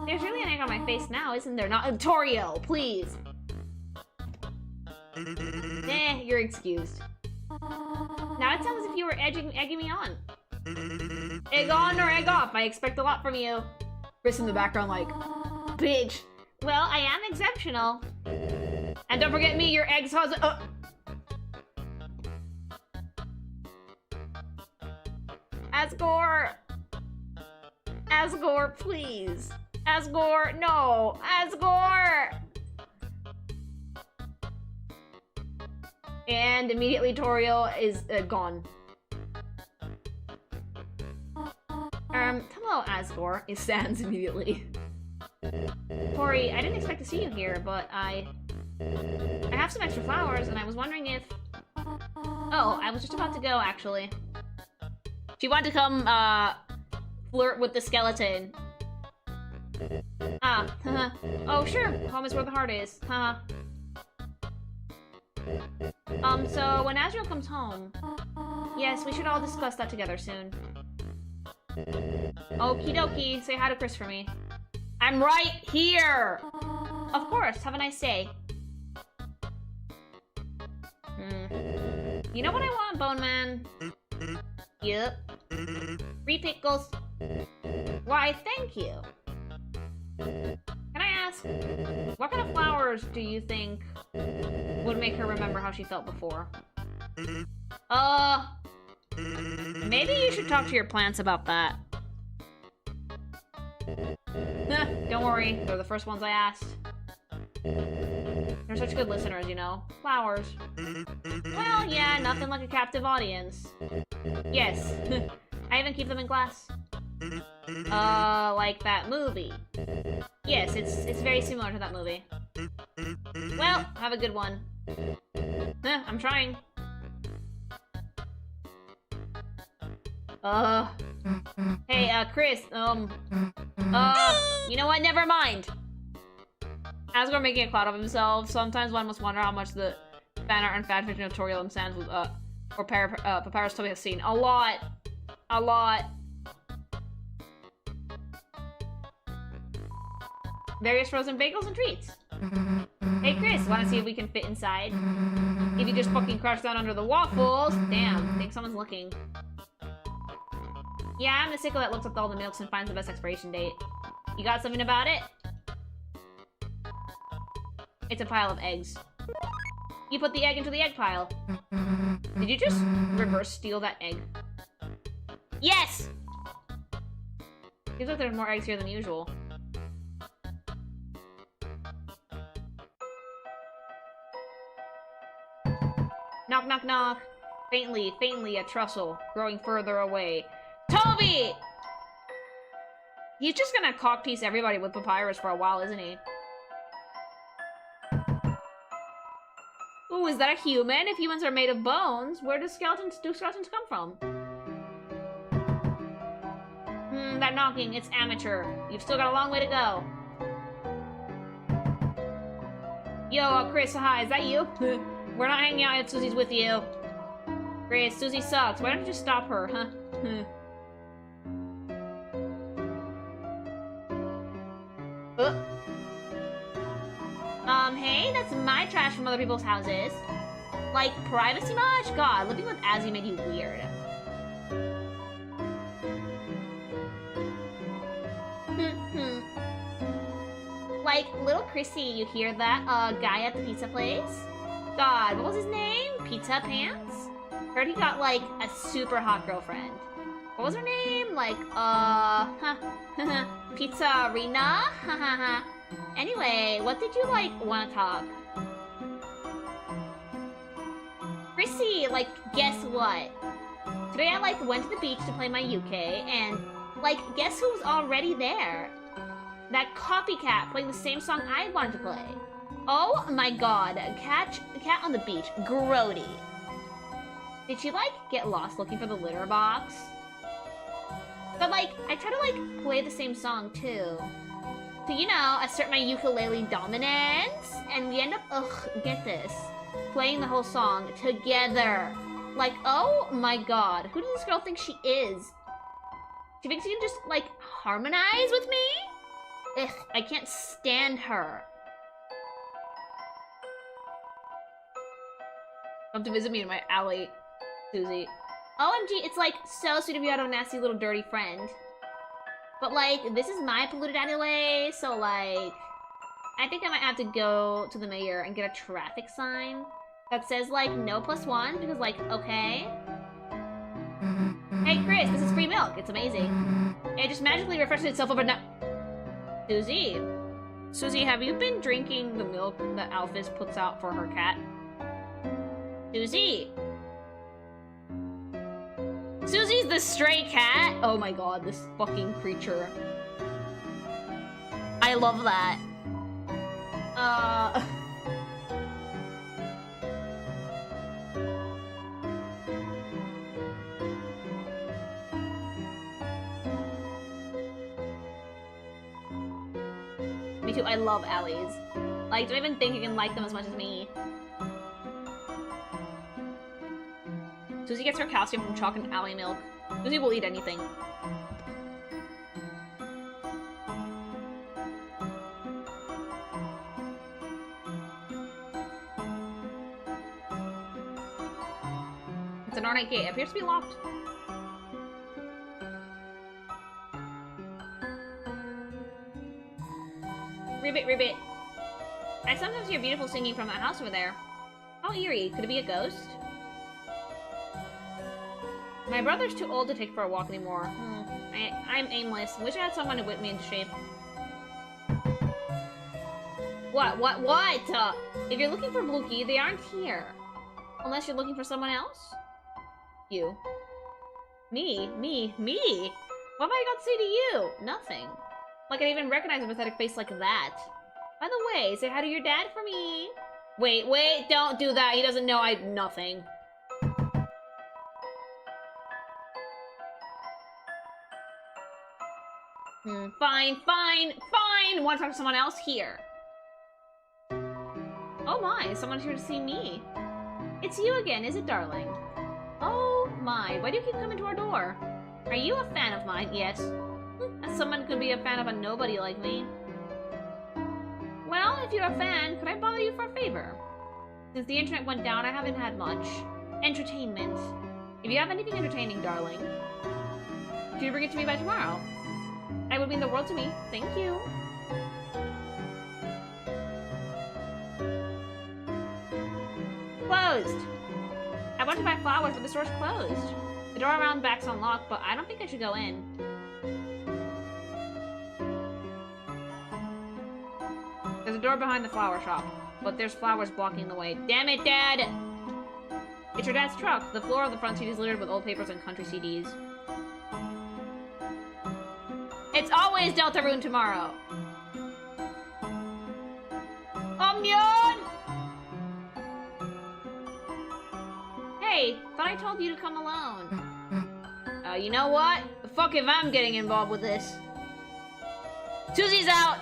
There's really an egg on my face now, isn't there? Not Toriel, please. You're excused. Now it sounds as if you were egging me on. Egg on or egg off? I expect a lot from you. Chris in the background like, bitch. Well, I am exceptional. And don't forget me, your egg's husband. Asgore! Asgore, please. Asgore, no! Asgore! And immediately Toriel is gone. Hello, Asgore. It stands immediately. Tori, I didn't expect to see you here, but I have some extra flowers, and I was wondering if... Oh, I was just about to go, actually. She wanted to come, flirt with the skeleton. Ah, oh, sure. Home is where the heart is. So when Azrael comes home... Yes, we should all discuss that together soon. Okie dokie. Say hi to Chris for me. I'm right here! Of course. Have a nice day. You know what I want, Bone Man? Yep. 3 pickles. Why, thank you. Can I ask, what kind of flowers do you think would make her remember how she felt before? Maybe you should talk to your plants about that. Don't worry, they're the first ones I asked. They're such good listeners, you know. Flowers. Well, yeah, nothing like a captive audience. Yes. I even keep them in glass. Like that movie. Yes, it's very similar to that movie. Well, have a good one. I'm trying. Hey, Chris, you know what? Never mind. Asgore making a cloud of himself. Sometimes one must wonder how much the fan art and fanfiction of Toriel and Sans or Papyrus Toby has seen. A lot. A lot. Various frozen bagels and treats. Hey, Chris, wanna see if we can fit inside? If you just fucking crouch down under the waffles. Damn, think someone's looking. Yeah, I'm the sickle that looks up all the milks and finds the best expiration date. You got something about it? It's a pile of eggs. You put the egg into the egg pile. Did you just reverse steal that egg? Yes! Seems like there's more eggs here than usual. Knock, knock, knock. Faintly, faintly, a trussle, growing further away. Toby! He's just gonna cocktease everybody with Papyrus for a while, isn't he? Ooh, is that a human? If humans are made of bones, where do skeletons come from? That knocking, it's amateur. You've still got a long way to go. Yo, Chris, hi, is that you? We're not hanging out if Susie's with you. Chris, Susie sucks. Why don't you just stop her, huh? Hey, that's my trash from other people's houses. Like, privacy much? God, living with Azzy made you weird. Like, little Chrissy, you hear that? Guy at the pizza place? God, what was his name? Pizza Pants? Heard he got, like, a super hot girlfriend. What was her name? Like, Pizza Rena? Anyway, what did you, like, want to talk? Chrissy, like, guess what? Today I, like, went to the beach to play my UK, and, like, guess who was already there? That copycat playing the same song I wanted to play. Oh my god, cat on the beach, grody. Did she, like, get lost looking for the litter box? But, like, I try to, like, play the same song, too. To, you know, assert my ukulele dominance, and we end up, get this, playing the whole song together. Like, oh my god. Who does this girl think she is? She thinks she can just, like, harmonize with me? Ugh, I can't stand her. Come to visit me in my alley, Susie. OMG, it's like so sweet of you to have a nasty little dirty friend. But like, this is my polluted alleyway, so like, I think I might have to go to the mayor and get a traffic sign that says like, no +1, because like, okay. Hey Chris, this is free milk, it's amazing. It just magically refreshes itself overnight. Susie? Susie, have you been drinking the milk that Alphys puts out for her cat? Susie? Susie's the stray cat? Oh my god, this fucking creature. I love that. Me too, I love alleys. Like, don't even think you can like them as much as me. Susie gets her calcium from chalk and alley milk. Susie will eat anything. It's an ornate gate. It appears to be locked. Ribbit, ribbit. I sometimes hear beautiful singing from that house over there. How eerie. Could it be a ghost? My brother's too old to take for a walk anymore. I'm aimless. Wish I had someone to whip me into shape. What? If you're looking for Blookie, they aren't here. Unless you're looking for someone else? You. Me? What have I got to say to you? Nothing. Like I'd even recognize a pathetic face like that. By the way, say hi to your dad for me. Wait, don't do that. He doesn't know nothing. Fine. Want to talk to someone else? Here. Oh my, someone's here to see me. It's you again, is it, darling? Oh my, why do you keep coming to our door? Are you a fan of mine? Yes. As someone could be a fan of a nobody like me. Well, if you're a fan, could I bother you for a favor? Since the internet went down, I haven't had much entertainment. If you have anything entertaining, darling, could you bring it to me by tomorrow? It would mean the world to me. Thank you. Closed. I want to buy flowers, but the store's closed. The door around back's unlocked, but I don't think I should go in. There's a door behind the flower shop, but there's flowers blocking the way. Damn it, Dad! It's your dad's truck. The floor of the front seat is littered with old papers and country CDs. It's always Deltarune tomorrow. Omnion! Hey, thought I told you to come alone. You know what? Fuck if I'm getting involved with this. Susie's out!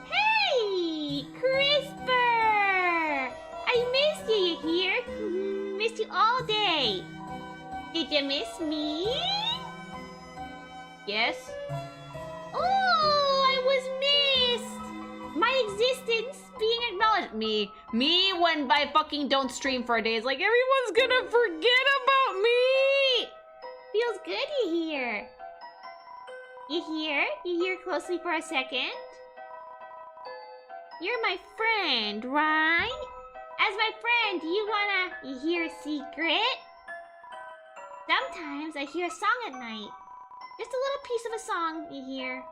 Hey! Crisper! I missed you, you hear? Missed you all day. Did you miss me? Yes? Oh, I was missed! My existence being acknowledged. Me when I fucking don't stream for a day. It's like everyone's gonna forget about me! Feels good you hear. You hear? You hear closely for a second? You're my friend, right? As my friend, do you wanna hear a secret? Sometimes I hear a song at night. Just a little piece of a song you hear.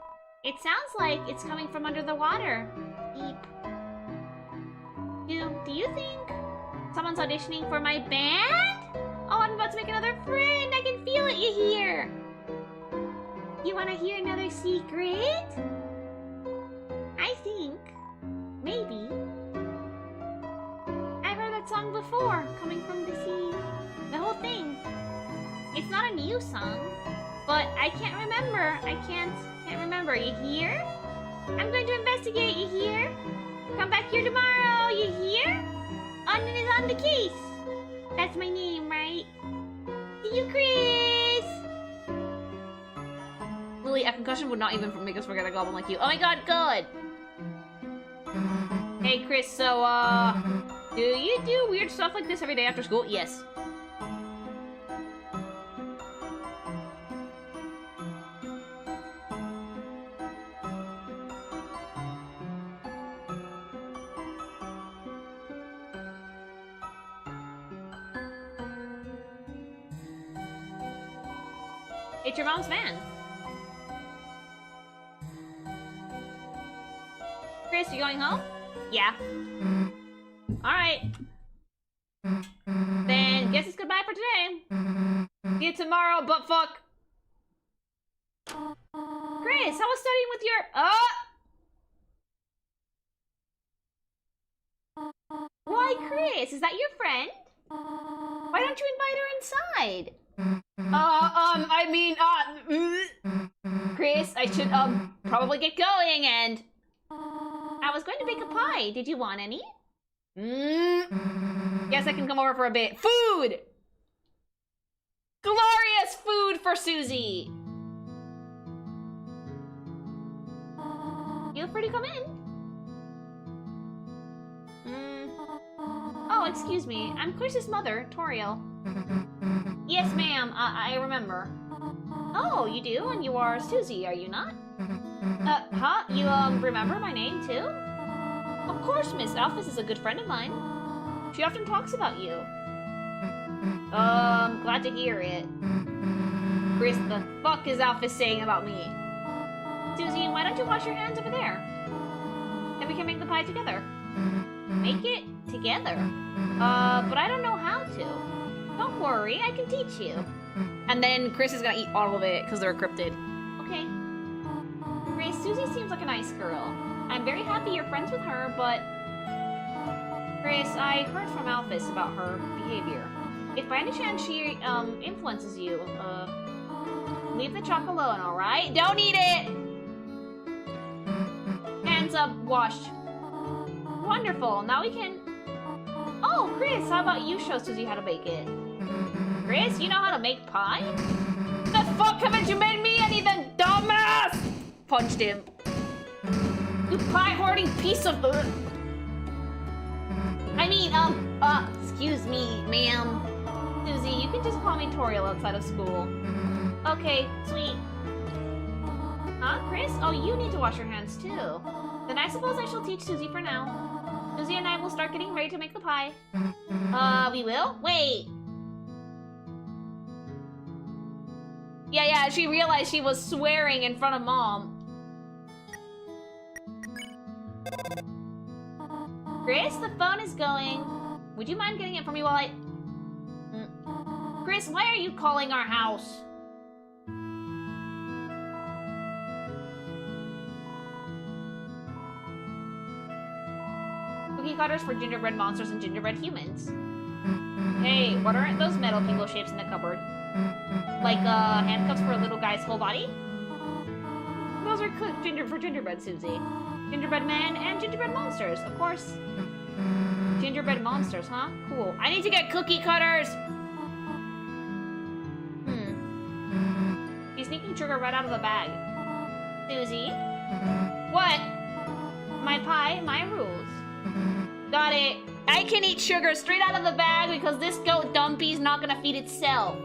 It sounds like it's coming from under the water. Deep. Do you think someone's auditioning for my band? Oh, I'm about to make another friend. I can feel it, you hear. You want to hear another secret? I think maybe I've heard that song before, coming from the sea. The whole thing. It's not a new song, but I can't remember. I can't remember. You hear? I'm going to investigate. You hear? Come back here tomorrow. You hear? Onion is on the case. That's my name, right? See you, Chris! Lily, a concussion would not even make us forget a goblin like you. Oh my god, good! Hey, Chris, so, do you do weird stuff like this every day after school? Yes. It's your mom's van. Chris, you going home? Yeah. Alright. Then, guess it's goodbye for today. See you tomorrow, butt fuck. Chris, how was studying with your... Why, Chris? Is that your friend? Why don't you invite her inside? Chris, I should, probably get going and... I was going to bake a pie. Did you want any? Guess I can come over for a bit. Food! Glorious food for Susie! Feel free to come in. Oh, excuse me. I'm Chris's mother, Toriel. Yes, ma'am. I remember. Oh, you do? And you are Susie, are you not? Huh? You, remember my name, too? Of course, Miss. Alphys is a good friend of mine. She often talks about you. Glad to hear it. Chris, the fuck is Alphys saying about me? Susie, why don't you wash your hands over there? Then we can make the pie together. Make it together? But I don't know how to. Don't worry, I can teach you. And then Chris is gonna eat all of it because they're encrypted. Okay. Chris, Susie seems like a nice girl. I'm very happy you're friends with her, but... Chris, I heard from Alphys about her behavior. If by any chance she, influences you, leave the chalk alone, alright? Don't eat it! Hands up, washed. Wonderful, now we can... Oh, Chris, how about you show Susie how to bake it? Chris, you know how to make pie? The fuck haven't you made me any, the dumbass? Punched him. You pie-hoarding piece of... excuse me, ma'am. Susie, you can just call me Toriel outside of school. Okay, sweet. Huh, Chris? Oh, you need to wash your hands, too. Then I suppose I shall teach Susie for now. Susie and I will start getting ready to make the pie. We will? Wait. Yeah, she realized she was swearing in front of Mom. Chris, the phone is going. Would you mind getting it for me while I... Chris, why are you calling our house? Cookie cutters for gingerbread monsters and gingerbread humans. Hey, what are those metal people shapes in the cupboard? Like, handcuffs for a little guy's whole body? Those are cooked for gingerbread, Susie. Gingerbread man and gingerbread monsters, of course. Gingerbread monsters, huh? Cool. I need to get cookie cutters! He's sneaking sugar right out of the bag. Susie? What? My pie, my rules. Got it. I can eat sugar straight out of the bag because this goat dumpy's not gonna feed itself.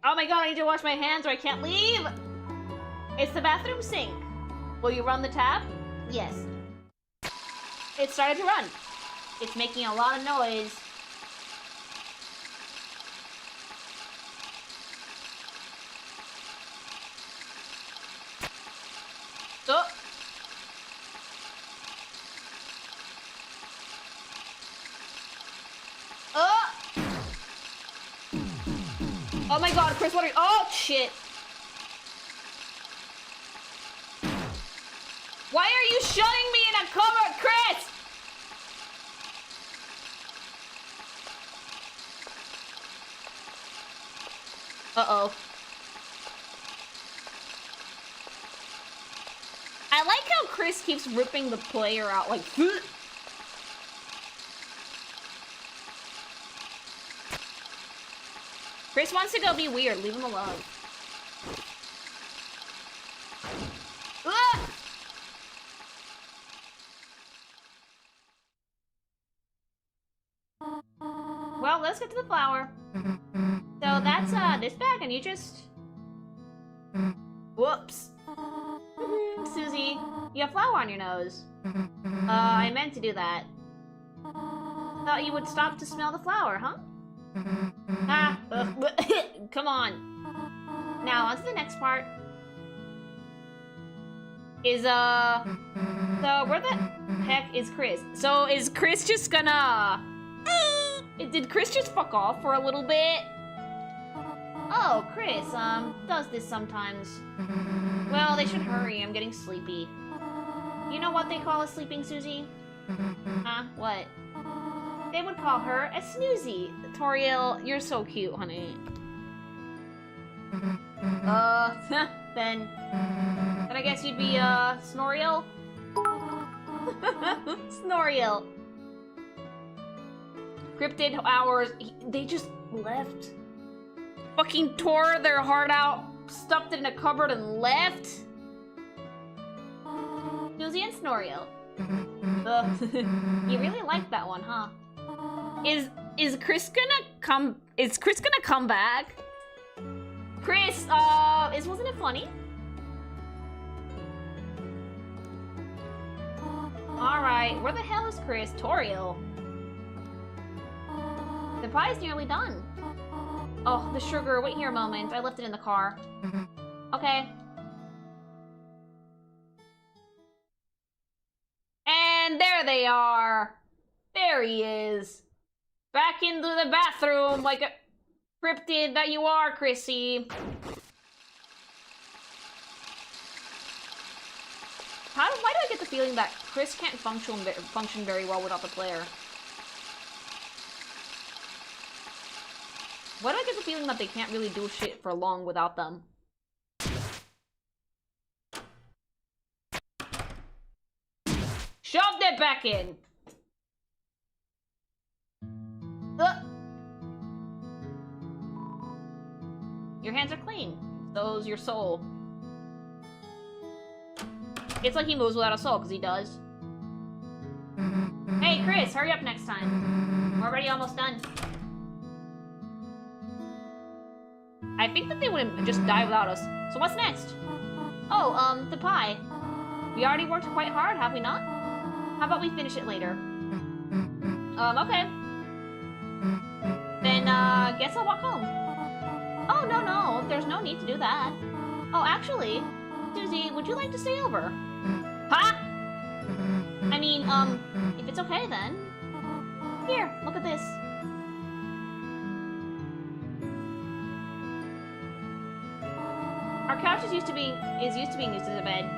Oh my god, I need to wash my hands or I can't leave! It's the bathroom sink. Will you run the tap? Yes. It started to run. It's making a lot of noise. Oh. Oh! Oh my god, Chris, what are you- Oh, shit! Why are you shutting me in a cupboard, Chris? Uh-oh. I like how Chris keeps ripping the player out like... Chris wants to go be weird. Leave him alone. Ah! Well, let's get to the flower. So that's this bag, and you just... Whoops. Susie, you have flour on your nose. I meant to do that. Thought you would stop to smell the flour, huh? Ah, come on. Now, on to the next part. Is, so where the heck is Chris? So, is Chris just gonna... Did Chris just fuck off for a little bit? Oh, Chris, does this sometimes. Well, they should hurry. I'm getting sleepy. You know what they call a sleeping Susie? Huh? What? They would call her a snoozy. Toriel, you're so cute, honey. Then I guess you'd be, Snoriel? Snoriel. Cryptid hours, they just left. Fucking tore their heart out, stuffed it in a cupboard and left. Susie and Snoriel. You really like that one, huh? Is Chris gonna come back? Chris, wasn't it funny? Alright, where the hell is Chris? Toriel. The pie's nearly done. Oh, the sugar. Wait here a moment. I left it in the car. Okay. And there they are. There he is. Back into the bathroom like a cryptid that you are, Chrissy. Why do I get the feeling that Chris can't function very well without the player? Why do I get the feeling that they can't really do shit for long without them? Shoved it back in! Your hands are clean. So's your soul. It's like he moves without a soul, because he does. Hey, Chris, hurry up next time. We're already almost done. I think that they wouldn't just die without us. So what's next? Oh, the pie. We already worked quite hard, have we not? How about we finish it later? Okay. Then, guess I'll walk home. Oh, no, there's no need to do that. Oh, actually, Susie, would you like to stay over? Huh? I mean, if it's okay then. Here, look at this. Our couch is used to being used as a bed.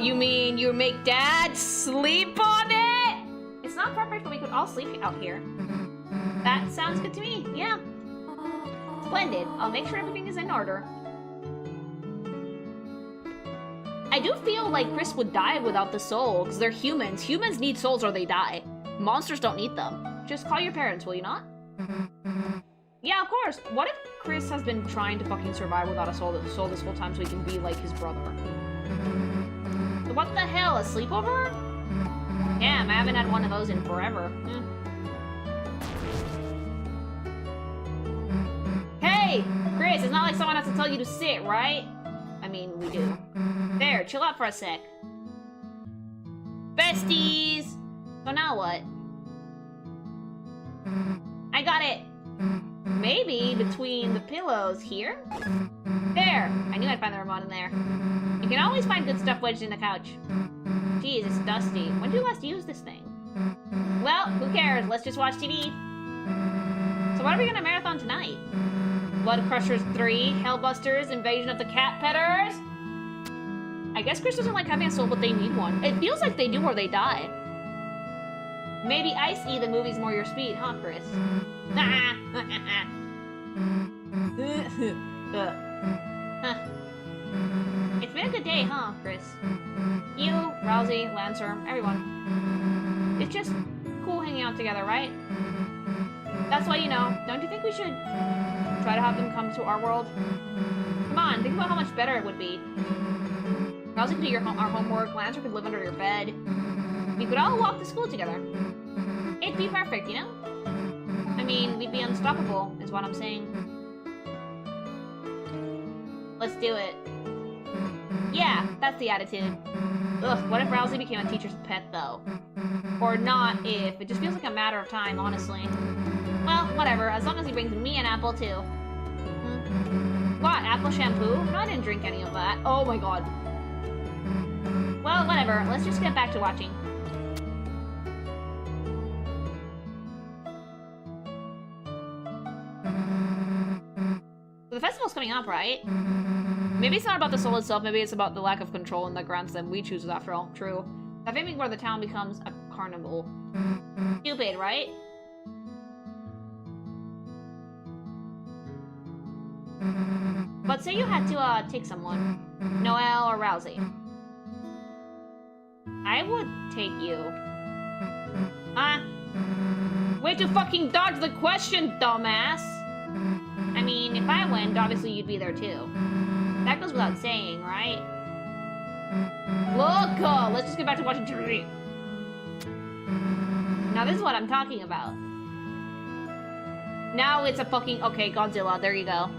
You mean you make Dad sleep on it? It's not perfect, but we could all sleep out here. That sounds good to me, yeah. Splendid. I'll make sure everything is in order. I do feel like Chris would die without the soul, because they're humans. Humans need souls or they die. Monsters don't need them. Just call your parents, will you not? Yeah, of course. What if Chris has been trying to fucking survive without a soul this whole time so he can be like his brother? What the hell, a sleepover? Damn, I haven't had one of those in forever. Hey, Chris, it's not like someone has to tell you to sit, right? I mean, we do. There, chill out for a sec. Besties! So now what? I got it! Maybe between the pillows here? There! I knew I'd find the remote in there. You can always find good stuff wedged in the couch. Jeez, it's dusty. When did you last use this thing? Well, who cares? Let's just watch TV. So what are we gonna marathon tonight? Blood Crushers 3, Hellbusters, Invasion of the Cat Petters? I guess Chris doesn't like having a soul, but they need one. It feels like they do or they die. Maybe Ice-E the movie's more your speed, huh, Chris? Huh. It's been a good day, huh, Chris? You, Rousey, Lancer, everyone. It's just cool hanging out together, right? That's why, you know, don't you think we should try to have them come to our world? Come on, think about how much better it would be. Rousey could do our homework, Lancer could live under your bed. We could all walk to school together. It'd be perfect, you know? I mean, we'd be unstoppable, is what I'm saying. Let's do it. Yeah, that's the attitude. Ugh, what if Rousey became a teacher's pet, though? Or not if. It just feels like a matter of time, honestly. Well, whatever, as long as he brings me an apple, too. What, apple shampoo? No, I didn't drink any of that. Oh my god. Well, whatever, let's just get back to watching. The festival's coming up, right? Maybe it's not about the soul itself, maybe it's about the lack of control and the grants that we choose after all. True. That faming where the town becomes a carnival. Stupid, right? But say you had to, take someone. Noelle or Rousey. I would take you. Huh? Way to fucking dodge the question, dumbass! I mean, if I went, obviously you'd be there too. That goes without saying, right? Look! Let's just get back to watching TV. Now this is what I'm talking about. Now it's a fucking... Okay, Godzilla, there you go.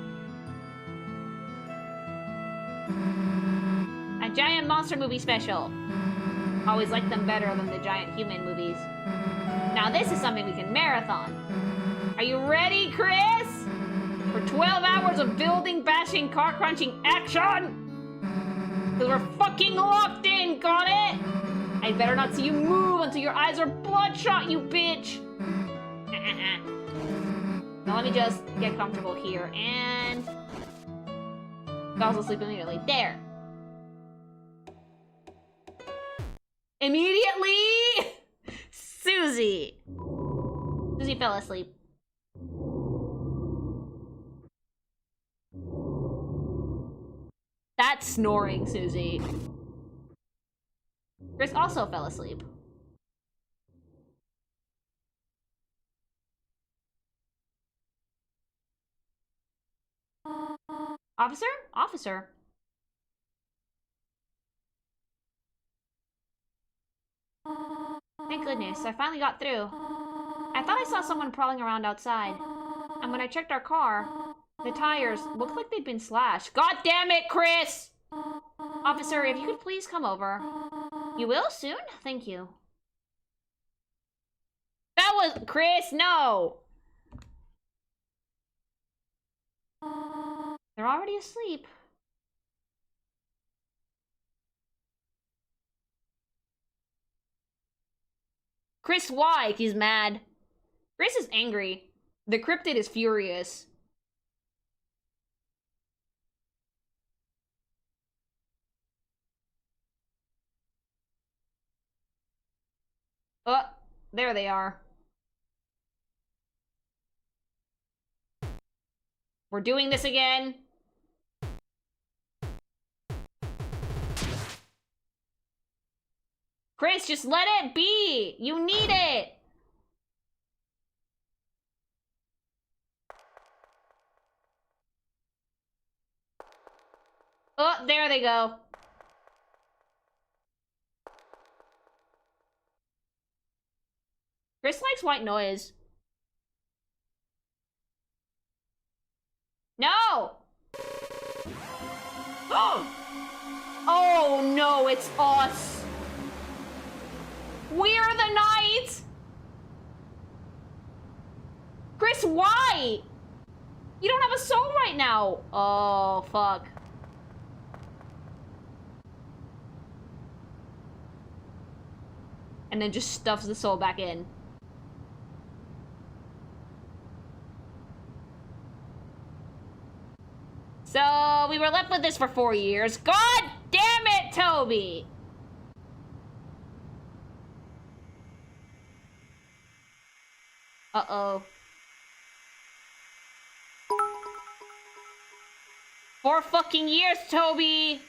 A giant monster movie special. Always like them better than the giant human movies. Now this is something we can marathon. Are you ready, Chris? For 12 hours of building, bashing, car crunching action! Because we're fucking locked in, got it? I better not see you move until your eyes are bloodshot, you bitch! Now let me just get comfortable here, and... Falls asleep immediately. There! Immediately! Susie! Susie fell asleep. That's snoring, Susie. Chris also fell asleep. Officer? Officer. Thank goodness, I finally got through. I thought I saw someone prowling around outside. And when I checked our car, the tires looked like they'd been slashed. God damn it, Chris! Officer, if you could please come over. You will soon? Thank you. That was... Chris, no! They're already asleep. Chris, why? He's mad. Chris is angry. The cryptid is furious. Oh, there they are. We're doing this again. Chris, just let it be. You need it. Oh, there they go. Chris likes white noise. No! Oh no, it's us. We're the knights! Chris, why? You don't have a soul right now. Oh, fuck. And then just stuffs the soul back in. So, we were left with this for 4 years. God damn it, Toby! Uh-oh. 4 fucking years, Toby!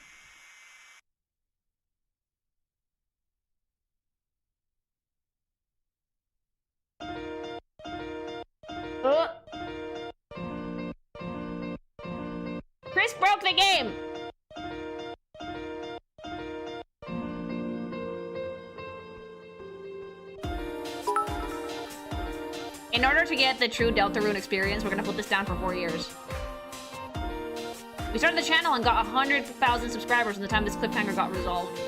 Chris broke the game! In order to get the true Deltarune experience, we're gonna put this down for 4 years. We started the channel and got 100,000 subscribers in the time this cliffhanger got resolved.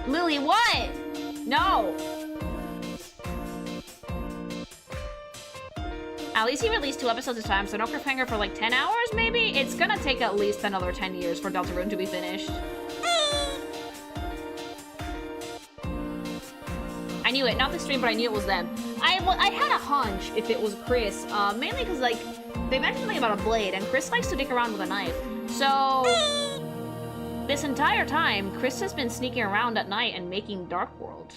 Lily, what? No! At least he released 2 episodes at a time, so no cliffhanger for like 10 hours, maybe? It's gonna take at least another 10 years for Deltarune to be finished. I knew it, not the stream, but I knew it was them. I had a hunch if it was Chris, mainly because, like, they mentioned something about a blade, and Chris likes to dick around with a knife. So, this entire time, Chris has been sneaking around at night and making Dark World.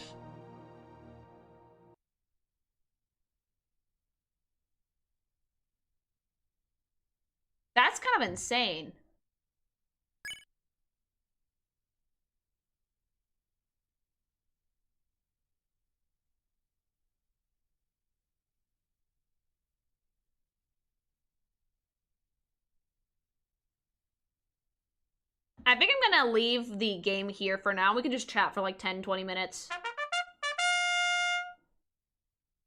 That's kind of insane. I think I'm gonna leave the game here for now. We can just chat for like 10-20 minutes.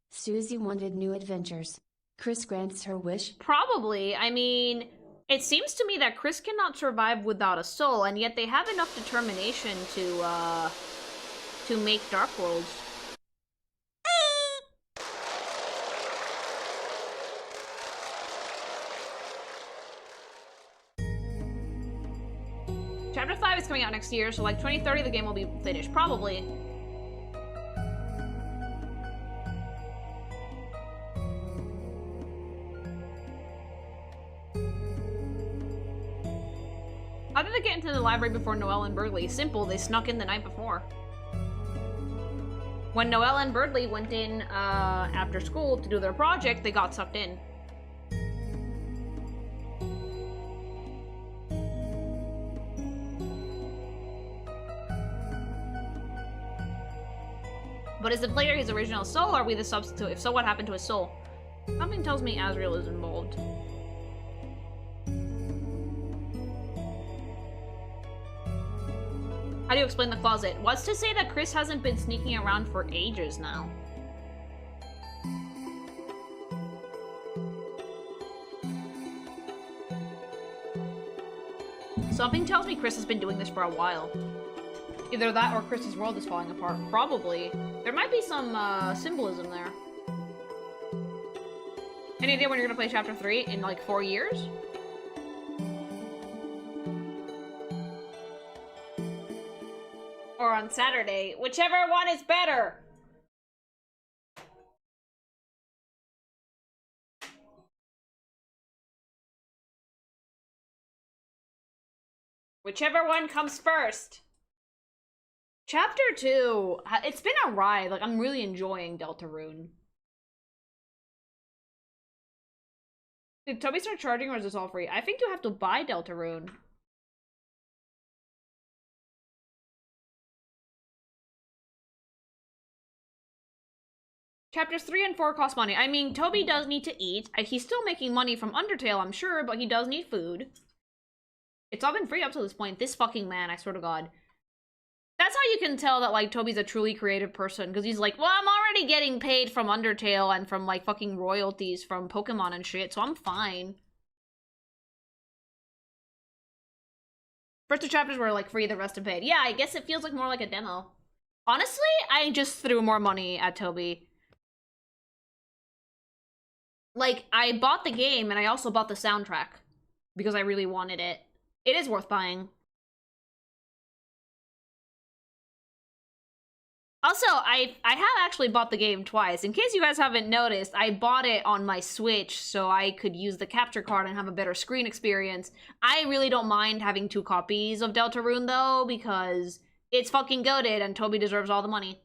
Susie wanted new adventures. Chris grants her wish. Probably. I mean, it seems to me that Chris cannot survive without a soul, and yet they have enough determination to make Dark Worlds. Chapter 5 is coming out next year, so like 2030 the game will be finished, probably. How did they get into the library before Noelle and Berdly? Simple, they snuck in the night before. When Noelle and Berdly went in after school to do their project, they got sucked in. But is the player his original soul, or are we the substitute? If so, what happened to his soul? Something tells me Azrael is involved. How do you explain the closet? What's to say that Chris hasn't been sneaking around for ages now? Something tells me Chris has been doing this for a while. Either that or Chris's world is falling apart. Probably. There might be some symbolism there. Any idea when you're gonna play Chapter 3? In like 4 years? Or on Saturday. Whichever one is better! Whichever one comes first. Chapter 2. It's been a ride. Like, I'm really enjoying Deltarune. Did Toby start charging, or is this all free? I think you have to buy Deltarune. Chapters 3 and 4 cost money. I mean, Toby does need to eat. He's still making money from Undertale, I'm sure, but he does need food. It's all been free up to this point. This fucking man, I swear to God. That's how you can tell that, like, Toby's a truly creative person, because he's like, well, I'm already getting paid from Undertale and from, like, fucking royalties from Pokemon and shit, so I'm fine. First 2 chapters were, like, free, the rest unpaid. Yeah, I guess it feels like more like a demo. Honestly, I just threw more money at Toby. Like, I bought the game, and I also bought the soundtrack, because I really wanted it. It is worth buying. Also, I have actually bought the game twice. In case you guys haven't noticed, I bought it on my Switch so I could use the capture card and have a better screen experience. I really don't mind having 2 copies of Deltarune, though, because it's fucking goated and Toby deserves all the money.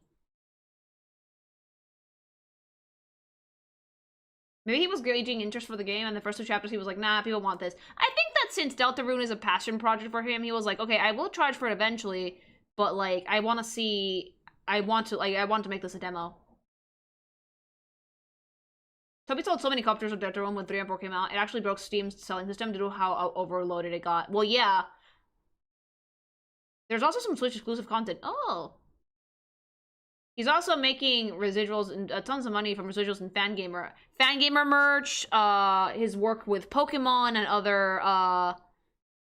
Maybe he was gauging interest for the game, and the first 2 chapters he was like, nah, people want this. I think that since Deltarune is a passion project for him, he was like, okay, I will charge for it eventually, but like, I want to make this a demo. Toby sold so many copies of Deltarune when 3 and 4 came out, it actually broke Steam's selling system due to how overloaded it got. Well, yeah. There's also some Switch exclusive content. Oh. He's also making residuals and tons of money from residuals and Fangamer merch, his work with Pokemon and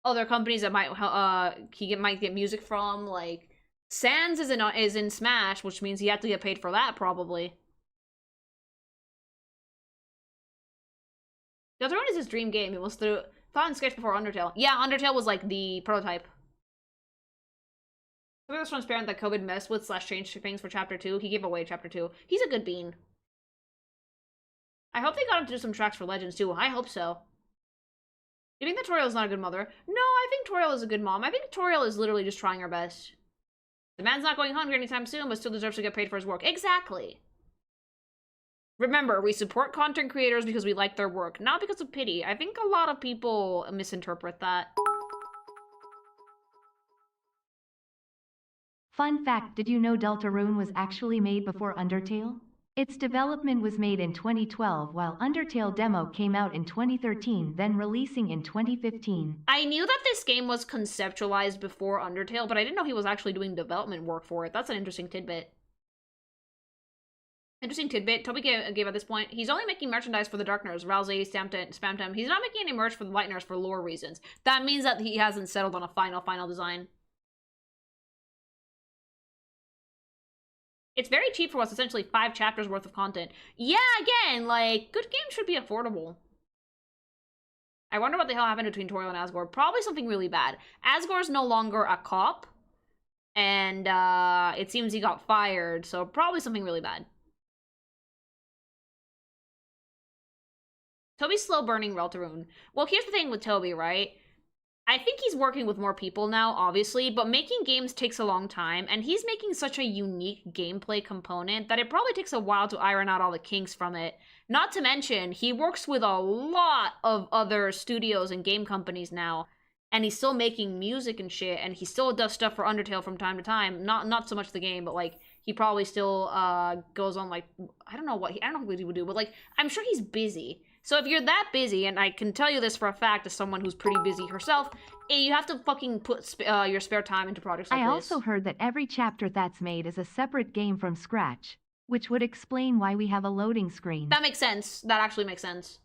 other companies that might get music from, like Sans is in Smash, which means he had to get paid for that probably. Deltarune is his dream game. It was thought and sketched before Undertale. Yeah, Undertale was like the prototype. It was transparent that COVID messed with / changed things for Chapter 2. He gave away Chapter 2. He's a good bean. I hope they got him to do some tracks for Legends, too. I hope so. You think that Toriel is not a good mother? No, I think Toriel is a good mom. I think Toriel is literally just trying her best. The man's not going hungry anytime soon, but still deserves to get paid for his work. Exactly. Remember, we support content creators because we like their work, not because of pity. I think a lot of people misinterpret that. Fun fact, did you know Deltarune was actually made before Undertale? Its development was made in 2012 while Undertale demo came out in 2013, then releasing in 2015. I knew that this game was conceptualized before Undertale, but I didn't know he was actually doing development work for it. That's an interesting tidbit. Interesting tidbit. Toby gave at this point. He's only making merchandise for the Darkners, Rousey, Spamtem. He's not making any merch for the Lightners for lore reasons. That means that he hasn't settled on a final design. It's very cheap for what's essentially 5 chapters worth of content. Yeah, again, like, good games should be affordable. I wonder what the hell happened between Toriel and Asgore. Probably something really bad. Asgore's no longer a cop, and it seems he got fired, so probably something really bad. Toby's slow burning Deltarune. Well, here's the thing with Toby, right? I think he's working with more people now, obviously, but making games takes a long time, and he's making such a unique gameplay component that it probably takes a while to iron out all the kinks from it. Not to mention, he works with a lot of other studios and game companies now, and he's still making music and shit, and he still does stuff for Undertale from time to time. Not so much the game, but like he probably still goes on, like, I don't know what he would do, but like I'm sure he's busy. So if you're that busy, and I can tell you this for a fact as someone who's pretty busy herself, you have to fucking put your spare time into projects like this. I also heard that every chapter that's made is a separate game from scratch, which would explain why we have a loading screen. That makes sense. That actually makes sense.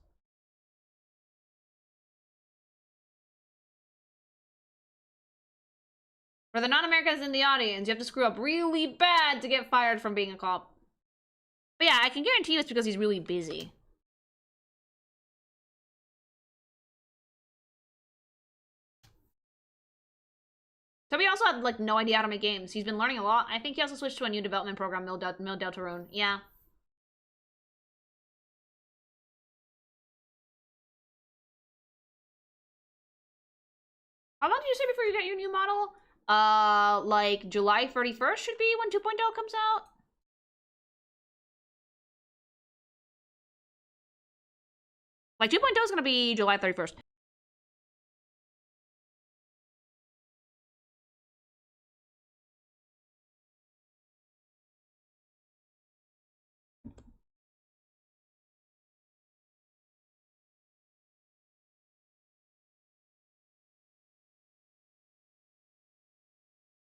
For the non-Americans in the audience, you have to screw up really bad to get fired from being a cop. But yeah, I can guarantee you it's because he's really busy. Toby also had, like, no idea how to make games. He's been learning a lot. I think he also switched to a new development program, Deltarune. Yeah. How long did you say before you get your new model? Like, July 31st should be when 2.0 comes out? Like, 2.0 is gonna be July 31st.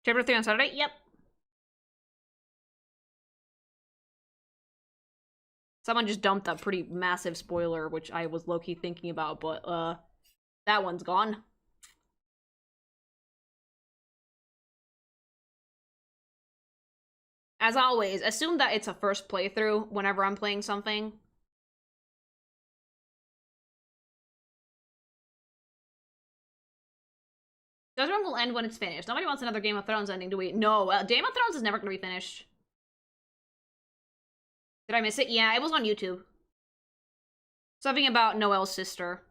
Chapter 3 on Saturday? Yep. Someone just dumped a pretty massive spoiler, which I was low-key thinking about, but, that one's gone. As always, assume that it's a first playthrough whenever I'm playing something. Deltarune will end when it's finished. Nobody wants another Game of Thrones ending, do we? No, Game of Thrones is never going to be finished. Did I miss it? Yeah, it was on YouTube. Something about Noelle's sister.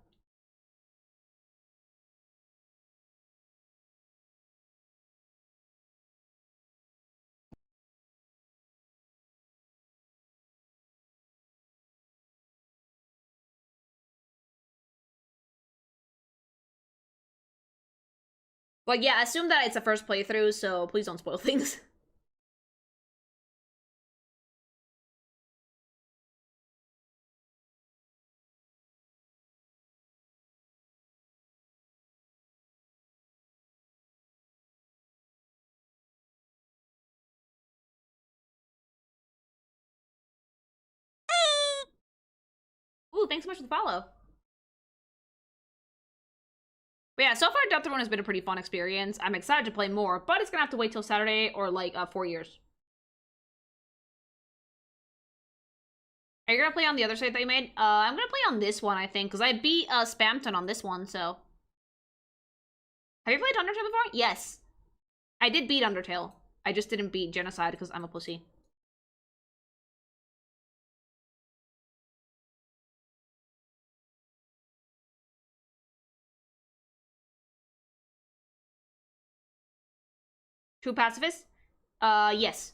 But yeah, assume that it's a first playthrough, so please don't spoil things. Ooh, thanks so much for the follow. But yeah, so far Deltarune has been a pretty fun experience. I'm excited to play more, but it's gonna have to wait till Saturday or like 4 years. Are you gonna play on the other site that you made? I'm gonna play on this one, I think, because I beat Spamton on this one, so. Have you played Undertale before? Yes. I did beat Undertale. I just didn't beat Genocide because I'm a pussy. True pacifist? Yes.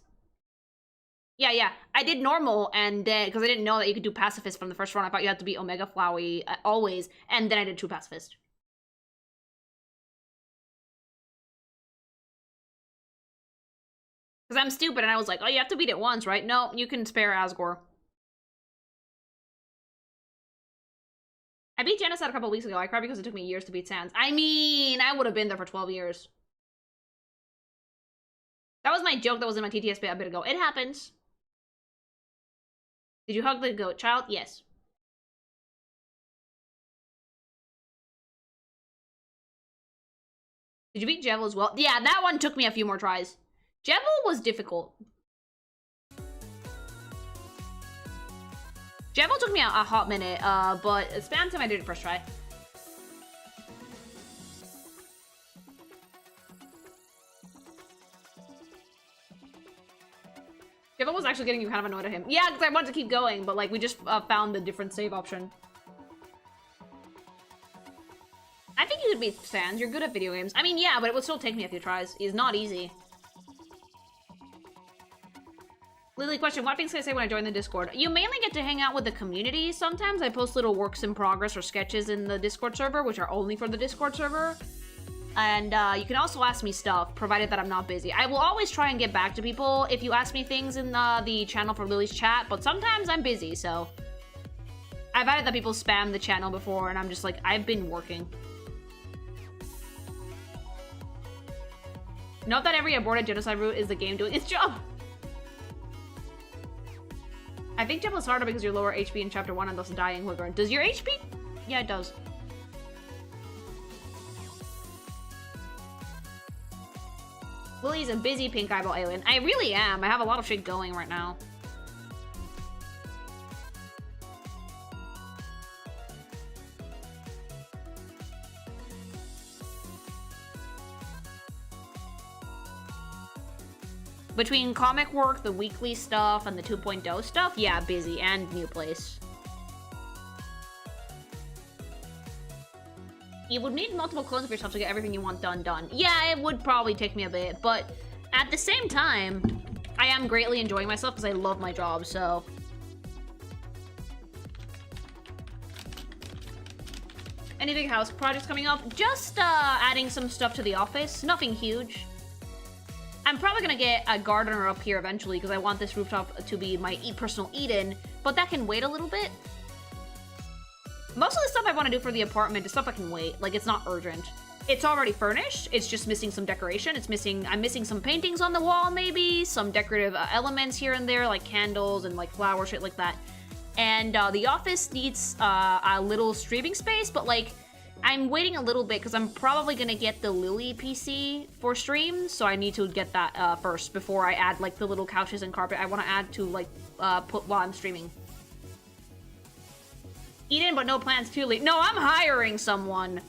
Yeah. I did normal, and then, because I didn't know that you could do pacifist from the first run, I thought you had to be Omega Flowey always, and then I did true pacifist. Because I'm stupid, and I was like, oh, you have to beat it once, right? No, you can spare Asgore. I beat Genocide a couple weeks ago. I cried because it took me years to beat Sans. I mean, I would have been there for 12 years. That was my joke that was in my TTS bit a bit ago. It happens. Did you hug the goat child? Yes. Did you beat Jevil as well? Yeah, that one took me a few more tries. Jevil was difficult. Jevil took me a hot minute, but Spam Time I did it first try. Jevil was actually getting you kind of annoyed at him. Yeah, because I wanted to keep going, but like we just found the different save option. I think you could beat Sans. You're good at video games. I mean, yeah, but it would still take me a few tries. It's not easy. Lily, question, what things can I say when I join the Discord? You mainly get to hang out with the community. Sometimes I post little works in progress or sketches in the Discord server, which are only for the Discord server. And you can also ask me stuff, provided that I'm not busy. I will always try and get back to people if you ask me things in the channel for Lily's chat, but sometimes I'm busy, so. I've had that people spam the channel before, and I'm just like, I've been working. Note that every aborted genocide route is the game doing its job. I think Jeff is harder because you're lower HP in chapter 1 and thus dying quicker. Does your HP? Yeah, it does. Lily's a busy pink eyeball alien. I really am. I have a lot of shit going right now. Between comic work, the weekly stuff, and the 2.0 stuff, yeah, busy, and new place. You would need multiple clones of yourself to get everything you want done. Yeah, it would probably take me a bit, but at the same time, I am greatly enjoying myself because I love my job, so. Any big house projects coming up? Just adding some stuff to the office, nothing huge. I'm probably gonna get a gardener up here eventually because I want this rooftop to be my personal Eden, but that can wait a little bit. Most of the stuff I want to do for the apartment is stuff I can wait. Like, it's not urgent. It's already furnished. It's just missing some decoration. I'm missing some paintings on the wall, maybe. Some decorative elements here and there, like candles and like flower shit like that. And the office needs a little streaming space, but like, I'm waiting a little bit because I'm probably gonna get the Lily PC for stream, so I need to get that first before I add like the little couches and carpet I want to add to like put while I'm streaming. Eden, but no plans to leave. No, I'm hiring someone.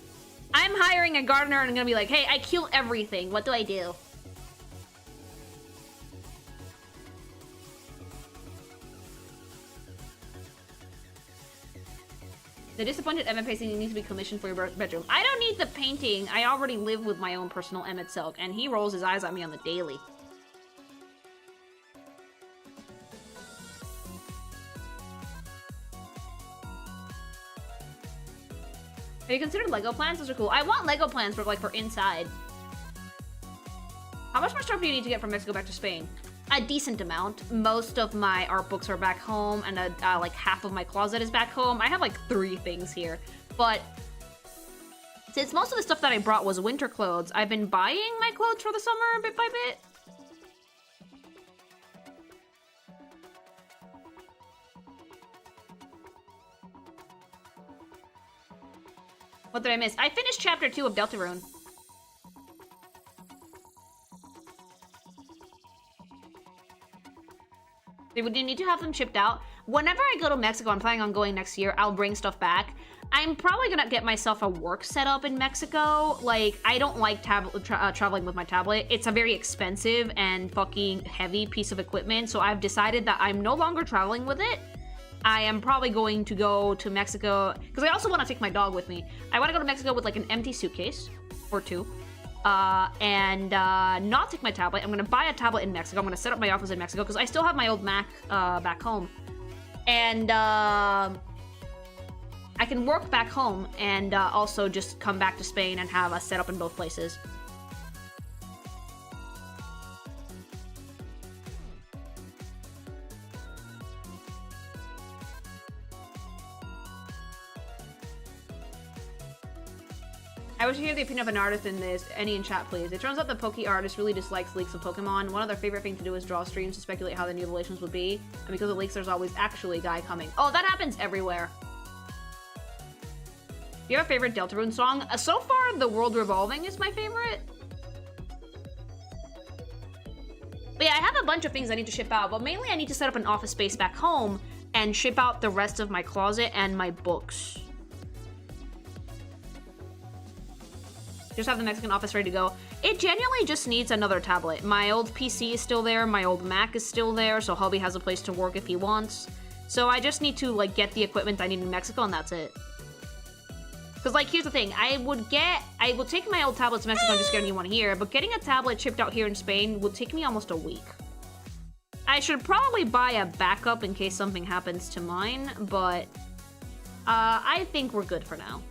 I'm hiring a gardener and I'm gonna be like, hey, I kill everything. What do I do? The disappointed Emmett painting needs to be commissioned for your bedroom. I don't need the painting. I already live with my own personal Emmett Silk, and he rolls his eyes at me on the daily. Have you considered Lego plans? Those are cool. I want Lego plans for like for inside. How much more stuff do you need to get from Mexico back to Spain? A decent amount. Most of my art books are back home, and like half of my closet is back home. I have like 3 things here, but since most of the stuff that I brought was winter clothes, I've been buying my clothes for the summer bit by bit. What did I miss? I finished chapter 2 of Deltarune. We would need to have them shipped out. Whenever I go to Mexico, I'm planning on going next year, I'll bring stuff back. I'm probably gonna get myself a work setup in Mexico. Like, I don't like traveling with my tablet. It's a very expensive and fucking heavy piece of equipment, so I've decided that I'm no longer traveling with it. I am probably going to go to Mexico, because I also want to take my dog with me. I want to go to Mexico with like an empty suitcase, or 2. And not take my tablet. I'm gonna buy a tablet in Mexico. I'm gonna set up my office in Mexico because I still have my old Mac back home, and I can work back home and also just come back to Spain and have a setup in both places. I wish to hear the opinion of an artist in this. Any in chat, please. It turns out the Poke artist really dislikes leaks of Pokemon. One of their favorite things to do is draw streams to speculate how the new evolutions would be. And because of leaks, there's always actually a guy coming. Oh, that happens everywhere. Do you have a favorite Deltarune song? So far, The World Revolving is my favorite. But yeah, I have a bunch of things I need to ship out, but mainly I need to set up an office space back home and ship out the rest of my closet and my books. Just have the Mexican office ready to go. It genuinely just needs another tablet. My old PC is still there, my old Mac is still there, so hubby has a place to work if he wants. So I just need to, like, get the equipment I need in Mexico, and that's it. Because, like, here's the thing. I would take my old tablet to Mexico and just get a new one here, but getting a tablet shipped out here in Spain would take me almost a week. I should probably buy a backup in case something happens to mine, but I think we're good for now.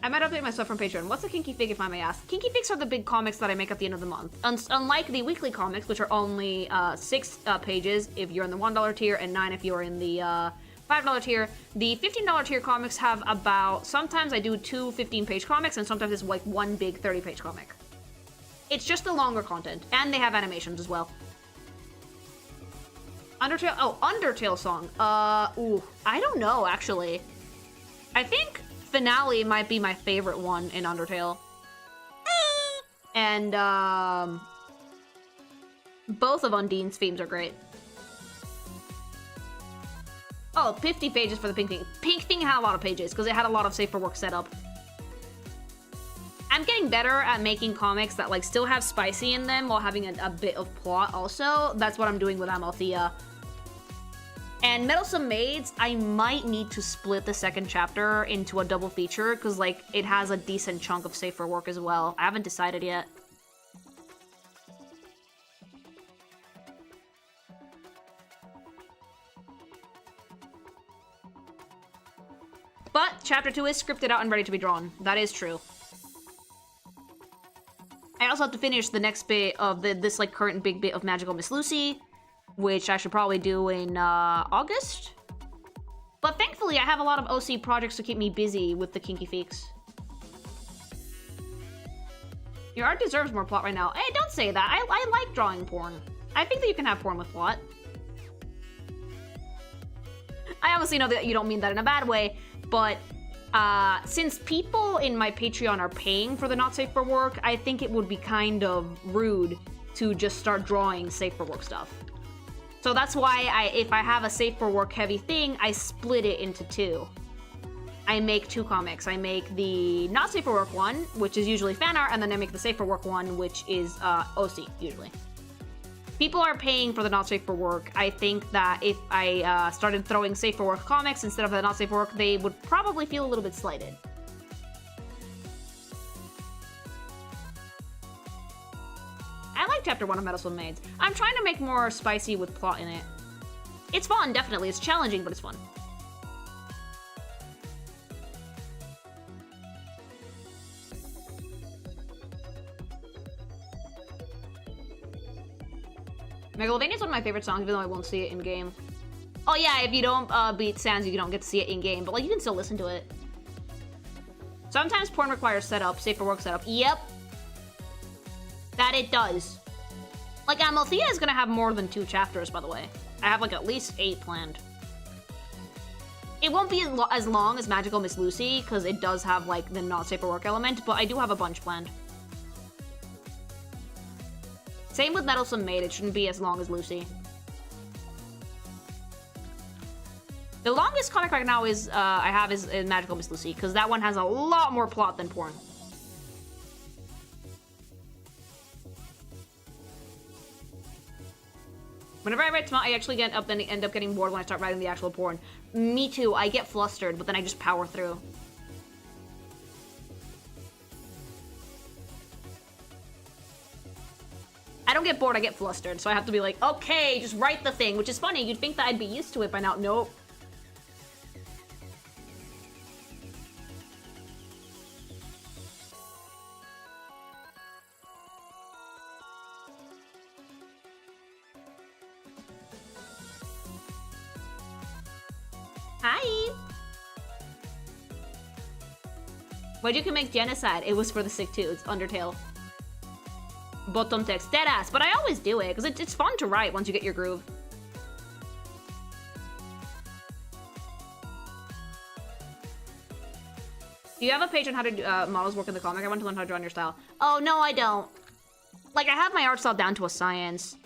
I might update my stuff from Patreon. What's a Kinky Fig, if I may ask? Kinky Figs are the big comics that I make at the end of the month. Unlike the weekly comics, which are only 6 pages if you're in the $1 tier and 9 if you're in the $5 tier, the $15 tier comics have about, sometimes I do 2 15-page comics, and sometimes it's like 1 big 30-page comic. It's just the longer content, and they have animations as well. Undertale, oh, Undertale song. Ooh, I don't know, actually. I think Finale might be my favorite one in Undertale. And, both of Undine's themes are great. Oh, 50 pages for the Pink Thing. Pink Thing had a lot of pages, because it had a lot of safe for work setup. I'm getting better at making comics that, like, still have spicy in them while having a bit of plot also. That's what I'm doing with Amalthea. And Meddlesome Maids, I might need to split the second chapter into a double feature, because, like, it has a decent chunk of safe for work as well. I haven't decided yet. But chapter 2 is scripted out and ready to be drawn. That is true. I also have to finish the next bit of this, like, current big bit of Magical Miss Lucy, which I should probably do in August. But thankfully, I have a lot of OC projects to keep me busy with the Kinky Feeks. Your art deserves more plot right now. Hey, don't say that. I like drawing porn. I think that you can have porn with plot. I obviously know that you don't mean that in a bad way, but since people in my Patreon are paying for the not safe for work, I think it would be kind of rude to just start drawing safe for work stuff. So that's why if I have a safe for work heavy thing, I split it into 2. I make 2 comics. I make the not safe for work one, which is usually fan art, and then I make the safe for work one, which is OC, usually. People are paying for the not safe for work. I think that if I started throwing safe for work comics instead of the not safe for work, they would probably feel a little bit slighted. I like chapter 1 of Meddlesome Maids. I'm trying to make more spicy with plot in it. It's fun, definitely. It's challenging, but it's fun. Megalovania is one of my favorite songs, even though I won't see it in game. Oh yeah, if you don't beat Sans, you don't get to see it in game, but like you can still listen to it. Sometimes porn requires setup, safe for work setup. Yep. That it does. Like Amalthea is gonna have more than 2 chapters, by the way. I have like at least 8 planned. It won't be as long as Magical Miss Lucy, because it does have like the not safe for work element, but I do have a bunch planned. Same with Meddlesome Maid, it shouldn't be as long as Lucy. The longest comic right now is I have is Magical Miss Lucy, because that one has a lot more plot than porn. Whenever I write I actually end up getting bored when I start writing the actual porn. Me too, I get flustered, but then I just power through. I don't get bored, I get flustered, so I have to be like, okay, just write the thing, which is funny, you'd think that I'd be used to it by now. Nope. Hi! Why'd you commit genocide? It was for the sick too, it's Undertale. Bottom text, deadass, but I always do it, because it's fun to write once you get your groove. Do you have a page on how to do, models work in the comic? I want to learn how to draw in your style. Oh, no, I don't. Like, I have my art style down to a science.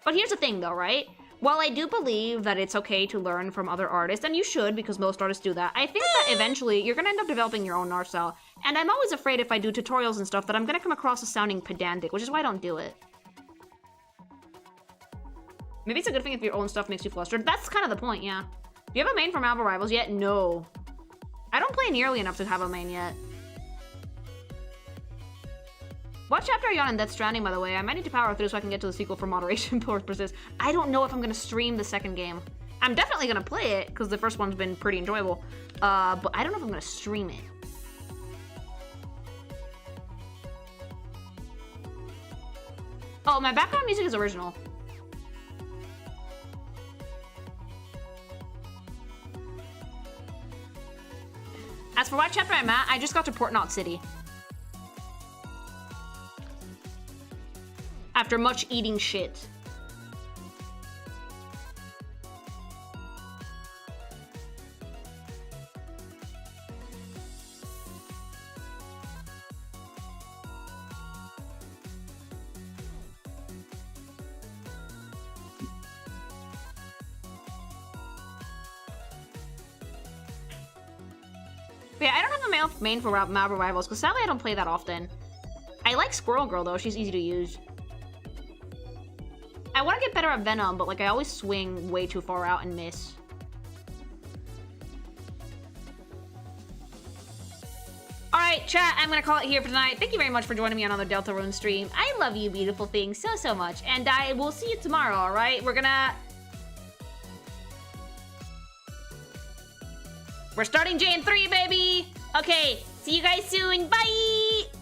But here's the thing, though, right? While I do believe that it's okay to learn from other artists, and you should, because most artists do that, I think that eventually you're gonna end up developing your own art style. And I'm always afraid if I do tutorials and stuff that I'm gonna come across as sounding pedantic, which is why I don't do it. Maybe it's a good thing if your own stuff makes you flustered. That's kind of the point, yeah. Do you have a main for Marvel Rivals yet? No. I don't play nearly enough to have a main yet. What chapter are you on in Death Stranding, by the way? I might need to power through so I can get to the sequel for moderation purposes. I don't know if I'm gonna stream the second game. I'm definitely gonna play it, because the first one's been pretty enjoyable. But I don't know if I'm gonna stream it. Oh, my background music is original. As for what chapter I'm at, I just got to Port Knot City. After much eating shit. But yeah, I don't have a main for Marvel Rivals, because sadly I don't play that often. I like Squirrel Girl, though. She's easy to use. I want to get better at Venom, but like I always swing way too far out and miss. Alright, chat, I'm gonna call it here for tonight. Thank you very much for joining me on another Deltarune stream. I love you, beautiful things, so, so much. And I will see you tomorrow, alright? We're starting J in 3, baby! Okay, see you guys soon. Bye!